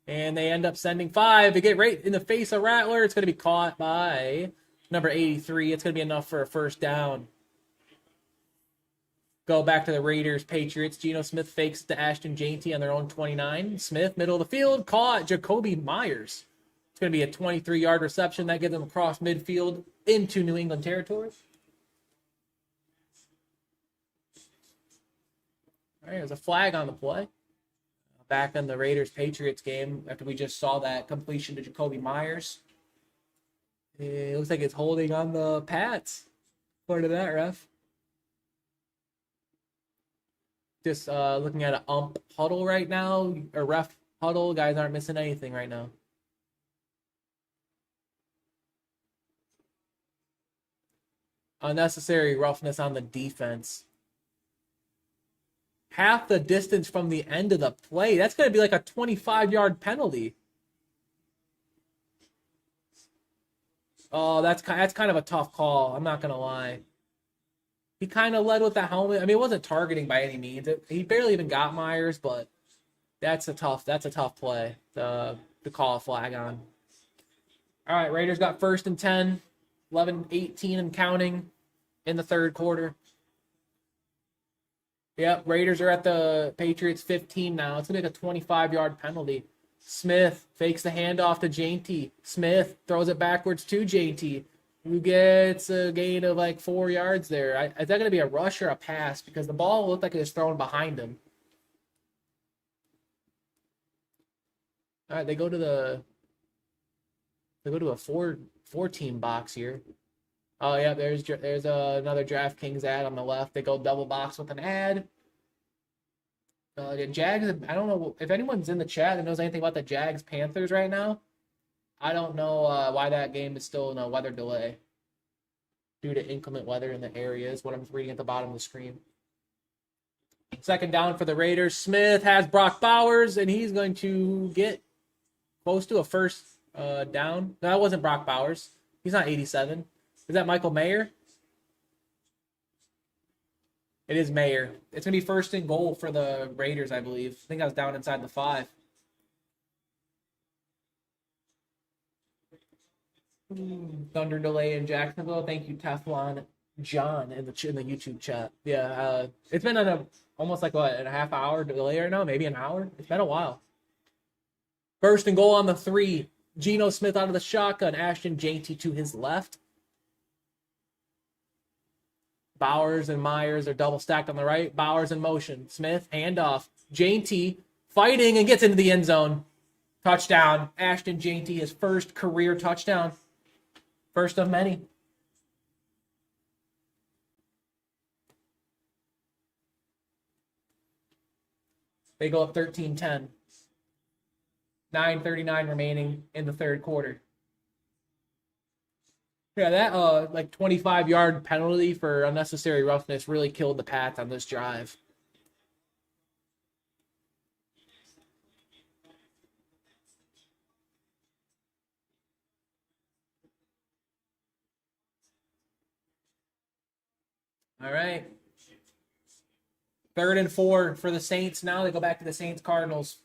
[SPEAKER 2] And they end up sending 5. They get right in the face of Rattler. It's going to be caught by number 83. It's going to be enough for a first down. Go back to the Raiders, Patriots. Geno Smith fakes to Ashton Jainty on their own 29. Smith, middle of the field, caught Jacoby Myers. It's going to be a 23-yard reception. That gets them across midfield into New England territory. All right, there's a flag on the play. Back in the Raiders-Patriots game after we just saw that completion to Jacoby Myers. It looks like it's holding on the Pats. Part of that, ref. Just looking at an ump huddle right now, or ref huddle. Guys aren't missing anything right now. Unnecessary roughness on the defense. Half the distance from the end of the play. That's going to be like a 25-yard penalty. Oh, that's kind of a tough call. I'm not going to lie. He kind of led with the helmet. I mean, it wasn't targeting by any means. He barely even got Myers, but that's a tough play to call a flag on. All right, Raiders got 1st and 10, 11-18 and counting in the third quarter. Yep, Raiders are at the Patriots 15 now. It's going to be a 25-yard penalty. Smith fakes the handoff to Jainty. Smith throws it backwards to Jainty, who gets a gain of like 4 yards there. Is that going to be a rush or a pass? Because the ball looked like it was thrown behind him. All right, they go to a four-team box here. Oh, yeah, there's another DraftKings ad on the left. They go double box with an ad. The Jags, I don't know if anyone's in the chat that knows anything about the Jags-Panthers right now. I don't know why that game is still in a weather delay due to inclement weather in the area is what I'm reading at the bottom of the screen. 2nd down for the Raiders. Smith has Brock Bowers, and he's going to get close to a first down. No, that wasn't Brock Bowers. He's not 87. Is that Michael Mayer? It is Mayer. It's going to be 1st and goal for the Raiders, I believe. I think I was down inside the 5. Thunder delay in Jacksonville. Thank you, Teflon John, in the YouTube chat. Yeah, it's been almost like a half hour delay right now, maybe an hour. It's been a while. First and goal on the 3. Geno Smith out of the shotgun. Ashton Jainty to his left. Bowers and Myers are double stacked on the right. Bowers in motion. Smith, handoff. Jainty fighting and gets into the end zone. Touchdown. Ashton Jainty, his first career touchdown. First of many. They go up 13-10. 9:39 remaining in the third quarter. Yeah, that 25-yard penalty for unnecessary roughness really killed the Pats on this drive. All right. 3rd and 4 for the Saints. Now they go back to the Saints-Cardinals.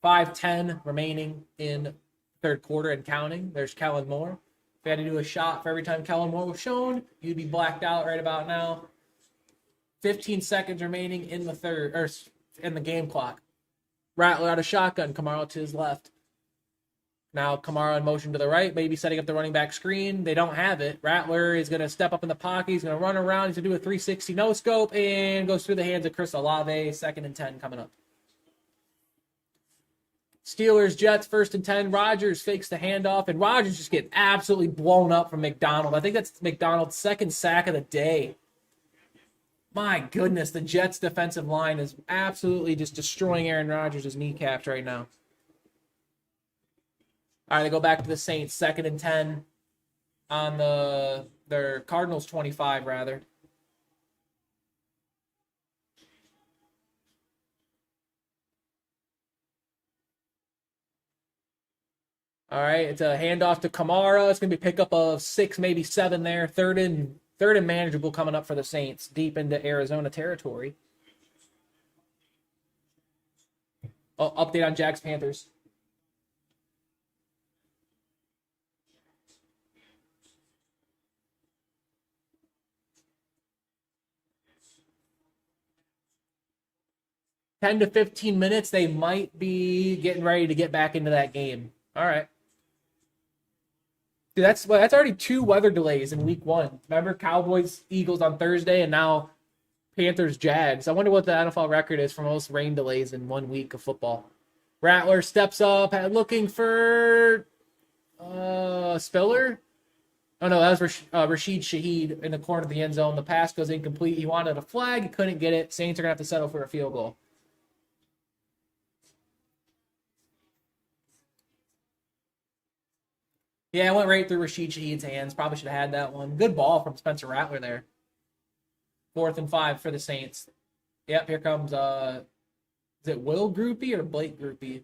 [SPEAKER 2] 5:10 remaining in third quarter and counting. There's Kellen Moore. If you had to do a shot for every time Kellen Moore was shown, you'd be blacked out right about now. 15 seconds remaining in the third, or in the game clock. Rattler out of shotgun. Kamara to his left. Now Kamara in motion to the right, maybe setting up the running back screen. They don't have it. Rattler is going to step up in the pocket. He's going to run around. He's going to do a 360 no scope and goes through the hands of Chris Olave. 2nd and 10 coming up. Steelers, Jets, 1st and 10. Rodgers fakes the handoff, and Rodgers just gets absolutely blown up from McDonald. I think that's McDonald's 2nd sack of the day. My goodness, the Jets' defensive line is absolutely just destroying Aaron Rodgers' kneecaps right now. All right, they go back to the Saints, 2nd and 10 on their Cardinals 25, rather. All right, it's a handoff to Kamara. It's going to be a pickup of 6, maybe 7 there. Third and manageable coming up for the Saints, deep into Arizona territory. Oh, update on Jags Panthers. $10 to 15 minutes, they might be getting ready to get back into that game. All right. Dude, that's already 2 weather delays in week 1. Remember Cowboys, Eagles on Thursday, and now Panthers, Jags. I wonder what the NFL record is for most rain delays in 1 week of football. Rattler steps up, looking for Spiller. Oh, no, that was Rashid Shaheed in the corner of the end zone. The pass goes incomplete. He wanted a flag. He couldn't get it. Saints are going to have to settle for a field goal. Yeah, it went right through Rashid Shaheed's hands. Probably should have had that one. Good ball from Spencer Rattler there. 4th and 5 for the Saints. Yep, here comes, is it Will Groupie or Blake Groupie?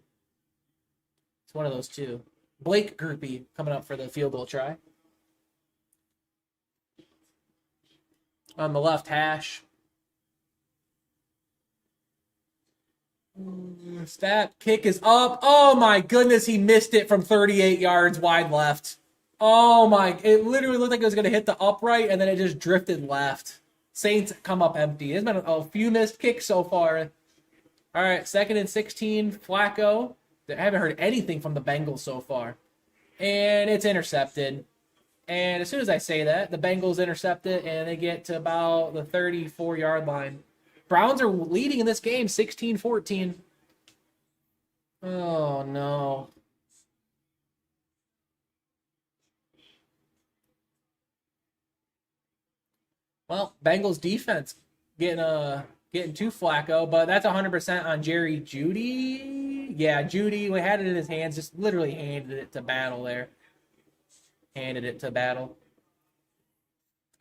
[SPEAKER 2] It's one of those two. Blake Groupie coming up for the field goal try. On the left hash. Stat kick is up. Oh my goodness, he missed it from 38 yards wide left. Oh my, it literally looked like it was going to hit the upright and then it just drifted left. Saints come up empty. There's been a few missed kicks so far. All right, 2nd and 16, Flacco. I haven't heard anything from the Bengals so far. And it's intercepted. And as soon as I say that, the Bengals intercept it and they get to about the 34-yard line. Browns are leading in this game, 16-14. Oh, no. Well, Bengals defense getting to Flacco, but that's 100% on Jerry Jeudy. Yeah, Jeudy, we had it in his hands, just literally handed it to Battle there. Handed it to Battle.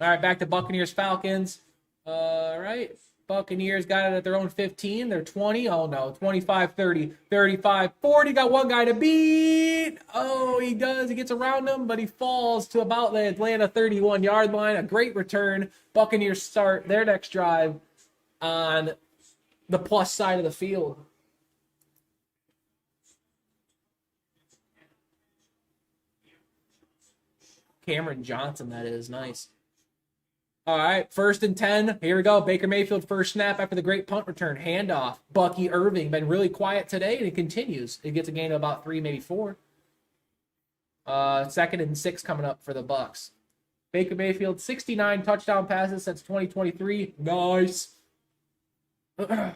[SPEAKER 2] All right, back to Buccaneers Falcons. All right. Buccaneers got it at their own 15. They're 20. Oh, no. 25, 30, 35, 40. Got one guy to beat. Oh, he does. He gets around him, but he falls to about the Atlanta 31-yard line. A great return. Buccaneers start their next drive on the plus side of the field. Cameron Johnson, that is. Nice. All right, 1st and 10. Here we go. Baker Mayfield first snap after the great punt return. Handoff. Bucky Irving been really quiet today, and it continues. It gets a gain of about 3, maybe 4. 2nd and 6 coming up for the Bucks. Baker Mayfield, 69 touchdown passes since 2023. Nice. Had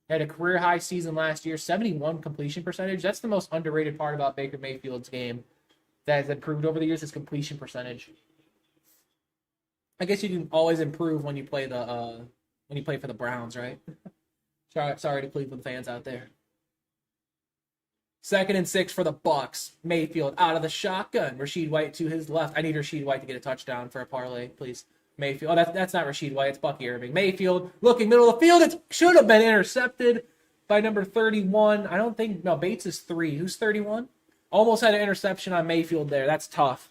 [SPEAKER 2] a career high season last year, 71 completion percentage. That's the most underrated part about Baker Mayfield's game that has improved over the years, is completion percentage. I guess you can always improve when you play for the Browns, right? Sorry to Cleveland fans out there. 2nd and 6 for the Bucks. Mayfield out of the shotgun. Rachaad White to his left. I need Rachaad White to get a touchdown for a parlay, please. Mayfield. Oh, that's not Rachaad White. It's Bucky Irving. Mayfield looking middle of the field. It should have been intercepted by number 31. I don't think. No, Bates is 3. Who's 31? Almost had an interception on Mayfield there. That's tough.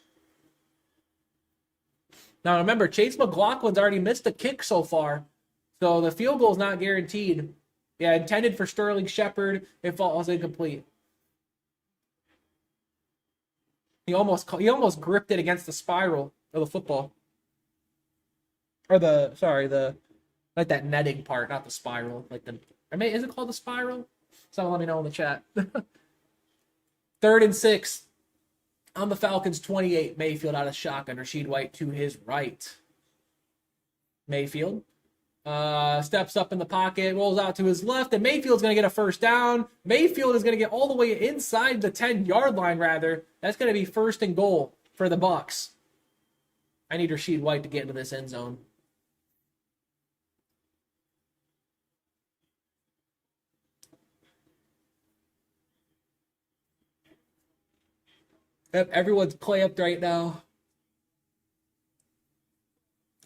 [SPEAKER 2] Now remember, Chase McLaughlin's already missed a kick so far, so the field goal is not guaranteed. Yeah, intended for Sterling Shepard. It falls incomplete. He almost gripped it against the spiral of the football. Or like that netting part, not the spiral. Is it called the spiral? Someone let me know in the chat. 3rd and 6 on the Falcons 28. Mayfield out of shotgun. Rachaad White to his right. Mayfield steps up in the pocket, rolls out to his left, and Mayfield's going to get a first down. Mayfield is going to get all the way inside the 10-yard line, rather. That's going to be 1st and goal for the Bucks. I need Rachaad White to get into this end zone. Everyone's clamped right now.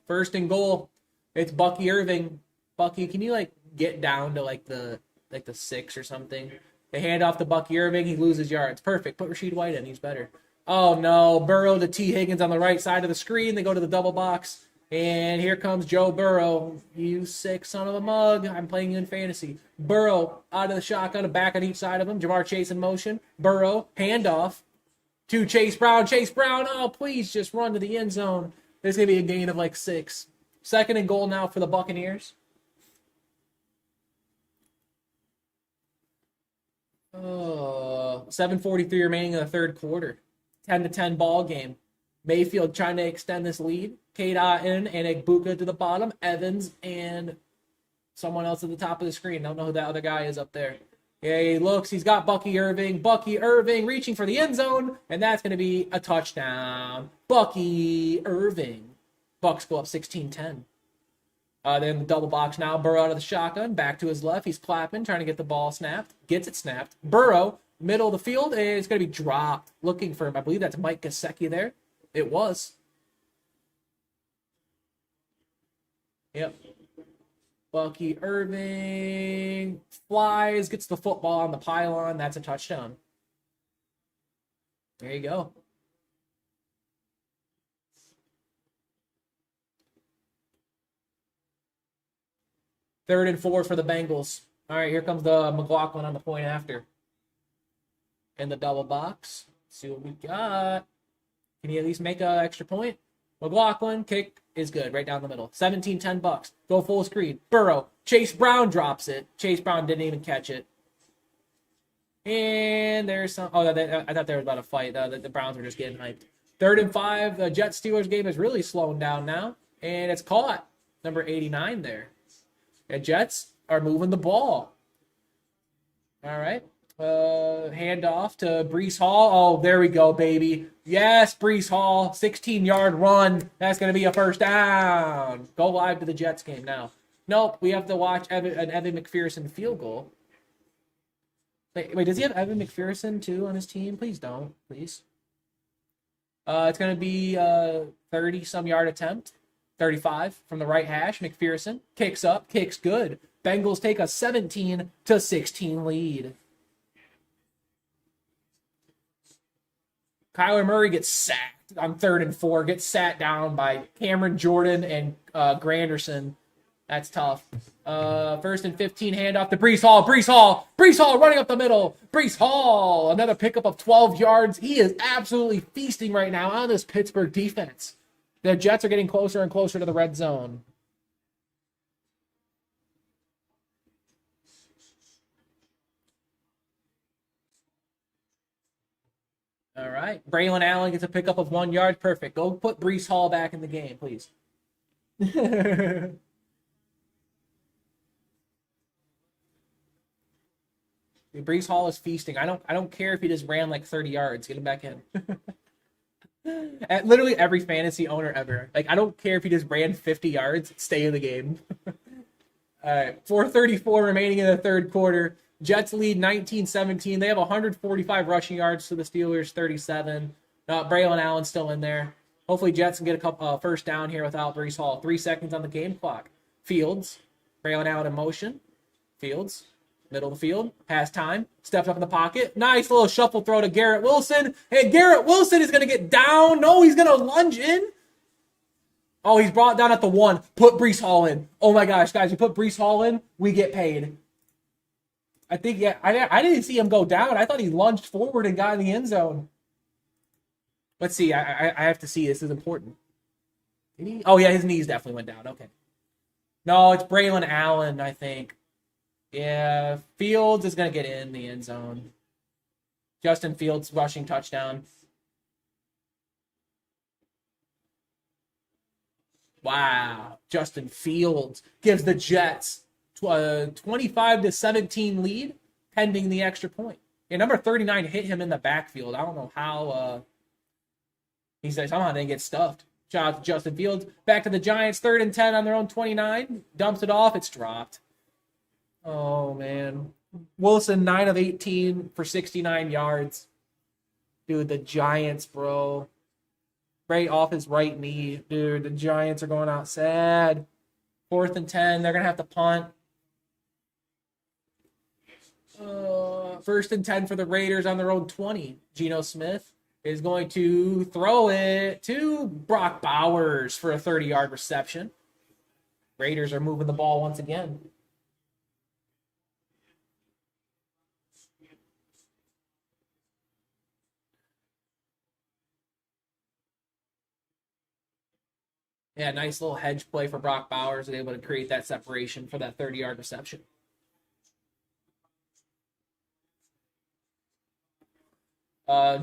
[SPEAKER 2] 1st and goal. It's Bucky Irving. Bucky, can you get down to the 6 or something? They hand off to Bucky Irving. He loses yards. Perfect. Put Rachaad White in. He's better. Oh no. Burrow to T. Higgins on the right side of the screen. They go to the double box. And here comes Joe Burrow. You sick son of a mug. I'm playing you in fantasy. Burrow out of the shotgun, a back on each side of him. Jamar Chase in motion. Burrow, handoff to Chase Brown. Chase Brown, oh, please just run to the end zone. There's going to be a gain of 6. 2nd and goal now for the Buccaneers. 7:43 remaining in the 3rd quarter. 10-10 ball game. Mayfield trying to extend this lead. Cade Otton and Egbuka to the bottom. Evans and someone else at the top of the screen. Don't know who that other guy is up there. Yeah, he looks. He's got Bucky Irving. Bucky Irving reaching for the end zone, and that's going to be a touchdown. Bucky Irving. Bucks go up 16-10. Then the double box now. Burrow out of the shotgun. Back to his left. He's clapping, trying to get the ball snapped. Gets it snapped. Burrow, middle of the field, and it's going to be dropped. Looking for him. I believe that's Mike Gesicki there. It was. Yep. Bucky Irving flies, gets the football on the pylon. That's a touchdown. There you go. Third and 4 for the Bengals. All right, here comes the McLaughlin on the point after. In the double box. Let's see what we got. Can he at least make an extra point? McLaughlin, kick is good, right down the middle. 17-10 Bucks. Go full screen. Burrow. Chase Brown drops it. Chase Brown didn't even catch it. And there's some. Oh, I thought there was about a fight. The Browns were just getting hyped. 3rd and 5. The Jets-Steelers game is really slowing down now. And it's caught. Number 89 there. The Jets are moving the ball. All right. Handoff to Breece Hall. Oh, there we go, baby. Yes, Breece Hall. 16-yard run. That's going to be a first down. Go live to the Jets game now. Nope, we have to watch an Evan McPherson field goal. Wait, does he have Evan McPherson too on his team? Please don't, please. It's going to be 30-some yard attempt. 35 from the right hash. McPherson kicks up, kicks good. Bengals take a 17-16 lead. Kyler Murray gets sacked on 3rd and 4. Gets sat down by Cameron Jordan and Granderson. That's tough. 1st and 15, handoff to Breece Hall. Breece Hall running up the middle. Breece Hall, another pickup of 12 yards. He is absolutely feasting right now on this Pittsburgh defense. The Jets are getting closer and closer to the red zone. All right. Braylon Allen gets a pickup of 1 yard. Perfect. Go put Breece Hall back in the game, please. Breece Hall is feasting. I don't care if he just ran like 30 yards. Get him back in. At literally every fantasy owner ever. Like, I don't care if he just ran 50 yards. Stay in the game. All right. 4:34 remaining in the third quarter. Jets lead 19-17. They have 145 rushing yards to the Steelers 37. Braylon Allen still in there. Hopefully Jets can get a couple first down here without Breece Hall. 3 seconds on the game clock. Fields. Braylon Allen in motion. Fields. Middle of the field. Has time. Steps up in the pocket. Nice little shuffle throw to Garrett Wilson. And Garrett Wilson is going to get down. No, he's going to lunge in. Oh, he's brought down at the 1. Put Breece Hall in. Oh my gosh, guys. We put Breece Hall in. We get paid. I think, yeah, I didn't see him go down. I thought he lunged forward and got in the end zone. Let's see. I have to see. This is important. Did he? Oh, yeah, his knees definitely went down. Okay. No, it's Braylon Allen, I think. Yeah, Fields is going to get in the end zone. Justin Fields rushing touchdown. Wow. Justin Fields gives the Jets a 25-17 lead pending the extra point. Yeah, number 39 hit him in the backfield. I don't know how he said somehow didn't get stuffed. Shout out to Justin Fields. Back to the Giants, 3rd and 10 on their own 29. Dumps it off. It's dropped. Oh, man. Wilson, 9 of 18 for 69 yards. Dude, the Giants, bro. Right off his right knee. Dude, the Giants are going out sad. 4th and 10. They're going to have to punt. 1st and 10 for the Raiders on their own 20. Geno Smith is going to throw it to Brock Bowers for a 30-yard reception. Raiders are moving the ball once again. Yeah, nice little hedge play for Brock Bowers and able to create that separation for that 30-yard reception.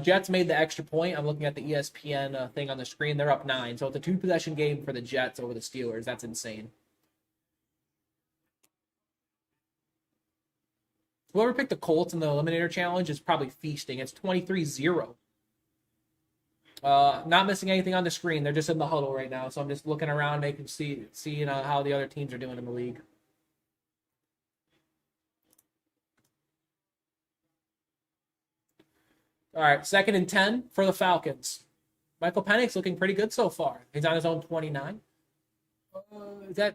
[SPEAKER 2] Jets made the extra point. I'm looking at the ESPN thing on the screen. They're up 9. So it's a 2-possession game for the Jets over the Steelers. That's insane. Whoever picked the Colts in the Eliminator Challenge is probably feasting. It's 23-0. Not missing anything on the screen. They're just in the huddle right now. So I'm just looking around, making see how the other teams are doing in the league. All right, 2nd and 10 for the Falcons. Michael Penix looking pretty good so far. He's on his own 29.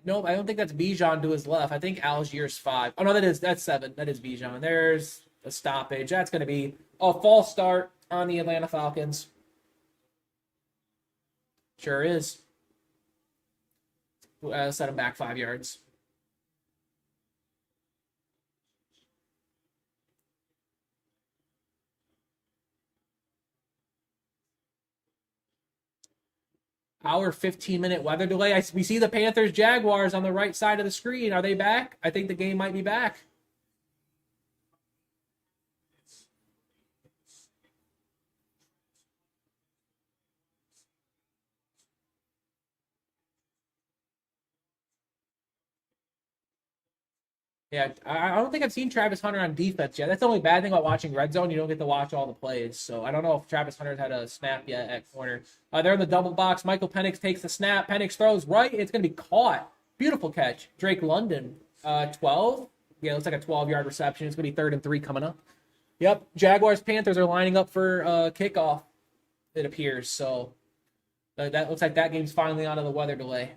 [SPEAKER 2] No, I don't think that's Bijan to his left. I think Algier's 5. Oh no, that's 7. That is Bijan. There's a stoppage. That's going to be a false start on the Atlanta Falcons. Sure is. Set him back 5 yards. Our 15-minute weather delay. We see the Panthers Jaguars on the right side of the screen. Are they back? I think the game might be back. Yeah, I don't think I've seen Travis Hunter on defense yet. That's the only bad thing about watching Redzone. You don't get to watch all the plays. So I don't know if Travis Hunter's had a snap yet at corner. They're in the double box. Michael Penix takes the snap. Penix throws right. It's going to be caught. Beautiful catch. Drake London, 12. Yeah, looks like a 12-yard reception. It's going to be 3rd and 3 coming up. Yep, Jaguars-Panthers are lining up for kickoff, it appears. So that looks like that game's finally out of the weather delay.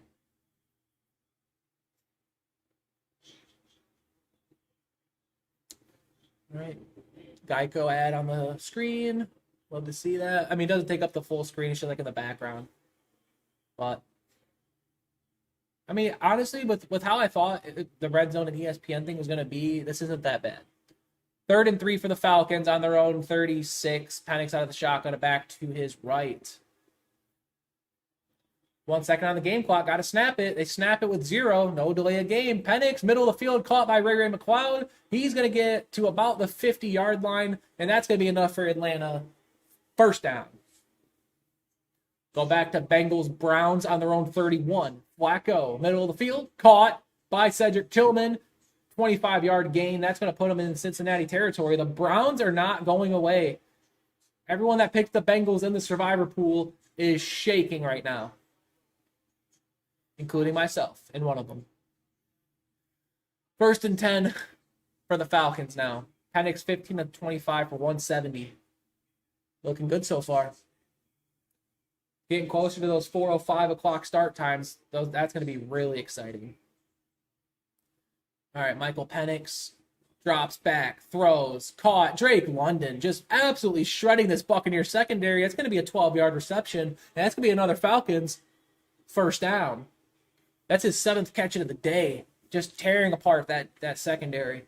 [SPEAKER 2] All right. Geico ad on the screen. Love to see that. I mean, it doesn't take up the full screen. It's just like in the background. But, I mean, honestly, with how I thought the Red Zone and ESPN thing was going to be, this isn't that bad. 3rd and 3 for the Falcons on their own 36. Penix out of the shotgun, back to his right. 1 second on the game clock. Got to snap it. They snap it with 0. No delay of game. Penix, middle of the field, caught by Ray McLeod. He's going to get to about the 50-yard line, and that's going to be enough for Atlanta. First down. Go back to Bengals Browns on their own 31. Flacco, middle of the field, caught by Cedric Tillman. 25-yard gain. That's going to put them in Cincinnati territory. The Browns are not going away. Everyone that picked the Bengals in the survivor pool is shaking right now, including myself in one of them. 1st and 10 for the Falcons now. Penix 15 of 25 for 170. Looking good so far. Getting closer to those 4 or 5 o'clock start times. That's going to be really exciting. All right, Michael Penix drops back, throws, caught. Drake London just absolutely shredding this Buccaneers secondary. That's going to be a 12-yard reception, and that's going to be another Falcons first down. That's his 7th catch of the day, just tearing apart that secondary.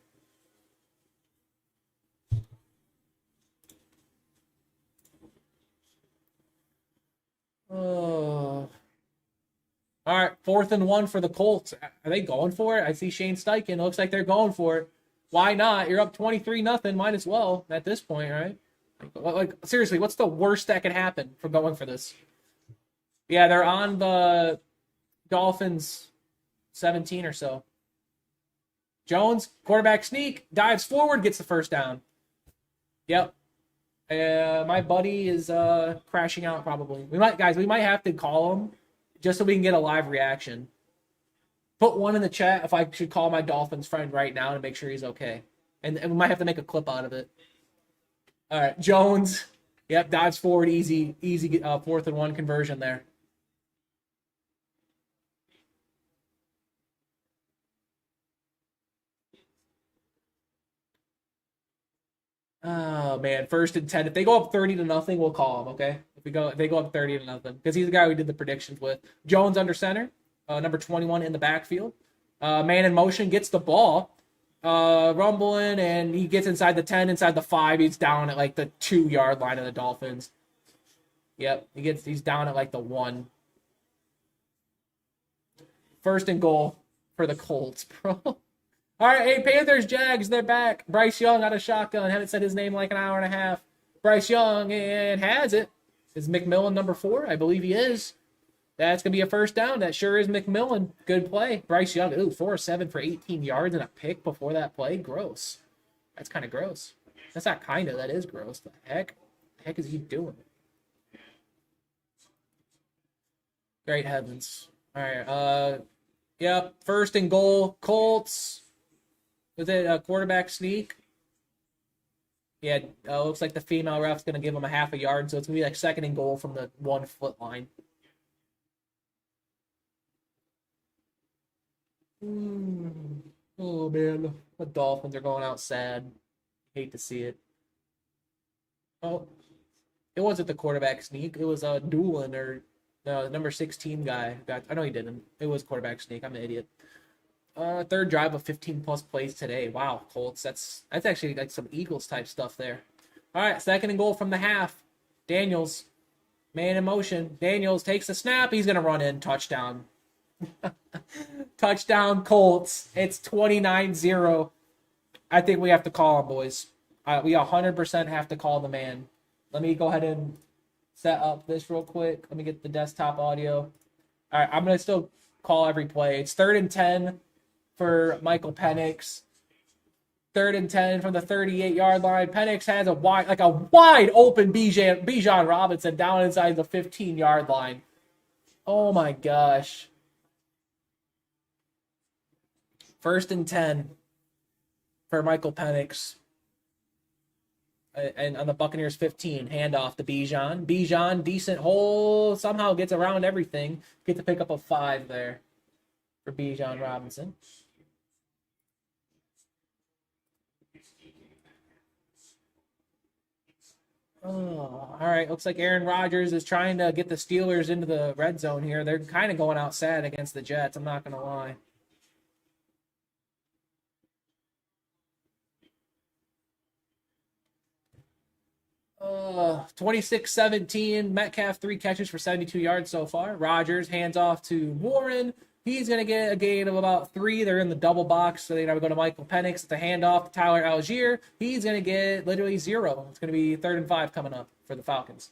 [SPEAKER 2] Oh. All right, 4th and 1 for the Colts. Are they going for it? I see Shane Steichen. It looks like they're going for it. Why not? You're up 23-0. Might as well at this point, right? Like seriously, what's the worst that could happen for going for this? Yeah, they're on the Dolphins 17 or so. Jones, quarterback sneak, dives forward, gets the first down. Yep. My buddy is crashing out probably. We might have to call him just so we can get a live reaction. Put one in the chat if I should call my Dolphins friend right now to make sure he's okay. And we might have to make a clip out of it. All right, Jones. Yep, dives forward, easy 4th and 1 conversion there. Oh man, 1st and 10. If they go up 30-0, we'll call him. Okay, if they go up 30-0, because he's the guy we did the predictions with. Jones under center, number 21 in the backfield. Man in motion, gets the ball, rumbling, and he gets inside the 10, inside the 5. He's down at like the 2-yard line of the Dolphins. Yep, he's down at like the 1. 1st and goal for the Colts, bro. All right, hey, Panthers, Jags, they're back. Bryce Young out of shotgun. Haven't said his name in like an hour and a half. Bryce Young, and has it. Is McMillan number 4? I believe he is. That's going to be a first down. That sure is McMillan. Good play. Bryce Young, 4-7 for 18 yards and a pick before that play. Gross. That's kind of gross. That's not kind of. That is gross. The heck is he doing? Great heavens. All right. Yep. 1st and goal. Colts. Was it a quarterback sneak? Yeah, looks like the female ref's going to give him a half a yard, so it's going to be like 2nd and goal from the 1-foot line. Oh, man. The Dolphins are going out sad. Hate to see it. Oh, it wasn't the quarterback sneak. It was Doolin or the number 16 guy. I know he didn't. It was quarterback sneak. I'm an idiot. 3rd drive of 15-plus plays today. Wow, Colts. That's actually like some Eagles type stuff there. All right, 2nd and goal from the half. Daniels, man in motion. Daniels takes the snap. He's gonna run in. Touchdown. Touchdown, Colts. It's 29-0. I think we have to call him, boys. We 100% have to call the man. Let me go ahead and set up this real quick. Let me get the desktop audio. All right, I'm gonna still call every play. It's 3rd and 10. For Michael Penix. 3rd and 10 from the 38-yard line. Penix has a wide open Bijan Robinson down inside the 15-yard line. Oh my gosh. 1st and 10 for Michael Penix. And on the Buccaneers 15, handoff to Bijan. Bijan, decent hole, somehow gets around everything. Get to pick up a 5 there for Bijan Robinson. Oh, all right. Looks like Aaron Rodgers is trying to get the Steelers into the red zone here. They're kind of going out sad against the Jets. I'm not going to lie. 26-17. Metcalf 3 catches for 72 yards so far. Rodgers hands off to Warren. He's going to get a gain of about 3. They're in the double box, so they're going to go to Michael Penix. It's a handoff to Tyler Algier. He's going to get literally 0. It's going to be 3rd and 5 coming up for the Falcons.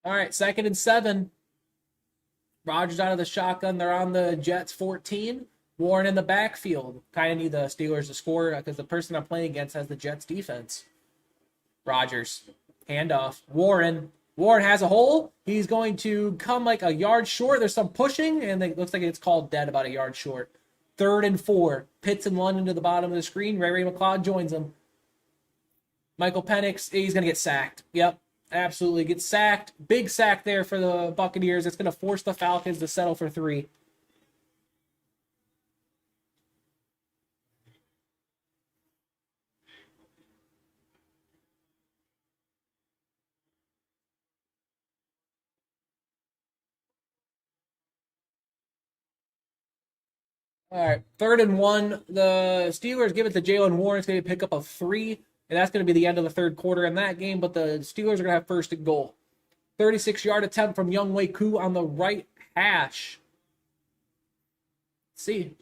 [SPEAKER 2] All right, 2nd and 7. Rodgers out of the shotgun. They're on the Jets 14. Warren in the backfield. Kind of need the Steelers to score because the person I'm playing against has the Jets defense. Rodgers. Handoff. Warren. Warren has a hole. He's going to come like a yard short. There's some pushing, and it looks like it's called dead about a yard short. 3rd and 4. Pitts and London to the bottom of the screen. Ray McLeod joins him. Michael Penix, he's going to get sacked. Yep. Absolutely gets sacked. Big sack there for the Buccaneers. It's going to force the Falcons to settle for 3. All right, 3rd and 1. The Steelers give it to Jalen Warren. It's going to pick up a 3, and that's going to be the end of the 3rd quarter in that game, but the Steelers are going to have 1st and goal. 36-yard attempt from Younghoe Koo on the right hash. Let's see.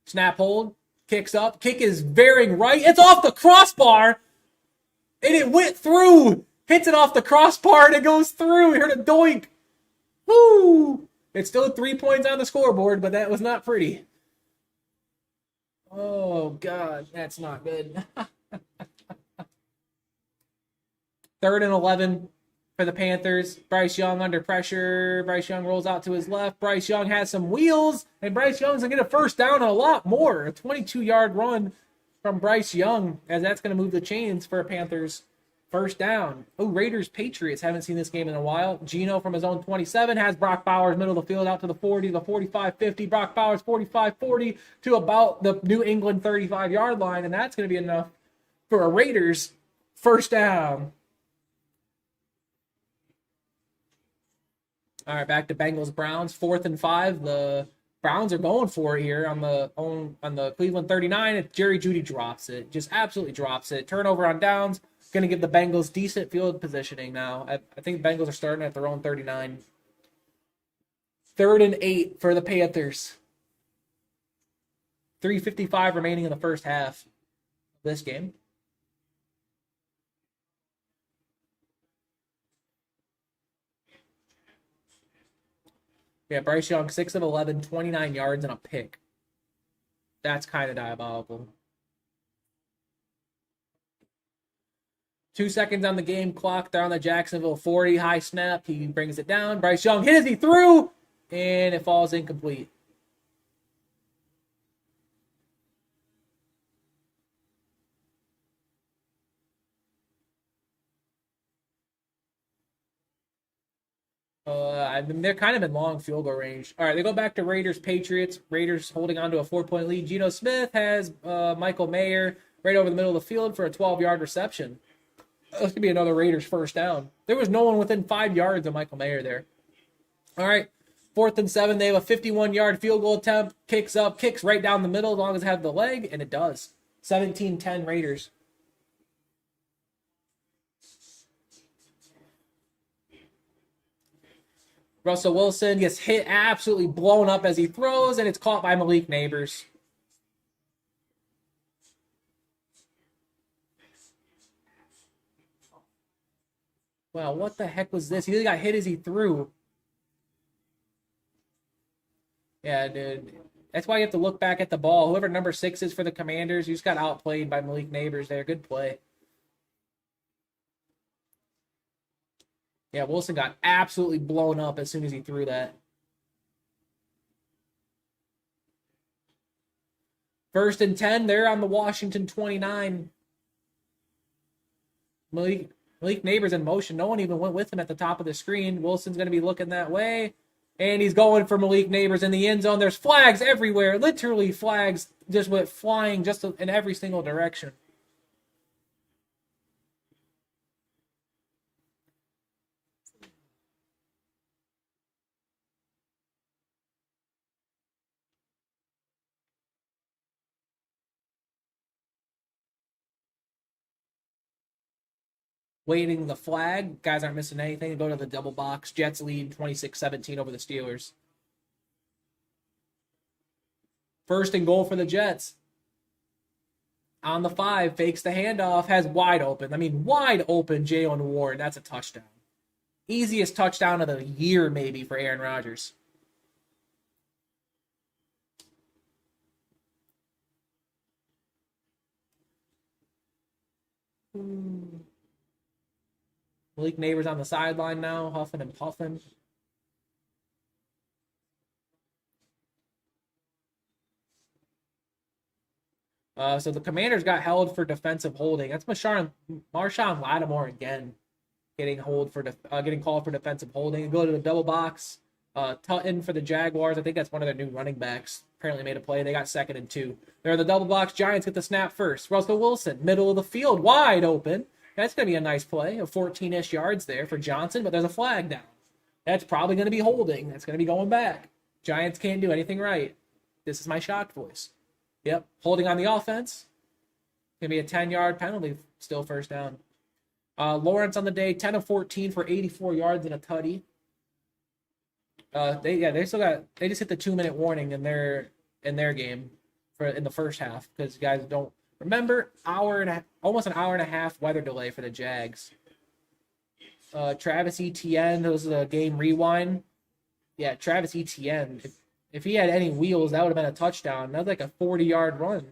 [SPEAKER 2] Snap hold. Kicks up. Kick is veering right. It's off the crossbar, and it went through. Hits it off the crossbar, and it goes through. We heard a doink. Woo! It's still 3 points on the scoreboard, but that was not pretty. Oh, God. That's not good. 3rd and 11 for the Panthers. Bryce Young under pressure. Bryce Young rolls out to his left. Bryce Young has some wheels, and Bryce Young's going to get a 1st down and a lot more. A 22-yard run from Bryce Young, as that's going to move the chains for Panthers. 1st down. Oh, Raiders, Patriots. Haven't seen this game in a while. Geno from his own 27 has Brock Bowers middle of the field out to the 40, the 45-50. Brock Bowers 45-40 to about the New England 35-yard line, and that's going to be enough for a Raiders 1st down. All right, back to Bengals Browns. 4th and 5. The Browns are going for it here on the Cleveland 39. If Jerry Jeudy drops it, just absolutely drops it. Turnover on downs. Going to give the Bengals decent field positioning now. I think the Bengals are starting at their own 39. 3rd and 8 for the Panthers. 3:55 remaining in the 1st half of this game. Yeah, Bryce Young, 6 of 11, 29 yards and a pick. That's kind of diabolical. 2 seconds on the game clock. They're on the Jacksonville 40. High snap. He brings it down. Bryce Young hits. He threw. And it falls incomplete. They're kind of in long field goal range. All right, they go back to Raiders, Patriots. Raiders holding on to a 4-point lead. Geno Smith has Michael Mayer right over the middle of the field for a 12-yard reception. This could be another Raiders 1st down. There was no one within 5 yards of Michael Mayer there. All right, 4th and 7. They have a 51-yard field goal attempt. Kicks up, kicks right down the middle as long as it has the leg, and it does. 17-10 Raiders. Russell Wilson gets hit, absolutely blown up as he throws, and it's caught by Malik Neighbors. Wow, what the heck was this? He really got hit as he threw. Yeah, dude. That's why you have to look back at the ball. Whoever number 6 is for the Commanders, you just got outplayed by Malik Neighbors there. Good play. Yeah, Wilson got absolutely blown up as soon as he threw that. 1st and 10. They're on the Washington 29. Malik Neighbors in motion. No one even went with him at the top of the screen. Wilson's going to be looking that way. And he's going for Malik Neighbors in the end zone. There's flags everywhere. Literally flags just went flying just in every single direction. waiting the flag. Guys aren't missing anything. Go to the double box. Jets lead 26-17 over the Steelers. First and goal for the Jets. On the 5, fakes the handoff, has wide open. Wide open Jalen Ward. That's a touchdown. Easiest touchdown of the year, maybe, for Aaron Rodgers. Malik Neighbors on the sideline now, huffing and puffing. So the Commanders got held for defensive holding. That's Marshawn Lattimore again, getting called for defensive holding. Go to the double box. Tutton for the Jaguars. I think that's one of their new running backs. Apparently made a play. They got 2nd and 2. They're in the double box. Giants get the snap first. Russell Wilson, middle of the field, wide open. That's going to be a nice play of 14-ish yards there for Johnson, but there's a flag down. That's probably going to be holding. That's going to be going back. Giants can't do anything right. This is my shocked voice. Yep, holding on the offense. Going to be a 10-yard penalty, still first down. Lawrence on the day, 10 of 14 for 84 yards and a tutty. They just hit the 2-minute warning in their game in the first half because you guys don't remember almost an hour and a half weather delay for the Jags. Travis Etienne, those are the game rewind. Yeah, Travis Etienne. If he had any wheels, that would have been a touchdown. That was like a 40-yard run.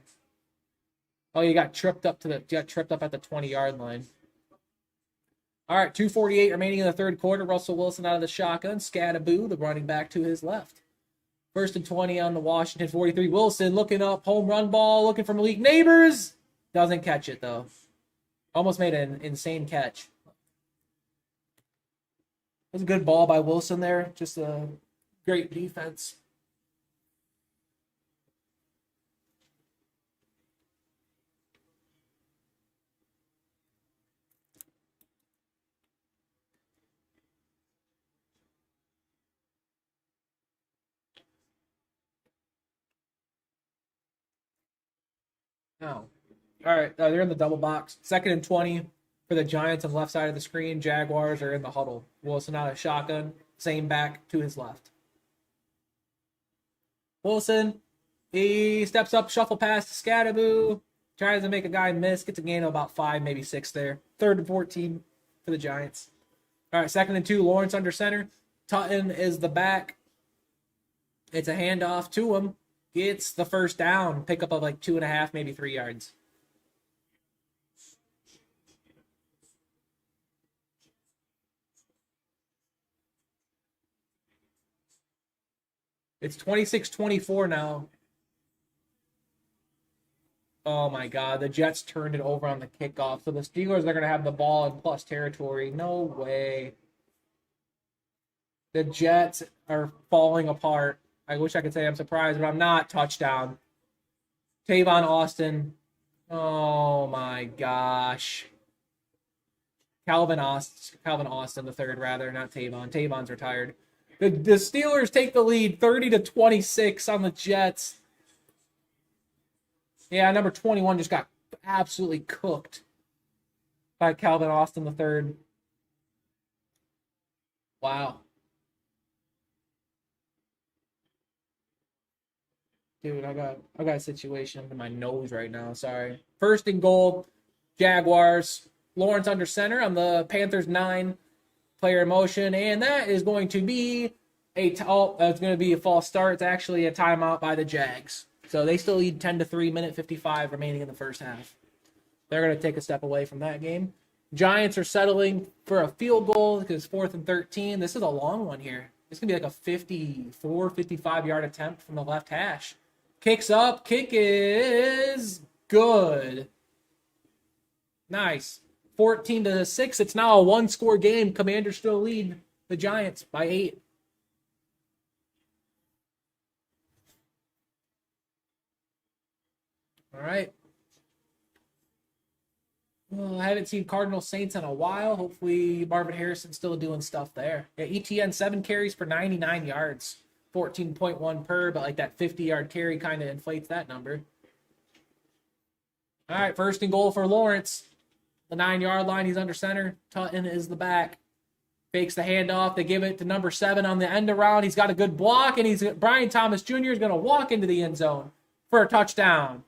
[SPEAKER 2] Oh, you got tripped up at the 20-yard line. All right, 2:48 remaining in the third quarter. Russell Wilson out of the shotgun. Scattaboo, the running back, to his left. 1st and 20 on the Washington 43. Wilson looking up, home run ball, looking for Malik Neighbors. Doesn't catch it, though. Almost made an insane catch. It was a good ball by Wilson there. Just a great defense. No. All right, they're in the double box. 2nd and 20 for the Giants on the left side of the screen. Jaguars are in the huddle. Wilson out of shotgun. Same back to his left. Wilson, he steps up, shuffle pass to Scattaboo. Tries to make a guy miss. Gets a gain of about 5, maybe 6 there. 3rd and 14 for the Giants. All right, 2nd and 2. Lawrence under center. Tutton is the back. It's a handoff to him. Gets the first down. Pickup of like 2.5, maybe 3 yards. It's 26-24 now. Oh my God, the Jets turned it over on the kickoff. So the Steelers are going to have the ball in plus territory. No way. The Jets are falling apart. I wish I could say I'm surprised, but I'm not. Touchdown. Tavon Austin. Oh my gosh. Calvin Austin the third, rather, not Tavon. Tavon's retired. The Steelers take the lead 30-26 on the Jets. Yeah, number 21 just got absolutely cooked by Calvin Austin the third. Wow. Dude, I got a situation in my nose right now. Sorry. 1st and goal, Jaguars. Lawrence under center on the Panthers 9. Player in motion, and that is going to be it's going to be a false start. It's actually a timeout by the Jags. So they still lead 10-3, minute 55 remaining in the first half. They're going to take a step away from that game. Giants are settling for a field goal because 4th and 13. This is a long one here. It's going to be like a 54, 55-yard attempt from the left hash. Kicks up. Kick is good. Nice. 14-6. It's now a 1-score game. Commanders still lead the Giants by 8. All right. Well, I haven't seen Cardinal Saints in a while. Hopefully Marvin Harrison's still doing stuff there. Yeah, ETN 7 carries for 99 yards. 14.1 per, but like that 50-yard carry kind of inflates that number. All right, 1st and goal for Lawrence. the 9-yard line. He's under center. Tutton is the back. Fakes the handoff. They give it to number 7 on the end around. He's got a good block, and Brian Thomas Jr. is going to walk into the end zone for a touchdown.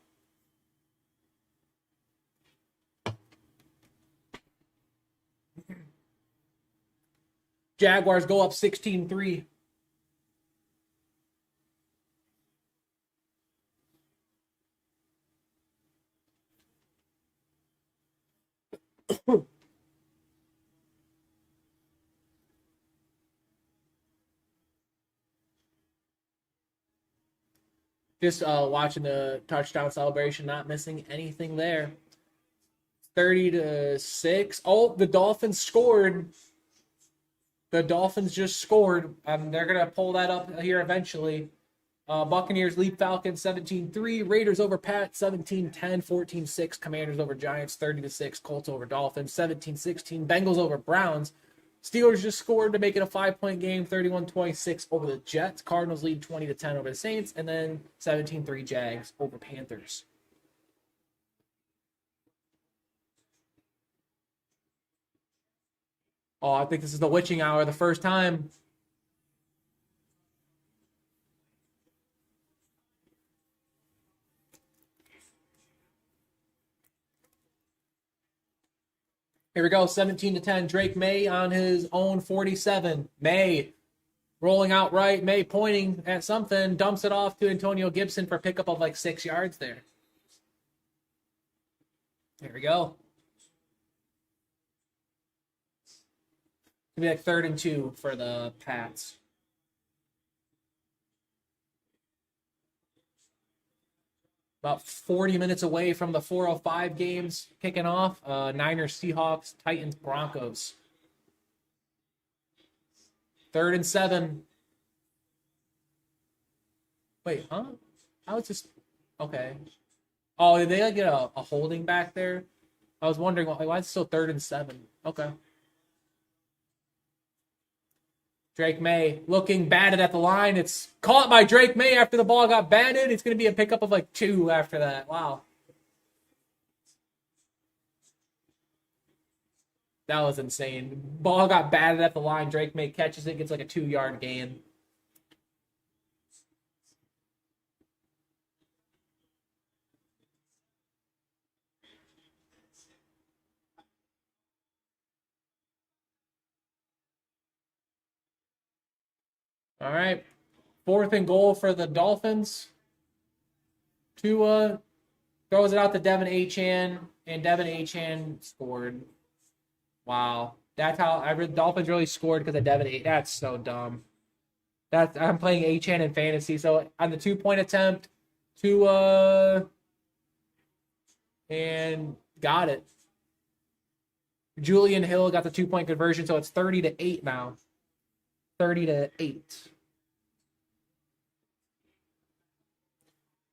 [SPEAKER 2] Jaguars go up 16-3. Just watching the touchdown celebration, not missing anything there. 30-6. Oh, the Dolphins scored. The Dolphins just scored. They're going to pull that up here eventually. Buccaneers lead Falcons 17-3. Raiders over Pats 17-10. 14-6. Commanders over Giants 30-6. Colts over Dolphins 17-16. Bengals over Browns. Steelers just scored to make it a 5-point game, 31-26 over the Jets. Cardinals lead 20-10 over the Saints, and then 17-3 Jags over Panthers. Oh, I think this is the witching hour, the first time. Here we go, 17-10. Drake May on his own 47. May rolling out right. May pointing at something. Dumps it off to Antonio Gibson for a pickup of like 6 yards there. Here we go. It'll be like 3rd and 2 for the Pats. About 40 minutes away from the 4:05 games kicking off. Niners, Seahawks, Titans, Broncos. 3rd and 7. Wait, huh? How is this? Okay. Oh, did they get a holding back there? I was wondering why it's still 3rd and 7. Okay. Drake May looking batted at the line. It's caught by Drake May after the ball got batted. It's going to be a pickup of like 2 after that. Wow. That was insane. Ball got batted at the line. Drake May catches it, gets like a 2-yard gain. All right. 4th and goal for the Dolphins. Tua throws it out to Devin Achane, and Devin Achane scored. Wow. That's how Dolphins really scored because of Devin Achane. That's so dumb. I'm playing Achane in fantasy. So on the 2-point attempt, Tua and got it. Julian Hill got the 2-point conversion, so it's 30-8 now. 30-8.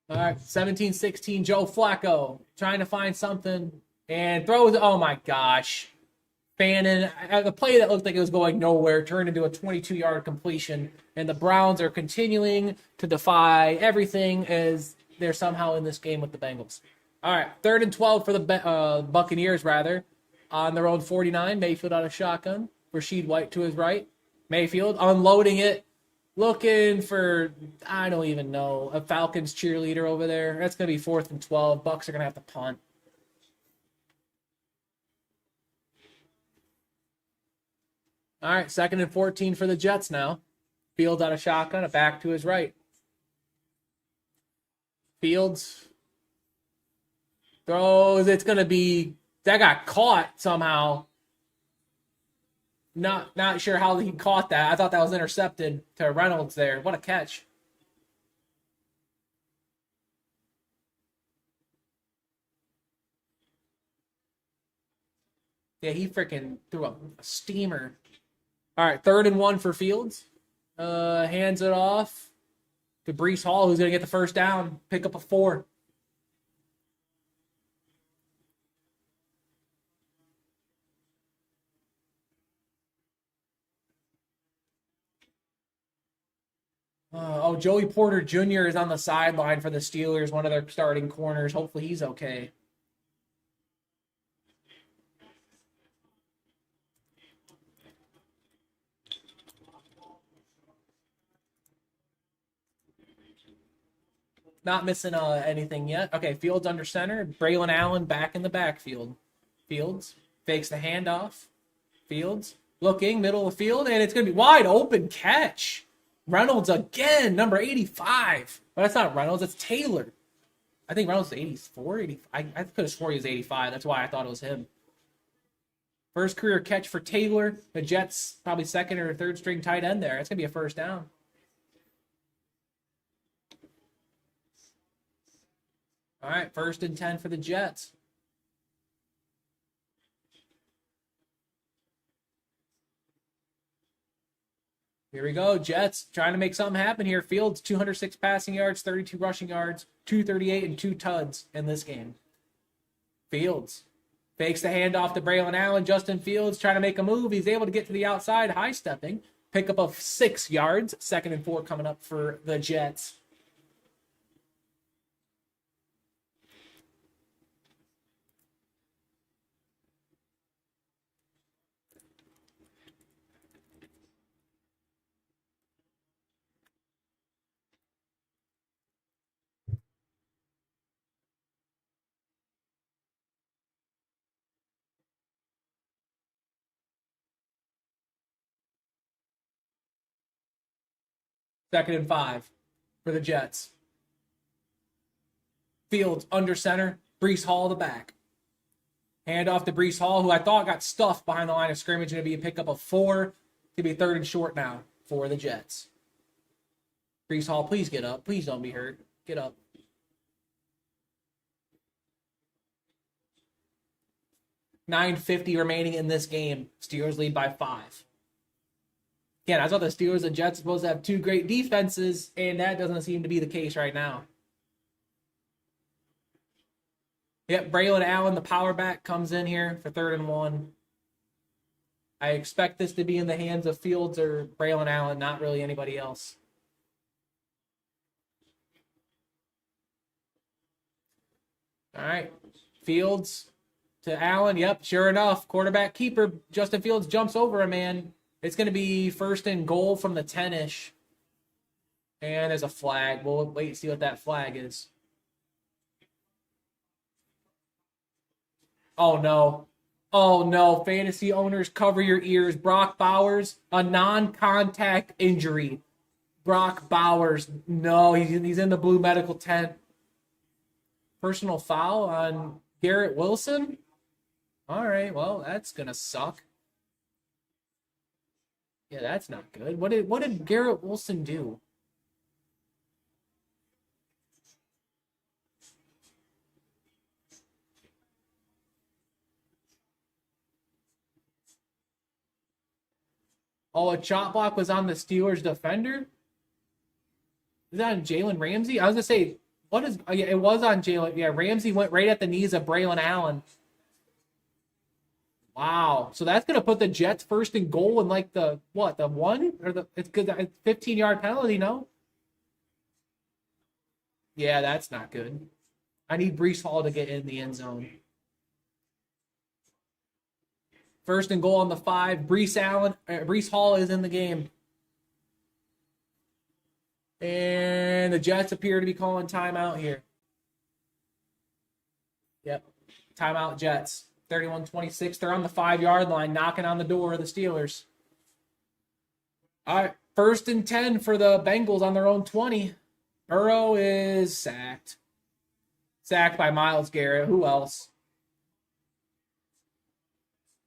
[SPEAKER 2] All right, 17-16, Joe Flacco trying to find something and throws. Oh my gosh. Fannin, the play that looked like it was going nowhere turned into a 22-yard completion, and the Browns are continuing to defy everything as they're somehow in this game with the Bengals. All right, 3rd and 12 for the Buccaneers, rather. On their own 49, Mayfield on a shotgun. Rasheed White to his right. Mayfield unloading it, looking for, I don't even know, a Falcons cheerleader over there. That's going to be 4th and 12. Bucs are going to have to punt. All right, 2nd and 14 for the Jets now. Fields on a shotgun, a back to his right. Fields throws. It's going to be, that got caught somehow. Not sure how he caught that. I thought that was intercepted to Reynolds there. What a catch. Yeah, he freaking threw a steamer. All right, 3rd and 1 for Fields. Hands it off to Breece Hall, who's going to get the first down. Pick up a 4. Joey Porter Jr. is on the sideline for the Steelers, one of their starting corners. Hopefully he's okay. Not missing anything yet. Okay, Fields under center. Braylon Allen back in the backfield. Fields fakes the handoff. Fields looking, middle of the field, and it's going to be wide open catch. Reynolds again, number 85. But that's not Reynolds, it's Taylor. I think Reynolds is 84, 85. I could have sworn he was 85. That's why I thought it was him. First career catch for Taylor. The Jets probably second or third string tight end there. It's going to be a first down. All right, 1st and 10 for the Jets. Here we go, Jets trying to make something happen here. Fields, 206 passing yards, 32 rushing yards, 238 and 2 tuds in this game. Fields fakes the handoff to Braylon Allen. Justin Fields trying to make a move. He's able to get to the outside, high stepping. Pickup of 6 yards. 2nd and 4 coming up for the Jets. Second and 5 for the Jets. Fields under center. Breece Hall the back. Hand off to Breece Hall, who I thought got stuffed behind the line of scrimmage. Going to be a pickup of 4. Going to be 3rd and short now for the Jets. Breece Hall, please get up. Please don't be hurt. Get up. $9:50 remaining in this game. Steelers lead by 5. Again, I thought the Steelers and Jets supposed to have 2 great defenses, and that doesn't seem to be the case right now. Yep, Braylon Allen, the power back, comes in here for 3rd and 1. I expect this to be in the hands of Fields or Braylon Allen, not really anybody else. All right, Fields to Allen. Yep, sure enough, quarterback keeper. Justin Fields jumps over a man. It's going to be 1st and goal from the 10-ish. And there's a flag. We'll wait and see what that flag is. Oh, no. Oh, no. Fantasy owners, cover your ears. Brock Bowers, a non-contact injury. Brock Bowers, no, he's in the blue medical tent. Personal foul on Garrett Wilson? All right, well, that's going to suck. Yeah, that's not good. What did Garrett Wilson do? Oh, a chop block was on the Steelers defender? Is that on Jalen Ramsey? I was going to say, what is... Yeah, it was on Jalen. Yeah, Ramsey went right at the knees of Braylon Allen. Wow. So that's going to put the Jets 1st and goal in like the 1? Or it's good. 15-yard penalty, no? Yeah, that's not good. I need Breece Hall to get in the end zone. 1st and goal on the 5. Breece Hall is in the game. And the Jets appear to be calling timeout here. Yep. Timeout Jets. 31-26. They're on the 5-yard line, knocking on the door of the Steelers. All right. 1st and 10 for the Bengals on their own 20. Burrow is sacked. Sacked by Myles Garrett. Who else?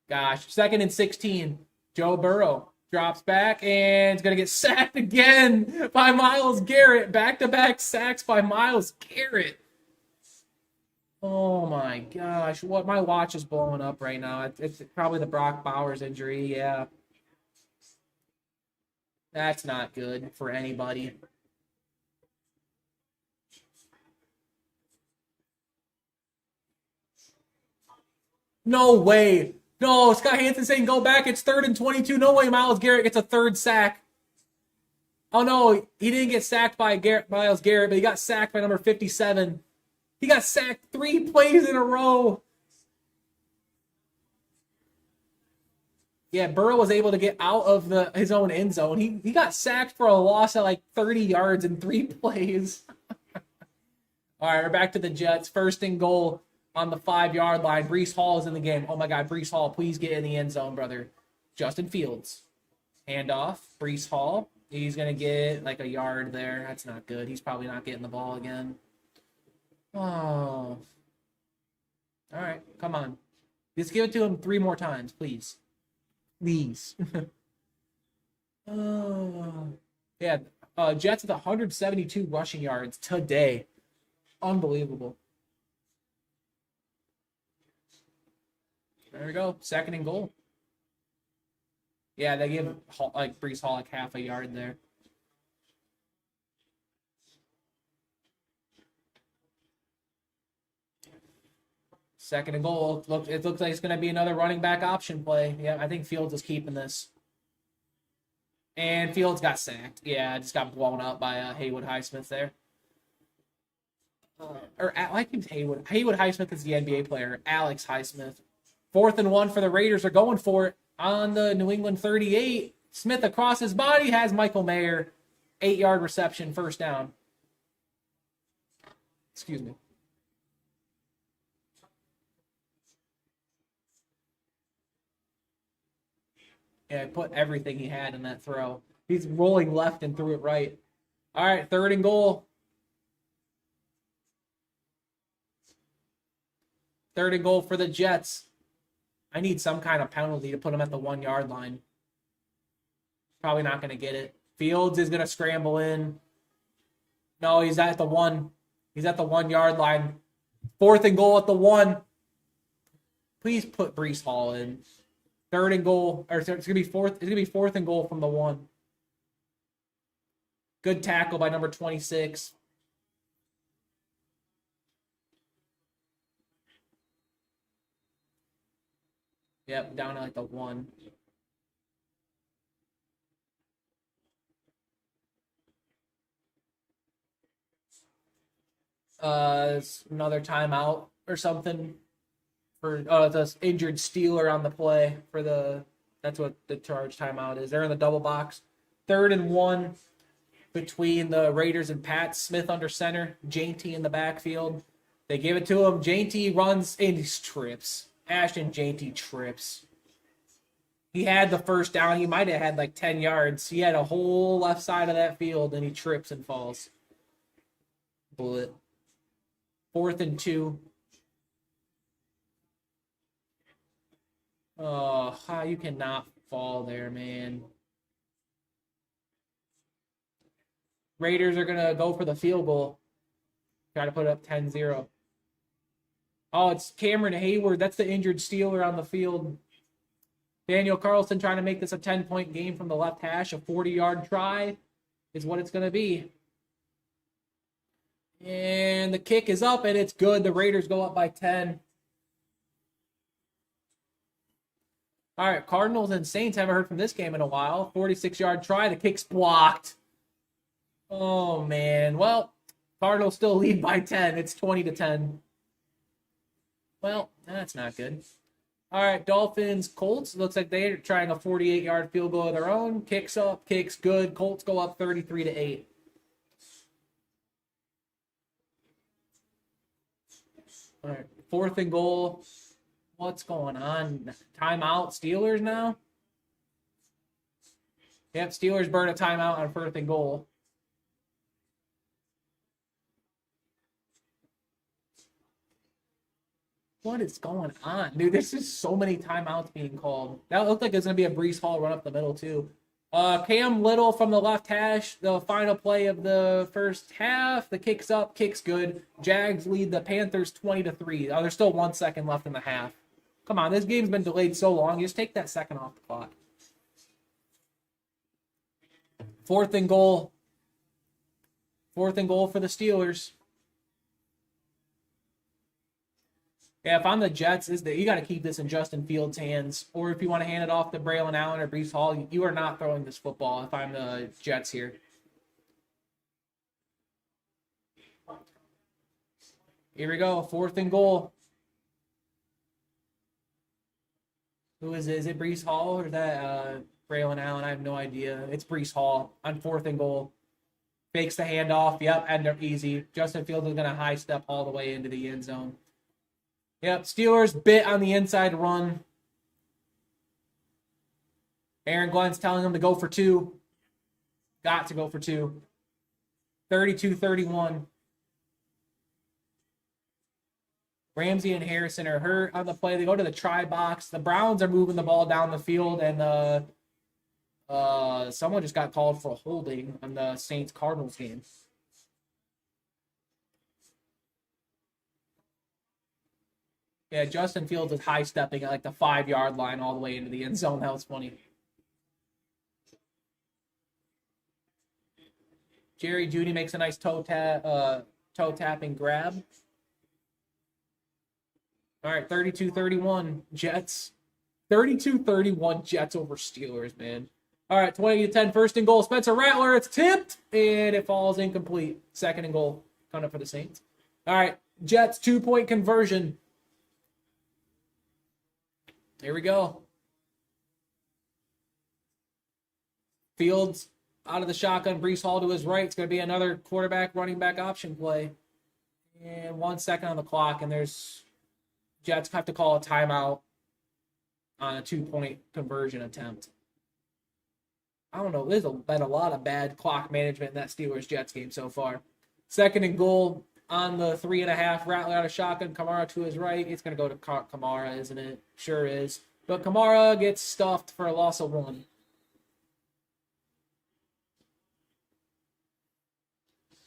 [SPEAKER 2] Gosh. 2nd and 16. Joe Burrow drops back and is going to get sacked again by Myles Garrett. Back-to-back sacks by Myles Garrett. Oh my gosh. My watch is blowing up right now. It's probably the Brock Bowers injury. Yeah. That's not good for anybody. No way. No, Scott Hansen saying go back. It's 3rd and 22. No way Myles Garrett gets a 3rd sack. Oh no, he didn't get sacked by Myles Garrett, but he got sacked by number 57. He got sacked 3 plays in a row. Yeah, Burrow was able to get out of his own end zone. He got sacked for a loss at like 30 yards in 3 plays. All right, we're back to the Jets. First and goal on the 5-yard line. Breece Hall is in the game. Oh, my God. Breece Hall, please get in the end zone, brother. Justin Fields. Handoff. Breece Hall. He's going to get like a yard there. That's not good. He's probably not getting the ball again. Oh. All right, come on. Just give it to him 3 more times, please. Please. Oh. Yeah, Jets with 172 rushing yards today. Unbelievable. There we go. Second and goal. Yeah, they give like Breece Hall like half a yard there. Second and goal. It looks like it's going to be another running back option play. Yeah, I think Fields is keeping this. And Fields got sacked. Yeah, just got blown up by Haywood Highsmith there. I think Haywood. Haywood Highsmith is the NBA player. Alex Highsmith. 4th and 1 for the Raiders. Are going for it on the New England 38. Smith across his body has Michael Mayer. 8-yard reception, first down. Excuse me. Yeah, put everything he had in that throw. He's rolling left and threw it right. All right, 3rd and goal. 3rd and goal for the Jets. I need some kind of penalty to put him at the 1-yard line. Probably not going to get it. Fields is going to scramble in. No, he's at the 1. He's at the 1-yard line. 4th and goal at the 1. Please put Breece Hall in. 3rd and goal, or it's gonna be 4th. It's gonna be 4th and goal from the 1. Good tackle by number 26. Yep, down at like the 1. It's another timeout or something. For the injured Steeler on the play for that's what the charge timeout is. They're in the double box. 3rd and 1 between the Raiders and Pats. Smith under center. Jainty in the backfield. They give it to him. Jainty runs and he trips. Ashton Jainty trips. He had the first down. He might have had like 10 yards. He had a whole left side of that field and he trips and falls. Bullet. 4th and 2. Oh, you cannot fall there, man. Raiders are going to go for the field goal. Try to put up 10-0. Oh, it's Cameron Hayward. That's the injured Steeler on the field. Daniel Carlson trying to make this a 10-point game from the left hash. A 40-yard try is what it's going to be. And the kick is up, and it's good. The Raiders go up by 10. All right, Cardinals and Saints. Haven't heard from this game in a while. 46-yard try. The kick's blocked. Oh, man. Well, Cardinals still lead by 10. It's 20-10. Well, that's not good. All right, Dolphins, Colts. Looks like they're trying a 48-yard field goal of their own. Kicks up, kicks good. Colts go up 33-8. All right, 4th and goal. What's going on? Timeout, Steelers now? Yep, Steelers burn a timeout on 4th and goal. What is going on? Dude, there's just so many timeouts being called. That looked like it's going to be a Breece Hall run up the middle, too. Cam Little from the left hash, the final play of the first half. The kick's up, kick's good. Jags lead the Panthers 20-3. There's still 1 second left in the half. Come on, this game's been delayed so long. You just take that second off the clock. 4th and goal. 4th and goal for the Steelers. Yeah, if I'm the Jets, you got to keep this in Justin Fields' hands. Or if you want to hand it off to Braylon Allen or Breece Hall, you are not throwing this football if I'm the Jets here. Here we go, 4th and goal. Who is it? Is it Breece Hall or is that Braylon Allen? I have no idea. It's Breece Hall on 4th and goal. Fakes the handoff. Yep, end up easy. Justin Fields is going to high step all the way into the end zone. Yep, Steelers bit on the inside run. Aaron Glenn's telling him to go for 2. Got to go for 2. 32-31. Ramsey and Harrison are hurt on the play. They go to the try box. The Browns are moving the ball down the field, and someone just got called for a holding on the Saints-Cardinals game. Yeah, Justin Fields is high-stepping at like the 5-yard line all the way into the end zone. That was funny. Jerry Jeudy makes a nice toe tapping grab. All right, 32-31 Jets. 32-31 Jets over Steelers, man. All right, 20-10, first and goal. Spencer Rattler, it's tipped, and it falls incomplete. Second and goal, coming for the Saints. All right, Jets 2-point conversion. Here we go. Fields out of the shotgun. Breece Hall to his right. It's going to be another quarterback running back option play. And 1 second on the clock, and there's Jets have to call a timeout on a 2-point conversion attempt. I don't know. There's been a lot of bad clock management in that Steelers-Jets game so far. Second and goal on the 3.5. Rattler out of shotgun. Kamara to his right. It's going to go to Kamara, isn't it? Sure is. But Kamara gets stuffed for a loss of 1.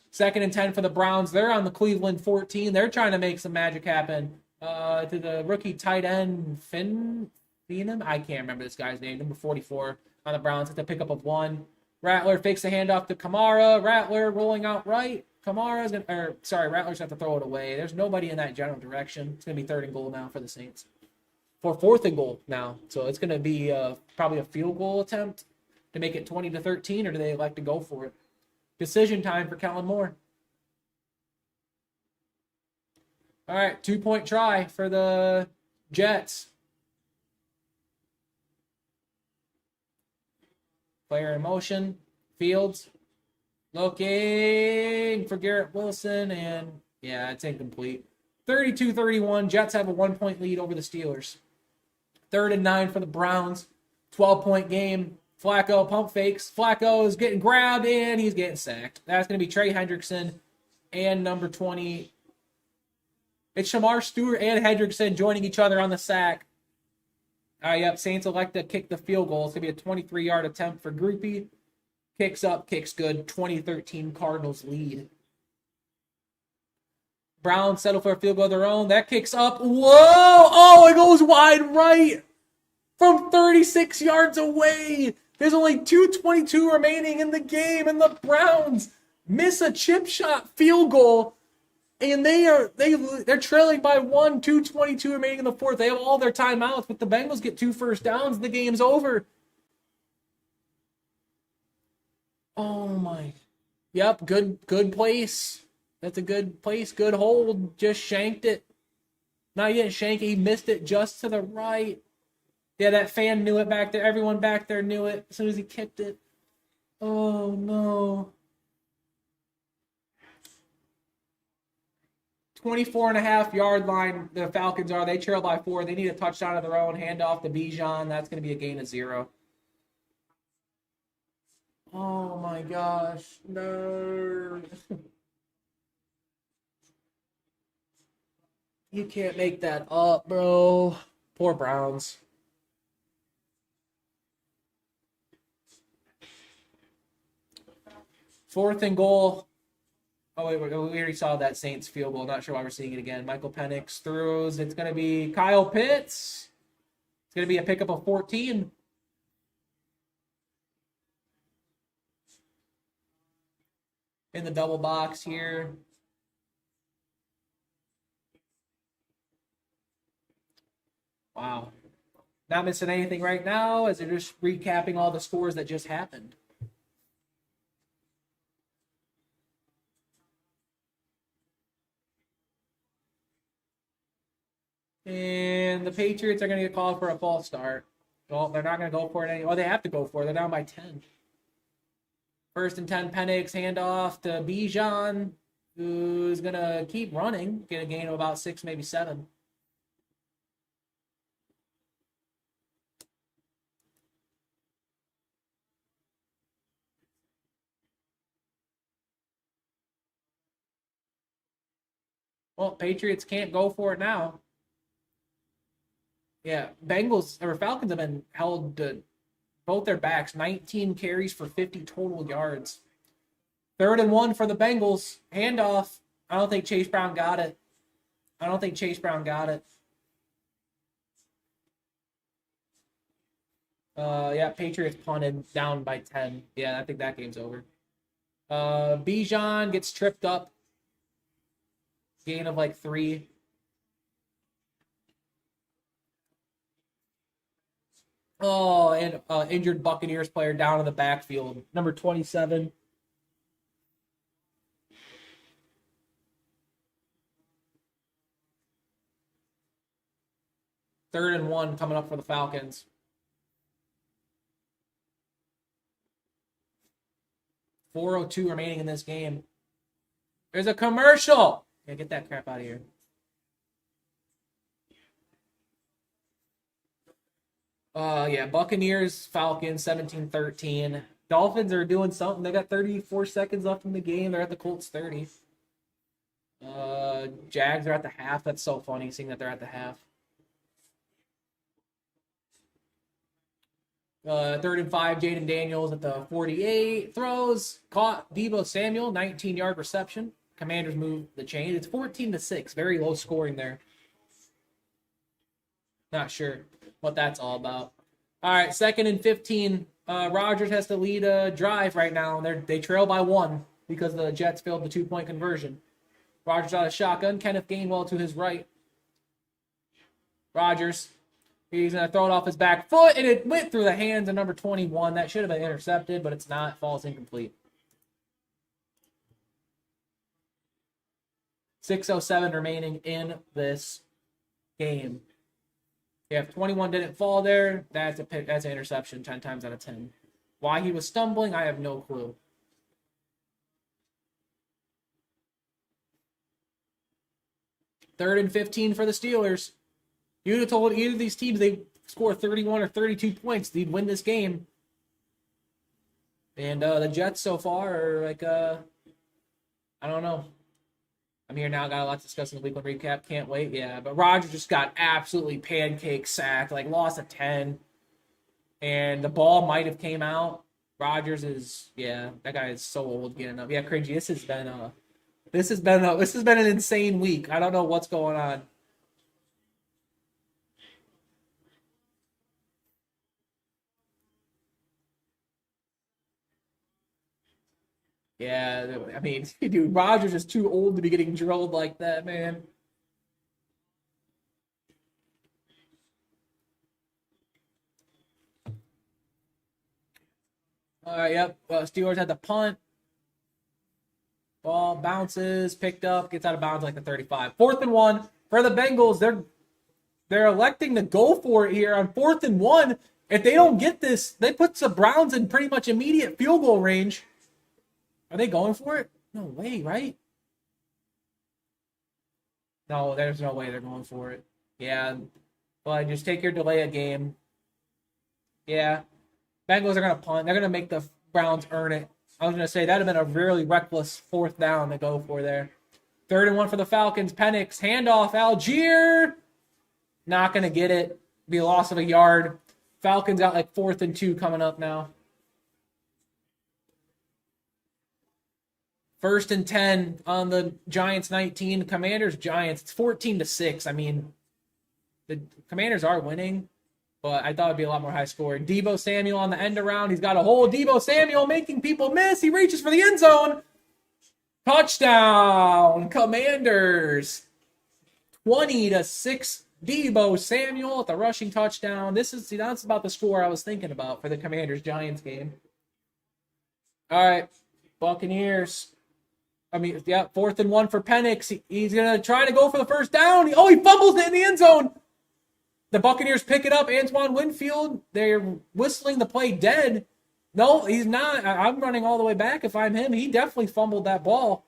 [SPEAKER 2] Second and 10 for the Browns. They're on the Cleveland 14. They're trying to make some magic happen. To the rookie tight end, Feenum? I can't remember this guy's name. Number 44 on the Browns. It's a pickup of 1. Rattler fakes the handoff to Kamara. Rattler rolling out right. Rattler's going to have to throw it away. There's nobody in that general direction. It's going to be 3rd and goal now for the Saints. For 4th and goal now. So it's going to be probably a field goal attempt to make it 20-13, or do they elect to go for it? Decision time for Kellen Moore. All right, 2-point try for the Jets. Player in motion. Fields looking for Garrett Wilson, and yeah, it's incomplete. 32-31. Jets have a 1-point lead over the Steelers. 3rd and 9 for the Browns. 12-point game. Flacco pump fakes. Flacco is getting grabbed, and he's getting sacked. That's going to be Trey Hendrickson and number 20. It's Shamar Stewart and Hendrickson joining each other on the sack. Yep, Saints elect to kick the field goal. It's going to be a 23-yard attempt for Groupie. Kicks up, kicks good. 20-13 Cardinals lead. Browns settle for a field goal of their own. That kicks up. Whoa! Oh, it goes wide right from 36 yards away. There's only 2:22 remaining in the game, and the Browns miss a chip shot field goal, and they're trailing by 1. 2:22 remaining in the 4th. They have all their timeouts, but the Bengals get 2 first downs. The game's over. Oh my! Yep, good place. That's a good place. Good hold. Just shanked it. Not yet shanked it. He missed it just to the right. Yeah, that fan knew it back there. Everyone back there knew it as soon as he kicked it. Oh, no. 24.5-yard line, the Falcons are. They trail by 4. They need a touchdown of their own. Handoff to Bijan. That's going to be a gain of 0. Oh, my gosh. No. You can't make that up, bro. Poor Browns. Fourth and goal. Oh, wait, we already saw that Saints field goal. Not sure why we're seeing it again. Michael Penix throws. It's going to be Kyle Pitts. It's going to be a pickup of 14. In the double box here. Wow. Not missing anything right now as they're just recapping all the scores that just happened. And the Patriots are going to get called for a false start. Well, they're not going to go for it anymore. Oh, they have to go for it. They're down by 10. First and 10, Penix, handoff to Bijan, who's going to keep running, get a gain of about 6, maybe 7. Well, Patriots can't go for it now. Yeah, Falcons have been held to both their backs, 19 carries for 50 total yards. 3rd and 1 for the Bengals. Handoff. I don't think Chase Brown got it. Yeah, Patriots punted down by 10. Yeah, I think that game's over. Bijan gets tripped up. Gain of like 3. Oh, and injured Buccaneers player down in the backfield. Number 27. Third and 1 coming up for the Falcons. .402 remaining in this game. There's a commercial. Yeah, get that crap out of here. Yeah, Buccaneers, Falcons, 17-13. Dolphins are doing something. They got 34 seconds left in the game. They're at the Colts 30. Jags are at the half. That's so funny seeing that they're at the half. 3rd and 5, Jaden Daniels at the 48. Throws, caught Deebo Samuel, 19-yard reception. Commanders move the chain. It's 14-6. Very low scoring there. Not sure what that's all about. All right, 2nd and 15. Rodgers has to lead a drive right now. They trail by 1 because the Jets failed the 2-point conversion. Rodgers out of shotgun. Kenneth Gainwell to his right. Rodgers. He's going to throw it off his back foot, and it went through the hands of number 21. That should have been intercepted, but it's not. Falls incomplete. 6:07 remaining in this game. If 21 didn't fall there, that's an interception 10 times out of 10. Why he was stumbling, I have no clue. Third and 15 for the Steelers. You'd have told either of these teams they score 31 or 32 points, they'd win this game. And the Jets so far are like, I don't know. I'm here now, got a lot to discuss in the weekly recap. Can't wait, yeah. But Rodgers just got absolutely pancake sacked, like lost a 10. And the ball might have came out. Rodgers is, yeah, that guy is so old getting up. Yeah, cringy. This has been an insane week. I don't know what's going on. Yeah, I mean, dude, Rodgers is too old to be getting drilled like that, man. All right, yep. Steelers had the punt. Ball bounces, picked up, gets out of bounds like the 35. 4th and 1 for the Bengals. They're electing to go for it here on 4th and 1. If they don't get this, they put the Browns in pretty much immediate field goal range. Are they going for it? No way, right? No, there's no way they're going for it. Yeah, but just take your delay a game. Yeah, Bengals are going to punt. They're going to make the Browns earn it. I was going to say that would have been a really reckless 4th down to go for there. 3rd and 1 for the Falcons. Penix, handoff, Algier. Not going to get it. Be a loss of a yard. Falcons got like 4th and 2 coming up now. 1st and 10 on the Giants 19. Commanders Giants. It's 14-6. I mean, the Commanders are winning, but I thought it'd be a lot more high scoring. Deebo Samuel on the end around. He's got a hole. Deebo Samuel making people miss. He reaches for the end zone. Touchdown, Commanders. 20-6. Deebo Samuel at the rushing touchdown. That's about the score I was thinking about for the Commanders Giants game. All right, Buccaneers. 4th and 1 for Penix. He's going to try to go for the 1st down. He fumbles it in the end zone. The Buccaneers pick it up. Antoine Winfield, they're whistling the play dead. No, he's not. I'm running all the way back. If I'm him, he definitely fumbled that ball.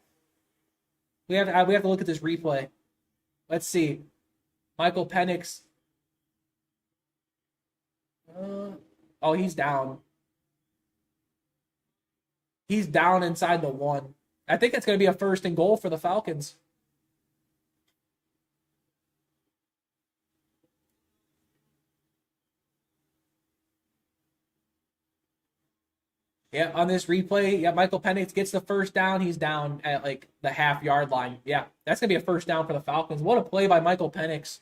[SPEAKER 2] We have to look at this replay. Let's see. Michael Penix. Oh, he's down. He's down inside the 1. I think it's going to be a 1st and goal for the Falcons. Yeah, on this replay, yeah, Michael Penix gets the 1st down. He's down at like the half-yard line. Yeah, that's going to be a 1st down for the Falcons. What a play by Michael Penix.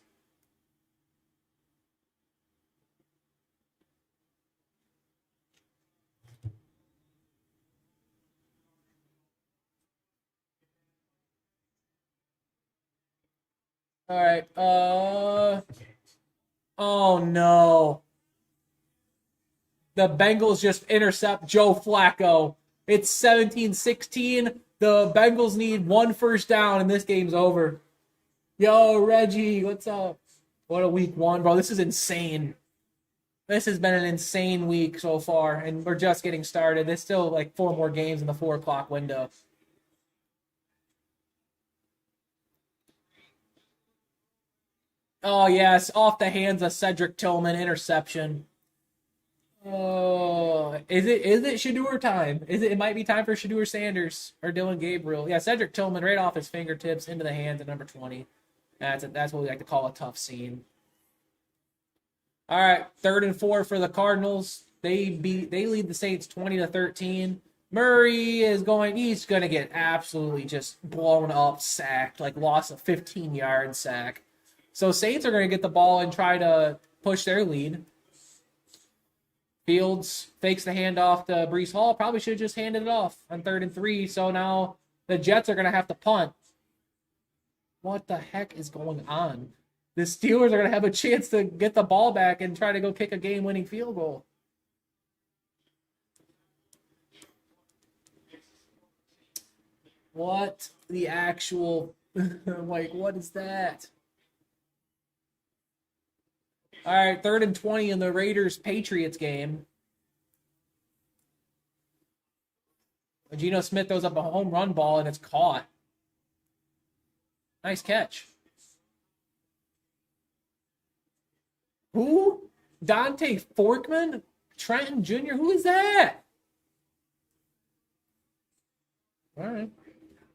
[SPEAKER 2] All right. Oh no. The Bengals just intercept Joe Flacco. It's 17-16. The Bengals need 1 first down and this game's over. Yo, Reggie, what's up? What a week 1, bro. This is insane. This has been an insane week so far, and we're just getting started. There's still like 4 more games in the 4 o'clock window. Oh, yes, off the hands of Cedric Tillman, interception. Oh, is it Shador time? It might be time for Shador Sanders or Dylan Gabriel. Yeah, Cedric Tillman right off his fingertips into the hands of number 20. That's what we like to call a tough scene. All right, 3rd and 4 for the Cardinals. They lead the Saints 20-13. Murray he's gonna get absolutely just blown up, sacked, like lost a 15-yard sack. So Saints are gonna get the ball and try to push their lead. Fields fakes the handoff to Breece Hall. Probably should have just handed it off on 3rd and 3. So now the Jets are gonna have to punt. What the heck is going on? The Steelers are going to have a chance to get the ball back and try to go kick a game-winning field goal. What the actual... like, what is that? All right, 3rd and 20 in the Raiders-Patriots game. Geno Smith throws up a home run ball, and it's caught. Nice catch. Who? Dante Forkman? Trenton Jr.? Who is that? All right.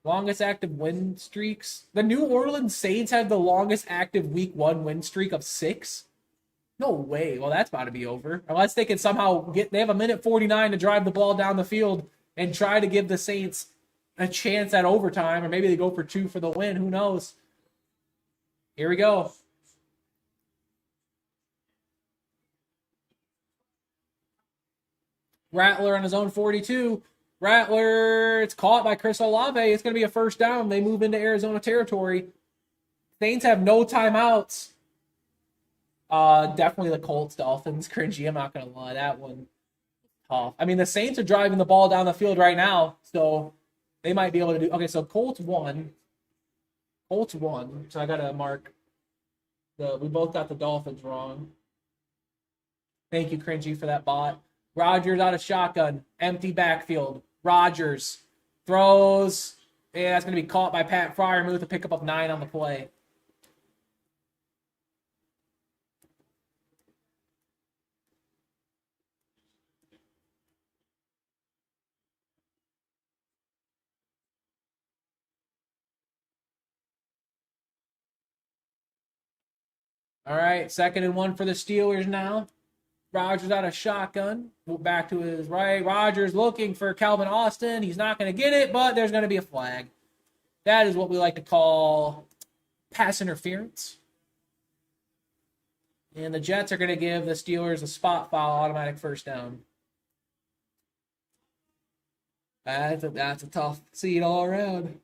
[SPEAKER 2] Longest active win streaks. The New Orleans Saints have the longest active week 1 win streak of 6. No way. Well, that's about to be over. Unless they can somehow they have a minute 49 to drive the ball down the field and try to give the Saints a chance at overtime, or maybe they go for 2 for the win. Who knows? Here we go. Rattler on his own 42. Rattler, it's caught by Chris Olave. It's going to be a 1st down. They move into Arizona territory. Saints have no timeouts. Definitely the Colts, Dolphins. Cringy, I'm not going to lie. That one, tough. I mean, the Saints are driving the ball down the field right now, so they might be able to do... Okay, so Colts won. So I got to mark... We both got the Dolphins wrong. Thank you, Cringy, for that bot. Rodgers out of shotgun. Empty backfield. Rodgers throws. Yeah, that's going to be caught by Pat Freiermuth to pick up 9 on the play. All right, 2nd and 1 for the Steelers now. Rodgers out of shotgun. Back to his right. Rodgers looking for Calvin Austin. He's not going to get it, but there's going to be a flag. That is what we like to call pass interference. And the Jets are going to give the Steelers a spot foul, automatic 1st down. That's a tough seed all around.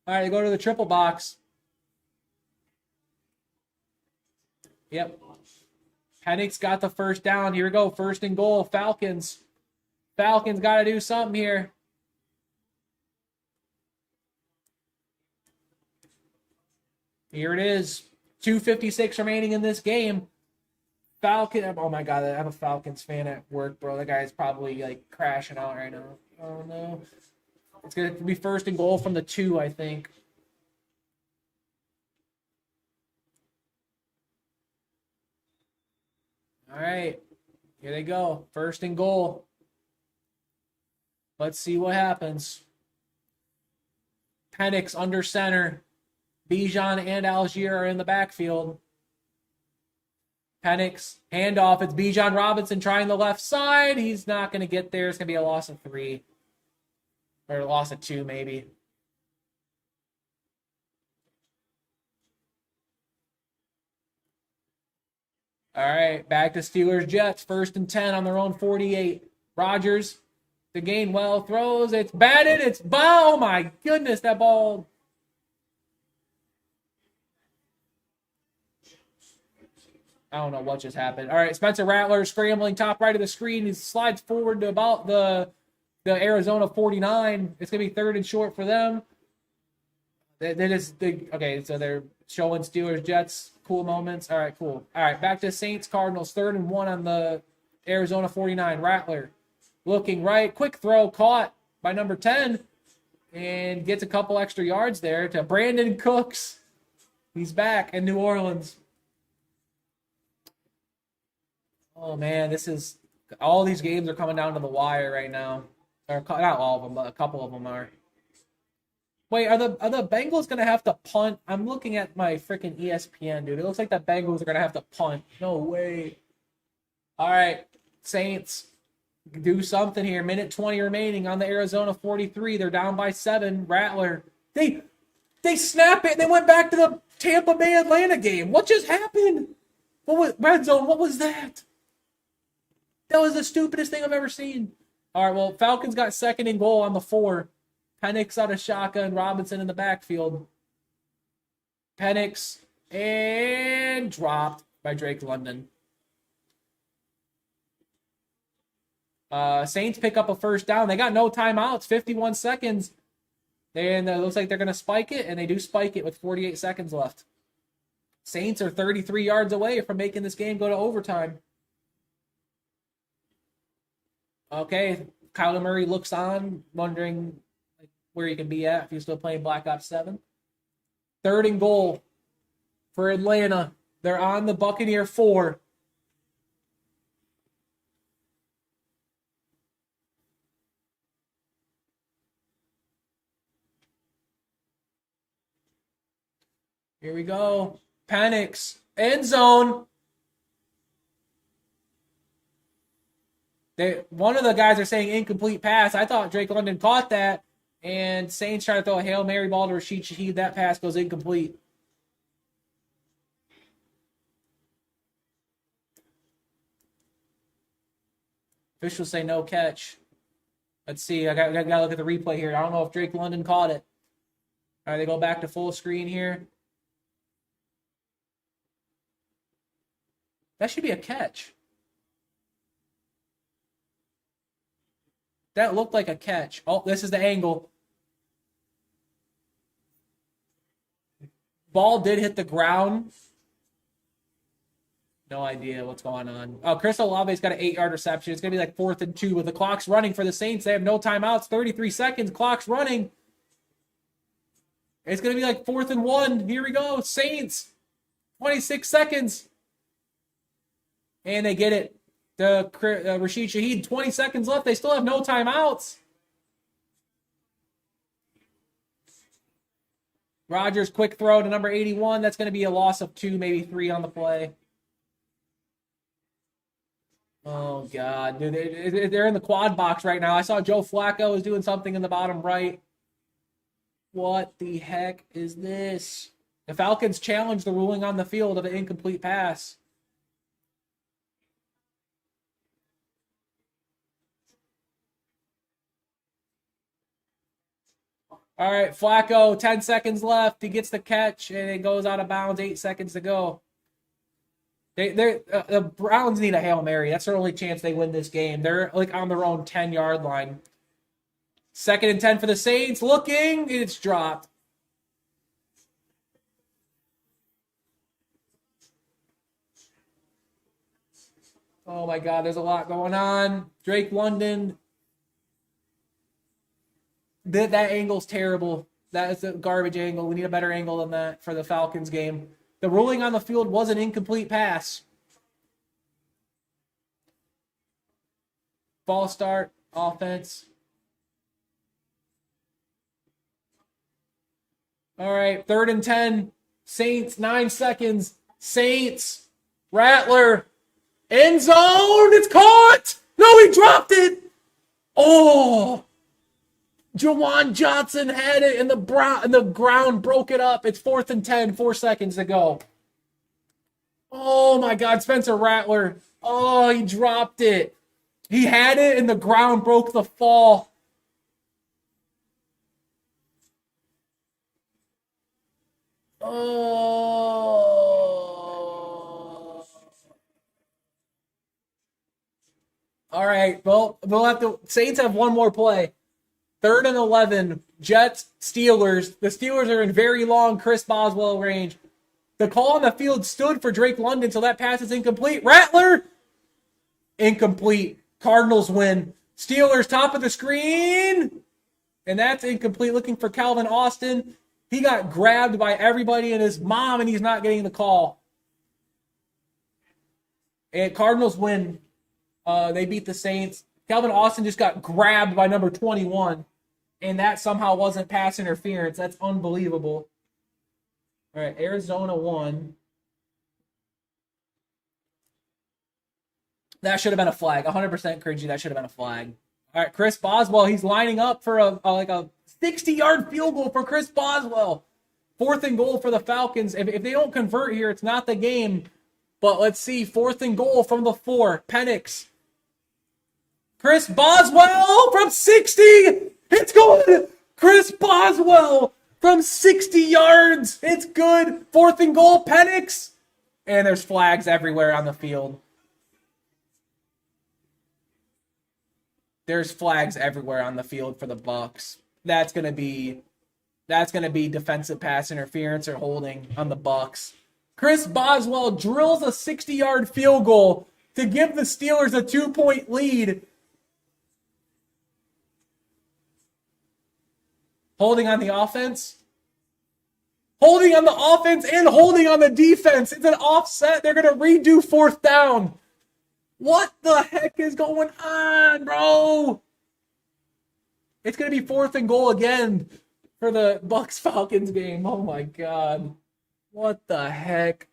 [SPEAKER 2] All right, go to the triple box. Yep. Penix got the 1st down. Here we go. 1st and goal. Falcons. Falcons got to do something here. Here it is. 2:56 remaining in this game. Falcon. Oh my God, I'm a Falcons fan at work, bro. That guy's probably like crashing out right now. Oh no. It's gonna be first and goal from the 2, I think. All right, here they go. First and goal. Let's see what happens. Penix under center. Bijan and Algier are in the backfield. Penix, handoff. It's Bijan Robinson trying the left side. He's not going to get there. It's going to be a loss of 3. Or a loss of 2, maybe. All right, back to Steelers Jets. First and 10 on their own 48. Rodgers, the Gainwell throws. It's batted. It's oh my goodness, that ball. I don't know what just happened. All right, Spencer Rattler scrambling top right of the screen. He slides forward to about the Arizona 49. It's gonna be third and short for them. Okay, so they're showing Steelers Jets cool moments. All right, cool. All right, back to Saints Cardinals. Third and 1 on the Arizona 49. Rattler looking right, quick throw caught by number 10, and gets a couple extra yards there to Brandon Cooks. He's back in New Orleans. Oh man, all these games are coming down to the wire right now. Or not all of them, but a couple of them are. Wait, are the Bengals gonna have to punt? I'm looking at my freaking ESPN, dude. It looks like the Bengals are gonna have to punt. No way. All right, Saints, do something here. Minute 20 remaining on the Arizona 43. They're down by 7. Rattler, they snap it. And they went back to the Tampa Bay Atlanta game. What just happened? What was Redzone? What was that? That was the stupidest thing I've ever seen. All right, well, Falcons got second and goal on the 4. Penix out of shotgun, Robinson in the backfield. Penix and dropped by Drake London. Saints pick up a first down. They got no timeouts, 51 seconds. And it looks like they're going to spike it, and they do spike it with 48 seconds left. Saints are 33 yards away from making this game go to overtime. Okay, Kyler Murray looks on, wondering where he can be at if he's still playing Black Ops 7. Third and goal for Atlanta. They're on the Buccaneer 4. Here we go. Penix, end zone. One of the guys are saying incomplete pass. I thought Drake London caught that. And Saints try to throw a Hail Mary ball to Rashid Shaheed. That pass goes incomplete. Officials say no catch. Let's see. I got to look at the replay here. I don't know if Drake London caught it. All right, they go back to full screen here. That should be a catch. That looked like a catch. Oh, this is the angle. Ball did hit the ground. No idea what's going on. Oh, Chris Olave's got an 8-yard reception. It's going to be like 4th and 2 with the clock's running for the Saints. They have no timeouts. 33 seconds. Clock's running. It's going to be like 4th and 1. Here we go. Saints. 26 seconds. And they get it. Rashid Shaheed, 20 seconds left. They still have no timeouts. Rodgers, quick throw to number 81. That's going to be a loss of 2, maybe 3 on the play. Oh, God. Dude, they're in the quad box right now. I saw Joe Flacco is doing something in the bottom right. What the heck is this? The Falcons challenged the ruling on the field of an incomplete pass. All right, Flacco, 10 seconds left. He gets the catch, and it goes out of bounds. 8 seconds to go. The Browns need a Hail Mary. That's their only chance they win this game. They're like on their own 10-yard line. 2nd and 10 for the Saints. Looking, it's dropped. Oh my God, there's a lot going on. Drake London. That angle's terrible. That is a garbage angle. We need a better angle than that for the Falcons game. The ruling on the field was an incomplete pass. False start, offense. All right, 3rd and 10. Saints, 9 seconds. Saints, Rattler, end zone. It's caught. No, he dropped it. Oh, Jawan Johnson had it in the ground, broke it up. It's 4th and 10, 4 seconds to go. Oh my God, Spencer Rattler. Oh, he dropped it. He had it and the ground broke the fall. Oh. All right. Well, we'll have to. Saints have one more play. 3rd and 11. Jets, Steelers. The Steelers are in very long Chris Boswell range. The call on the field stood for Drake London, so that pass is incomplete. Rattler, incomplete. Cardinals win. Steelers, top of the screen. And that's incomplete. Looking for Calvin Austin. He got grabbed by everybody and his mom, and he's not getting the call. And Cardinals win. They beat the Saints. Calvin Austin just got grabbed by number 21, and that somehow wasn't pass interference. That's unbelievable. All right, Arizona won. That should have been a flag. 100% cringy. That should have been a flag. All right, Chris Boswell. He's lining up for a 60-yard field goal for Chris Boswell. 4th and goal for the Falcons. If they don't convert here, it's not the game. But let's see. 4th and goal from the 4. Penix. Chris Boswell from 60. It's good. Chris Boswell from 60 yards. It's good. 4th and goal. Penix. And there's flags everywhere on the field. There's flags everywhere on the field for the Bucs. That's gonna be defensive pass interference or holding on the Bucs. Chris Boswell drills a 60-yard field goal to give the Steelers a 2-point lead. Holding on the offense. Holding on the offense and holding on the defense. It's an offset. They're gonna redo 4th down. What the heck is going on, bro? It's going to be 4th and goal again for the Bucs-Falcons game. Oh, my God. What the heck?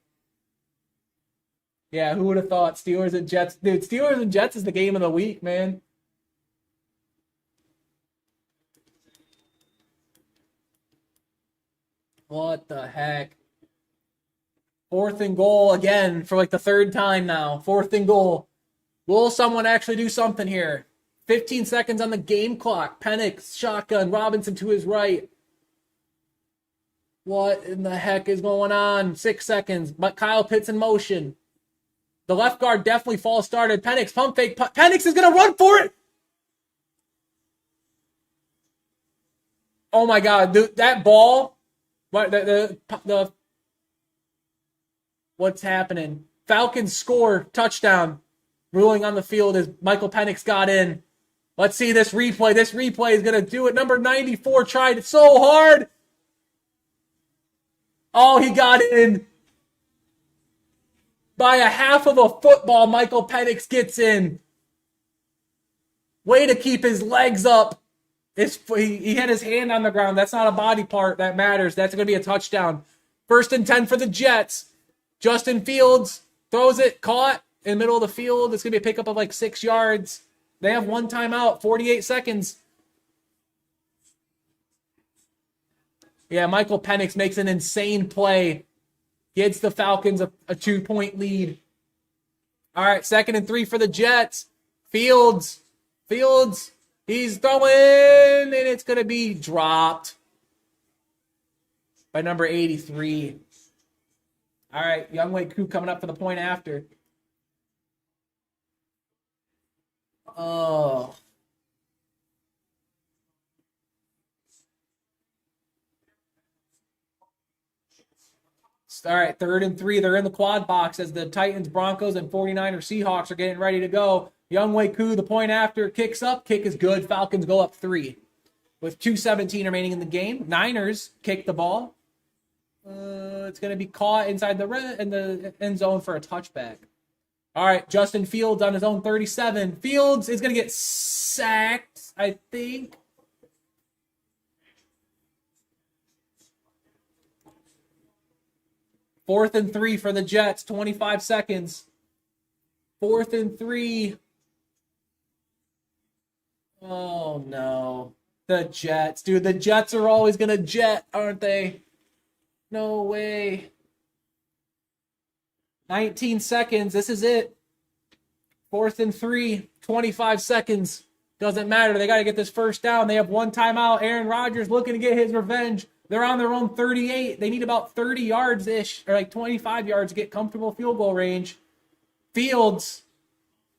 [SPEAKER 2] Yeah, who would have thought Steelers and Jets? Dude, Steelers and Jets is the game of the week, man. What the heck? 4th and goal again for like the 3rd time now. 4th and goal. Will someone actually do something here? 15 seconds on the game clock. Penix, shotgun, Robinson to his right. What in the heck is going on? 6 seconds. But Kyle Pitts in motion. The left guard definitely false started. Penix, pump fake. Penix is going to run for it. Oh my God. Dude, that ball. What the what's happening? Falcons score. Touchdown. Ruling on the field as Michael Penix got in. Let's see this replay. This replay is going to do it. Number 94 tried it so hard. Oh, he got in. By a half of a football, Michael Penix gets in. Way to keep his legs up. He had his hand on the ground. That's not a body part that matters. That's going to be a touchdown. 1st and 10 for the Jets. Justin Fields throws it, caught in the middle of the field. It's going to be a pickup of like 6 yards. They have one timeout, 48 seconds. Yeah, Michael Penix makes an insane play. Gives the Falcons a 2-point lead. All right, 2nd and 3 for the Jets. Fields. He's throwing, and it's going to be dropped by number 83. All right, Young Wei Koo coming up for the point after. Oh. All right, 3rd and 3. They're in the quad box as the Titans, Broncos, and 49ers Seahawks are getting ready to go. Younghoe Koo, the point after, kicks up. Kick is good. Falcons go up 3 with 2:17 remaining in the game. Niners kick the ball. It's going to be caught inside the end zone for a touchback. All right, Justin Fields on his own 37. Fields is going to get sacked, I think. Fourth and 3 for the Jets, 25 seconds. 4th and 3. Oh, no. The Jets. Dude, the Jets are always going to jet, aren't they? No way. 19 seconds. This is it. 4th and 3. 25 seconds. Doesn't matter. They got to get this first down. They have one timeout. Aaron Rodgers looking to get his revenge. They're on their own 38. They need about 30 yards-ish, or like 25 yards to get comfortable field goal range. Fields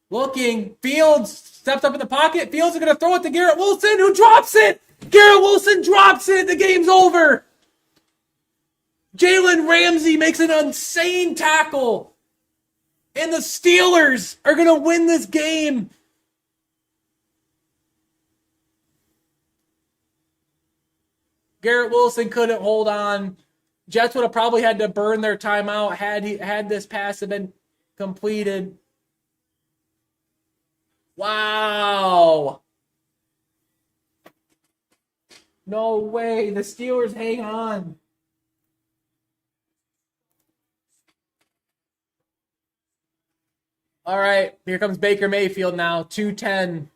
[SPEAKER 2] looking. Fields steps up in the pocket. Fields is going to throw it to Garrett Wilson, who drops it. Garrett Wilson drops it. The game's over. Jalen Ramsey makes an insane tackle. And the Steelers are going to win this game. Garrett Wilson couldn't hold on. Jets would have probably had to burn their timeout had this pass have been completed. Wow. No way. The Steelers hang on. All right. Here comes Baker Mayfield now. 2-10.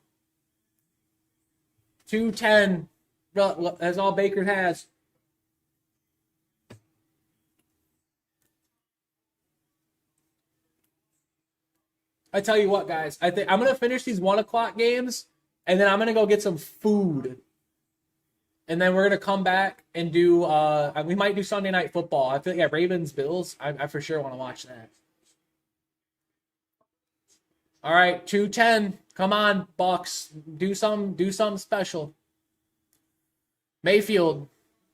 [SPEAKER 2] 2-10. That's all Baker has. I tell you what, guys. I think I'm gonna finish these 1 o'clock games, and then I'm gonna go get some food, and then we're gonna come back and do. We might do Sunday Night Football. I feel like Ravens Bills. I for sure want to watch that. All right, 2-10. Come on, Bucks. Do something special. Mayfield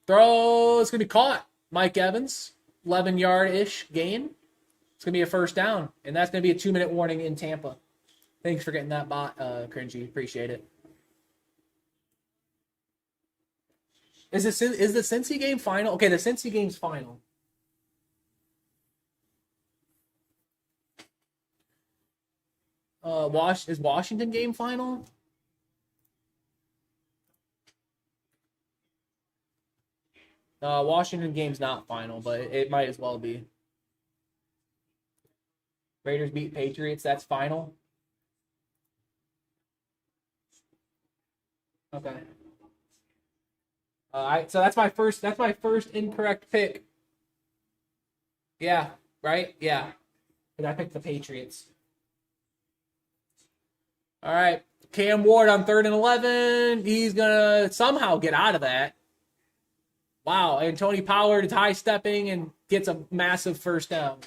[SPEAKER 2] throw. It's going to be caught. Mike Evans, 11-yard-ish gain. It's going to be a first down, and that's going to be a 2-minute warning in Tampa. Thanks for getting that bot, Cringy. Appreciate it. Is the Cincy game final? Okay, the Cincy game's final. Is Washington game final? Washington game's not final, but it might as well be. Raiders beat Patriots. That's final. Okay. So that's my first incorrect pick. Yeah. Right. Yeah. But I picked the Patriots. All right. Cam Ward on 3rd and 11. He's gonna somehow get out of that. Wow, and Tony Pollard is high-stepping and gets a massive first down.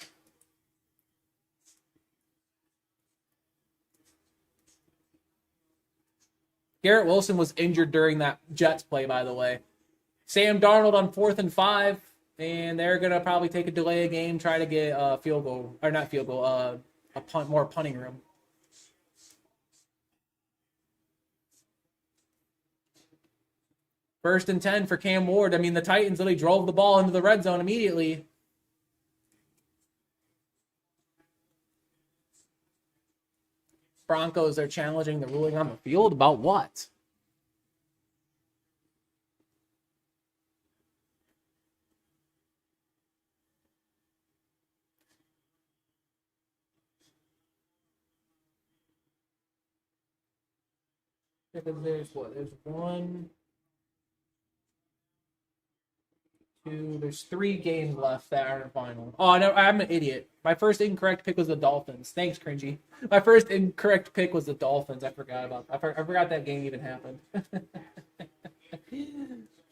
[SPEAKER 2] Garrett Wilson was injured during that Jets play, by the way. Sam Darnold on 4th and 5, and they're going to probably take a delay of game, try to get a field goal, or not field goal, a punt, more punting room. First and 10 for Cam Ward. I mean, the Titans literally drove the ball into the red zone immediately. Broncos are challenging the ruling on the field about what? Because there's 1, 2, there's 3 games left that aren't final. Oh, no, I'm an idiot. My first incorrect pick was the Dolphins. Thanks, Cringy. My first incorrect pick was the Dolphins. I forgot about that. I forgot that game even happened.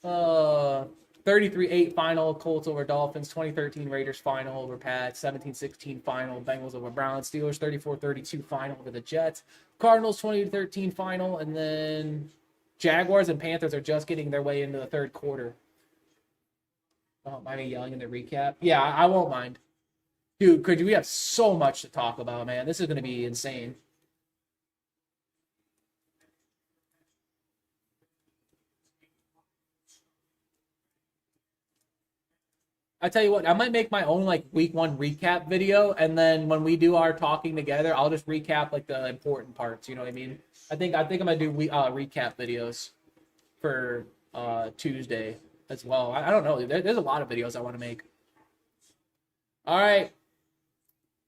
[SPEAKER 2] 33-8 final, Colts over Dolphins. 2013 Raiders final over Pats. 17-16 final, Bengals over Browns. Steelers 34-32 final over the Jets. Cardinals 20-13 final, and then Jaguars and Panthers are just getting their way into the third quarter. Don't mind me yelling in the recap. Yeah, I won't mind. Dude, we have so much to talk about, man. This is going to be insane. I tell you what, I might make my own like week 1 recap video, and then when we do our talking together, I'll just recap like the important parts. You know what I mean? I think I'm gonna do recap videos for Tuesday as well. I don't know. There's a lot of videos I want to make. All right,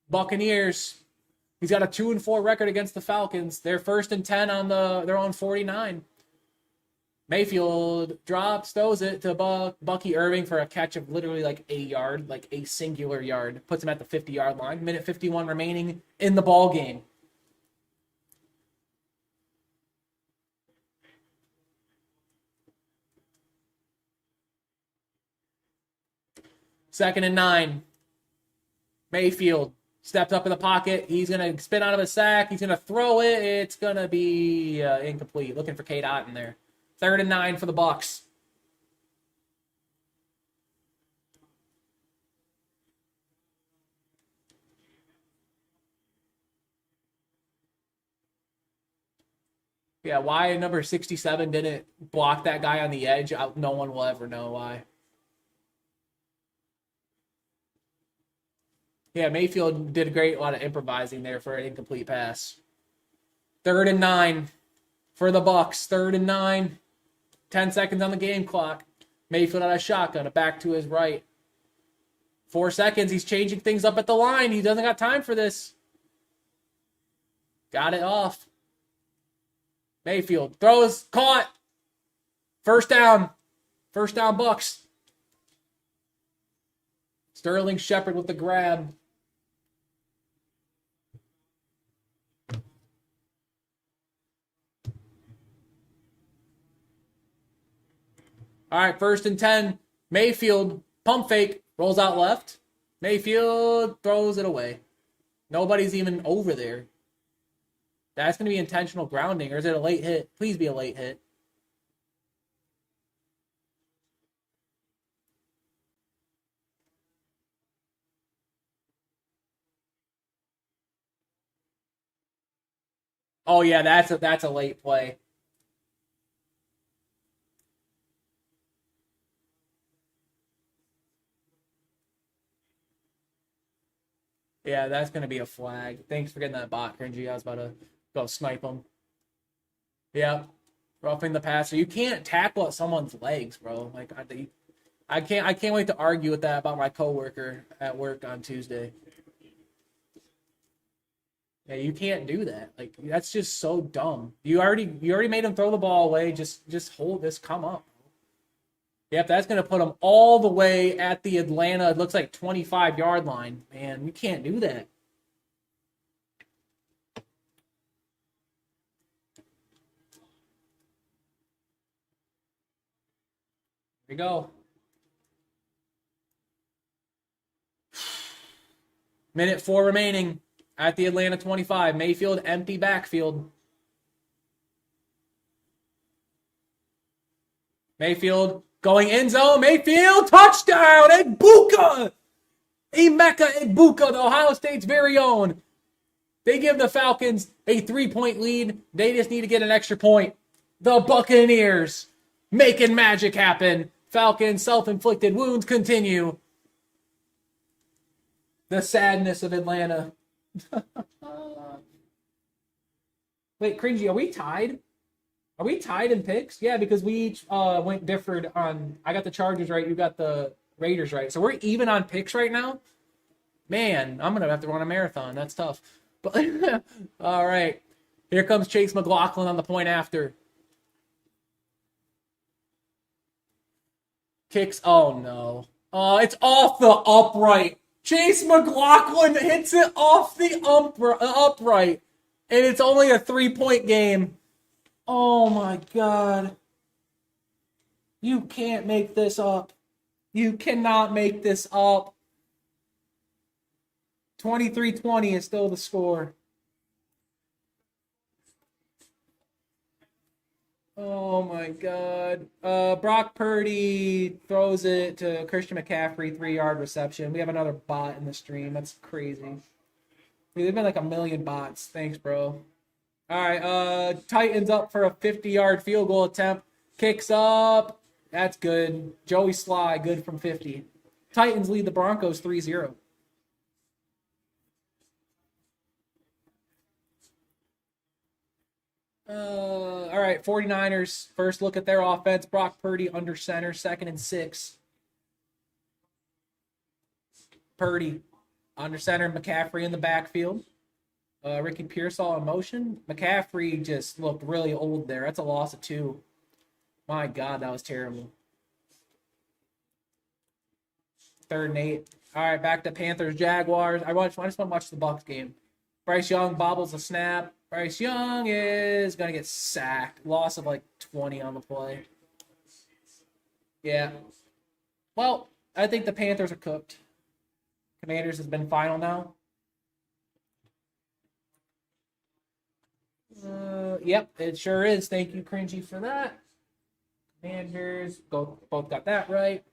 [SPEAKER 2] Buccaneers. He's got a 2-4 record against the Falcons. They're 1st and 10 on their own 49. Mayfield throws it to Bucky Irving for a catch of literally like a yard, like a singular yard. Puts him at the 50-yard line. Minute 51 remaining in the ball game. Second and 9. Mayfield steps up in the pocket. He's going to spin out of a sack. He's going to throw it. It's going to be incomplete. Looking for K-Dot in there. 3rd and 9 for the Bucs. Yeah, why number 67 didn't block that guy on the edge, no one will ever know why. Yeah, Mayfield did a lot of improvising there for an incomplete pass. 3rd and 9 for the Bucs. 3rd and 9. 10 seconds on the game clock. Mayfield out of shotgun, a back to his right. 4 seconds. He's changing things up at the line. He doesn't got time for this. Got it off. Mayfield throws, caught. 1st down. 1st down, Bucs. Sterling Shepard with the grab. All right, 1st and 10. Mayfield, pump fake, rolls out left. Mayfield throws it away. Nobody's even over there. That's going to be intentional grounding, or is it a late hit? Please be a late hit. Oh, yeah, that's a late play. Yeah, that's going to be a flag. Thanks for getting that bot, Cringy. I was about to go snipe him. Yep. Roughing the passer. You can't tackle at someone's legs, bro. Like I can't wait to argue with that about my coworker at work on Tuesday. Yeah, you can't do that. Like that's just so dumb. You already made him throw the ball away. Just hold this. Come up. Yep, that's going to put him all the way at the Atlanta, it looks like 25-yard line. Man, you can't do that. Here we go. Minute 4 remaining at the Atlanta 25. Mayfield, empty backfield. Mayfield going end zone. Mayfield, touchdown. Egbuka. Emeka Egbuka, the Ohio State's very own. They give the Falcons a 3-point lead. They just need to get an extra point. The Buccaneers making magic happen. Falcons' self-inflicted wounds continue. The sadness of Atlanta. Wait, Cringy, are we tied? Are we tied in picks? Yeah, because we each went differed on. I got the Chargers right. You got the Raiders right. So we're even on picks right now. Man, I'm gonna have to run a marathon. That's tough. But all right, here comes Chase McLaughlin on the point after. Kicks. Oh no. Oh, it's off the upright. Chase McLaughlin hits it off the upright, and it's only a 3-point game. Oh my God. You can't make this up. You cannot make this up. 23-20 is still the score. Oh my God. Brock Purdy throws it to Christian McCaffrey, 3-yard reception. We have another bot in the stream. That's crazy. Dude, there's been like a million bots. Thanks, bro. All right. Titans up for a 50-yard field goal attempt. Kicks up. That's good. Joey Sly, good from 50. Titans lead the Broncos 3-0. All right, 49ers. First look at their offense. Brock Purdy under center, 2nd and 6. Purdy under center, McCaffrey in the backfield. Ricky Pearsall in motion. McCaffrey just looked really old there. That's a loss of 2. My God, that was terrible. 3rd and 8. All right, back to Panthers, Jaguars. I just want to watch the Bucs game. Bryce Young bobbles a snap. Bryce Young is going to get sacked. Loss of like 20 on the play. Yeah. Well, I think the Panthers are cooked. Commanders has been final now. Yep, it sure is. Thank you, Cringy, for that. Commanders both got that right.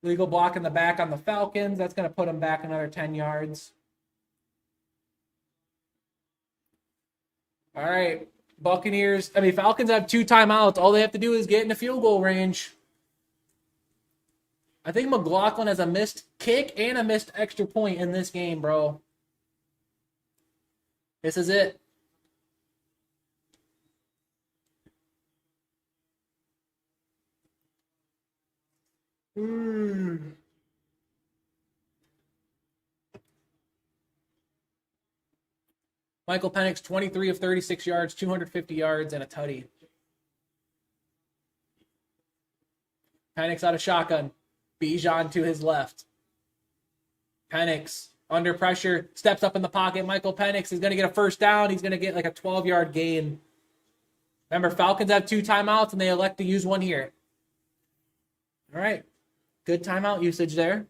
[SPEAKER 2] Legal block in the back on the Falcons. That's going to put them back another 10 yards. All right. Falcons have 2 timeouts. All they have to do is get in the field goal range. I think McLaughlin has a missed kick and a missed extra point in this game, bro. This is it. Michael Penix, 23 of 36 yards, 250 yards, and a tutty. Penix out of shotgun. Bijan to his left. Penix under pressure, steps up in the pocket. Michael Penix is going to get a first down. He's going to get like a 12-yard gain. Remember, Falcons have 2 timeouts, and they elect to use one here. All right. Good timeout usage there.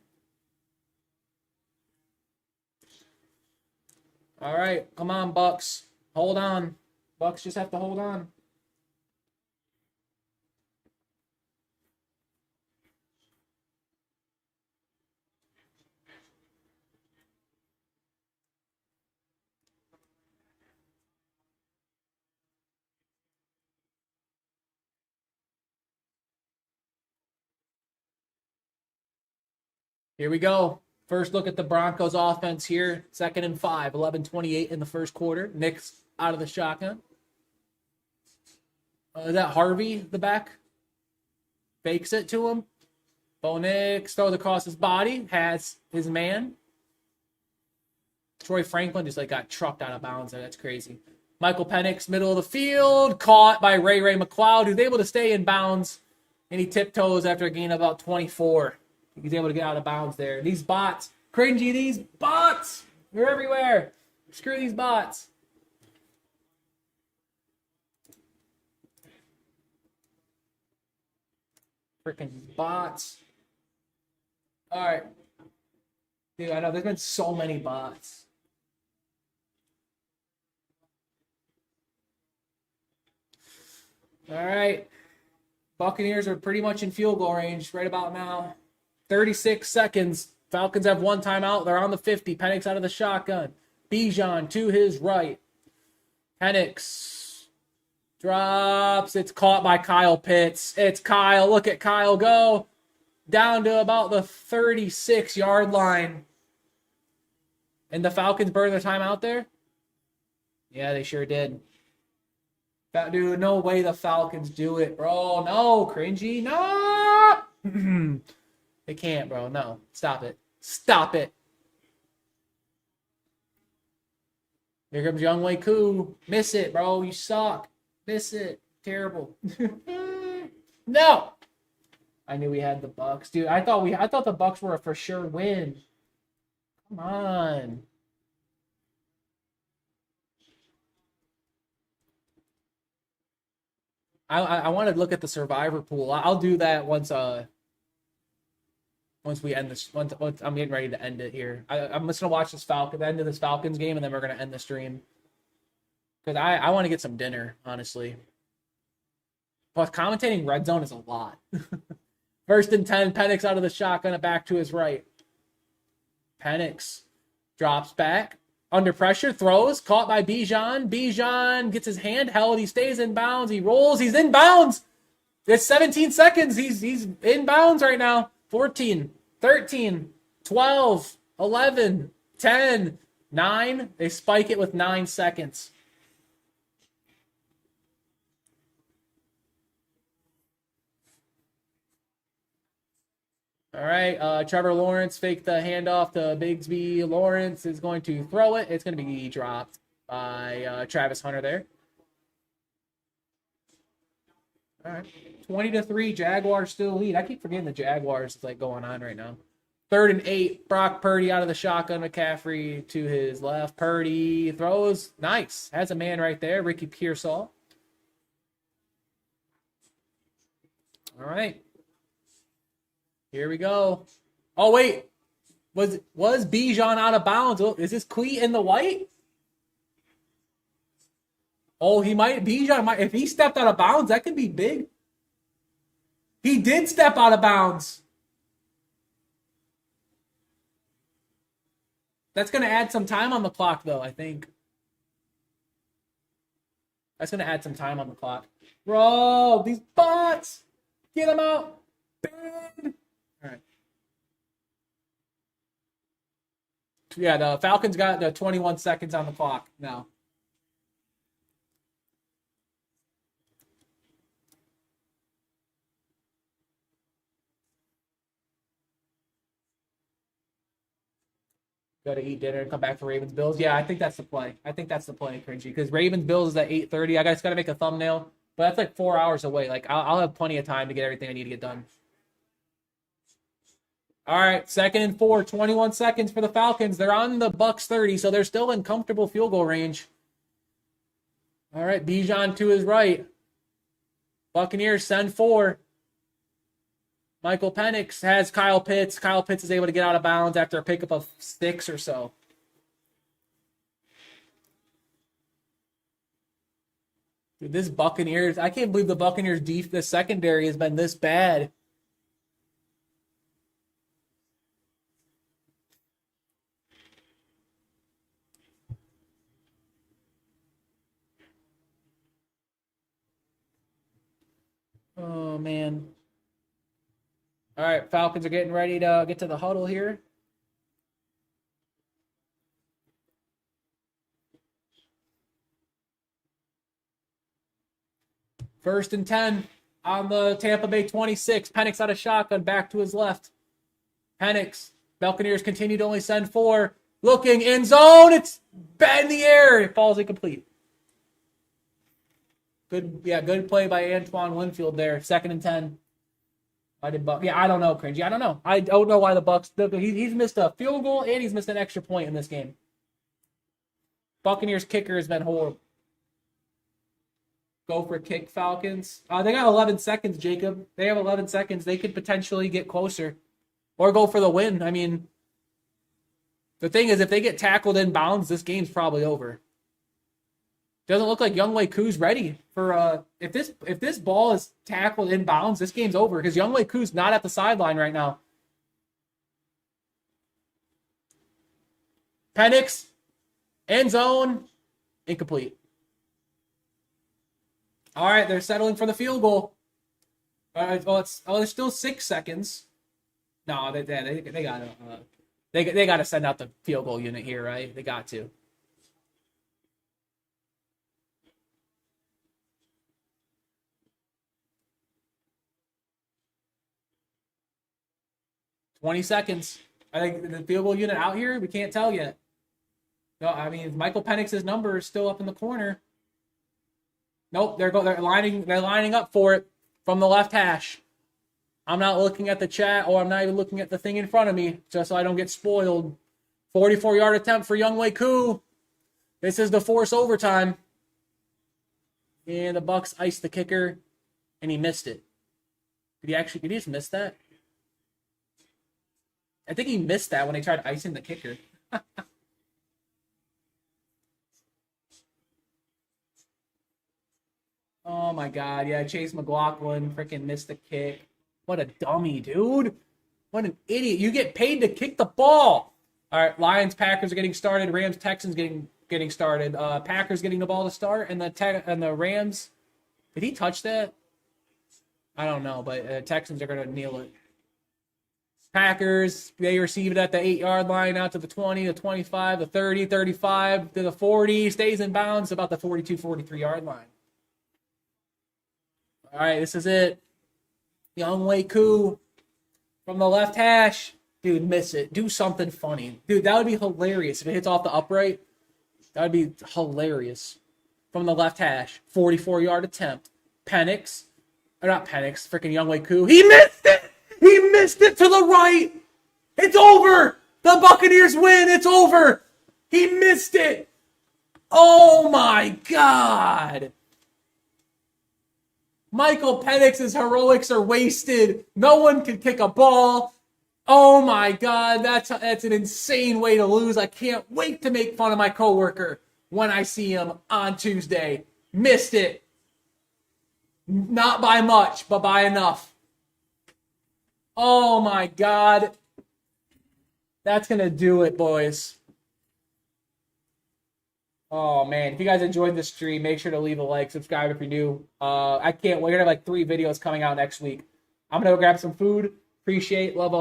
[SPEAKER 2] All right. Come on, Bucks. Hold on. Bucks just have to hold on. Here we go. First look at the Broncos offense here. 2nd and 5, 11:28 in the first quarter. Nick's out of the shotgun. Is that Harvey, the back? Fakes it to him. Bo Nix throws across his body. Has his man. Troy Franklin just got trucked out of bounds there. That's crazy. Michael Penix, middle of the field. Caught by Ray McLeod, who's able to stay in bounds. And he tiptoes after a gain of about 24. He's able to get out of bounds there. These bots. Cringy, these bots. They're everywhere. Screw these bots. Freaking bots. All right. Dude, I know there's been so many bots. All right. Buccaneers are pretty much in field goal range right about now. 36 seconds. Falcons have 1 timeout. They're on the 50. Penix out of the shotgun. Bijan to his right. Penix drops. It's caught by Kyle Pitts. It's Kyle. Look at Kyle go. Down to about the 36-yard line. And the Falcons burned their timeout there? Yeah, they sure did. Dude, no way the Falcons do it, bro. No, Cringy. No! They can't, bro. No. Stop it. Stop it. Here comes Young Wei Koo. Miss it, bro. You suck. Miss it. Terrible. No. I knew we had the Bucks. Dude, I thought the Bucks were a for sure win. Come on. I want to look at the survivor pool. I'll do that once we end this. Once I'm getting ready to end it here. I'm just gonna watch the end of this Falcons game, and then we're gonna end the stream. Because I want to get some dinner, honestly. Plus, commentating Red Zone is a lot. First and 10, Penix out of the shotgun, back to his right. Penix drops back. Under pressure, throws, caught by Bijan. Bijan gets his hand held. He stays in bounds. He rolls. He's in bounds. It's 17 seconds. He's in bounds right now. 14, 13, 12, 11, 10, 9. They spike it with 9 seconds. All right, Trevor Lawrence faked the handoff to Bigsby. Lawrence is going to throw it. It's going to be dropped by Travis Hunter there. All right, 20-3, Jaguars still lead. I keep forgetting the Jaguars is like going on right now. 3rd and 8, Brock Purdy out of the shotgun. McCaffrey to his left. Purdy throws. Nice. Has a man right there. Ricky Pearsall. All right. Here we go. Oh, wait. Was Bijan out of bounds? Oh, is this Cleat in the white? Oh, he might. Bijan might. If he stepped out of bounds, that could be big. He did step out of bounds. That's going to add some time on the clock, though, I think. That's going to add some time on the clock. Bro, these bots. Get them out. Bang. All right. Yeah, the Falcons got the 21 seconds on the clock now. Go to eat dinner and come back for Ravens Bills. Yeah, I think that's the play. Cringy, because Ravens Bills is at 8:30. I just got to make a thumbnail, but that's like 4 hours away. Like I'll have plenty of time to get everything I need to get done. All right, 2nd and 4, 21 seconds for the Falcons. They're on the Bucks 30, so they're still in comfortable field goal range. All right, Bijan to his right. Buccaneers send 4. Michael Penix has Kyle Pitts. Kyle Pitts is able to get out of bounds after a pickup of 6 or so. Dude, this Buccaneers, I can't believe the Buccaneers' the secondary has been this bad. Oh, man. All right, Falcons are getting ready to get to the huddle here. First and 10 on the Tampa Bay 26. Penix out of shotgun, back to his left. Penix. Buccaneers continue to only send 4. Looking in zone. It's bad in the air. It falls incomplete. Good play by Antoine Winfield there. 2nd and 10. I don't know, Cringy. I don't know. I don't know why the Bucks. He's missed a field goal and he's missed an extra point in this game. Buccaneers kicker has been horrible. Go for kick, Falcons. They got 11 seconds, Jacob. They have 11 seconds. They could potentially get closer or go for the win. I mean, the thing is, if they get tackled in bounds, this game's probably over. Doesn't look like Younghoe Koo's ready for if this ball is tackled in bounds, this game's over because Younghoe Koo's not at the sideline right now. Penix, end zone, incomplete. All right, they're settling for the field goal. All right, there's still 6 seconds. No, they got to send out the field goal unit here, right? They got to. $20 seconds. I think the field goal unit out here, we can't tell yet. No, I mean Michael Penix's number is still up in the corner. Nope, they're lining up for it from the left hash. I'm not looking at the chat, or I'm not even looking at the thing in front of me, just so I don't get spoiled. 44-yard attempt for Younghoe Koo. This is the force overtime. And the Bucks iced the kicker, and he missed it. Did he just miss that? I think he missed that when they tried icing the kicker. Oh my God, yeah, Chase McLaughlin freaking missed the kick. What a dummy, dude. What an idiot. You get paid to kick the ball. All right, Lions, Packers are getting started. Rams, Texans getting started. Packers getting the ball to start, and the Rams. Did he touch that? I don't know, but Texans are going to kneel it. Packers, they receive it at the 8-yard line, out to the 20, the 25, the 30, 35, to the 40, stays in bounds about the 42, 43-yard line. All right, this is it. Young Wei Koo from the left hash. Dude, miss it. Do something funny. Dude, that would be hilarious if it hits off the upright. That would be hilarious. From the left hash, 44-yard attempt. Penix, or not Penix, freaking Young Wei Koo. He missed it! He missed it to the right! It's over! The Buccaneers win! It's over! He missed it! Oh my God! Michael Penix's heroics are wasted. No one can kick a ball. Oh my God, that's an insane way to lose. I can't wait to make fun of my coworker when I see him on Tuesday. Missed it. Not by much, but by enough. Oh my God. That's going to do it, boys. Oh man, if you guys enjoyed this stream, make sure to leave a like, subscribe if you're new. I can't wait. We're going to have like 3 videos coming out next week. I'm going to go grab some food. Appreciate, love all.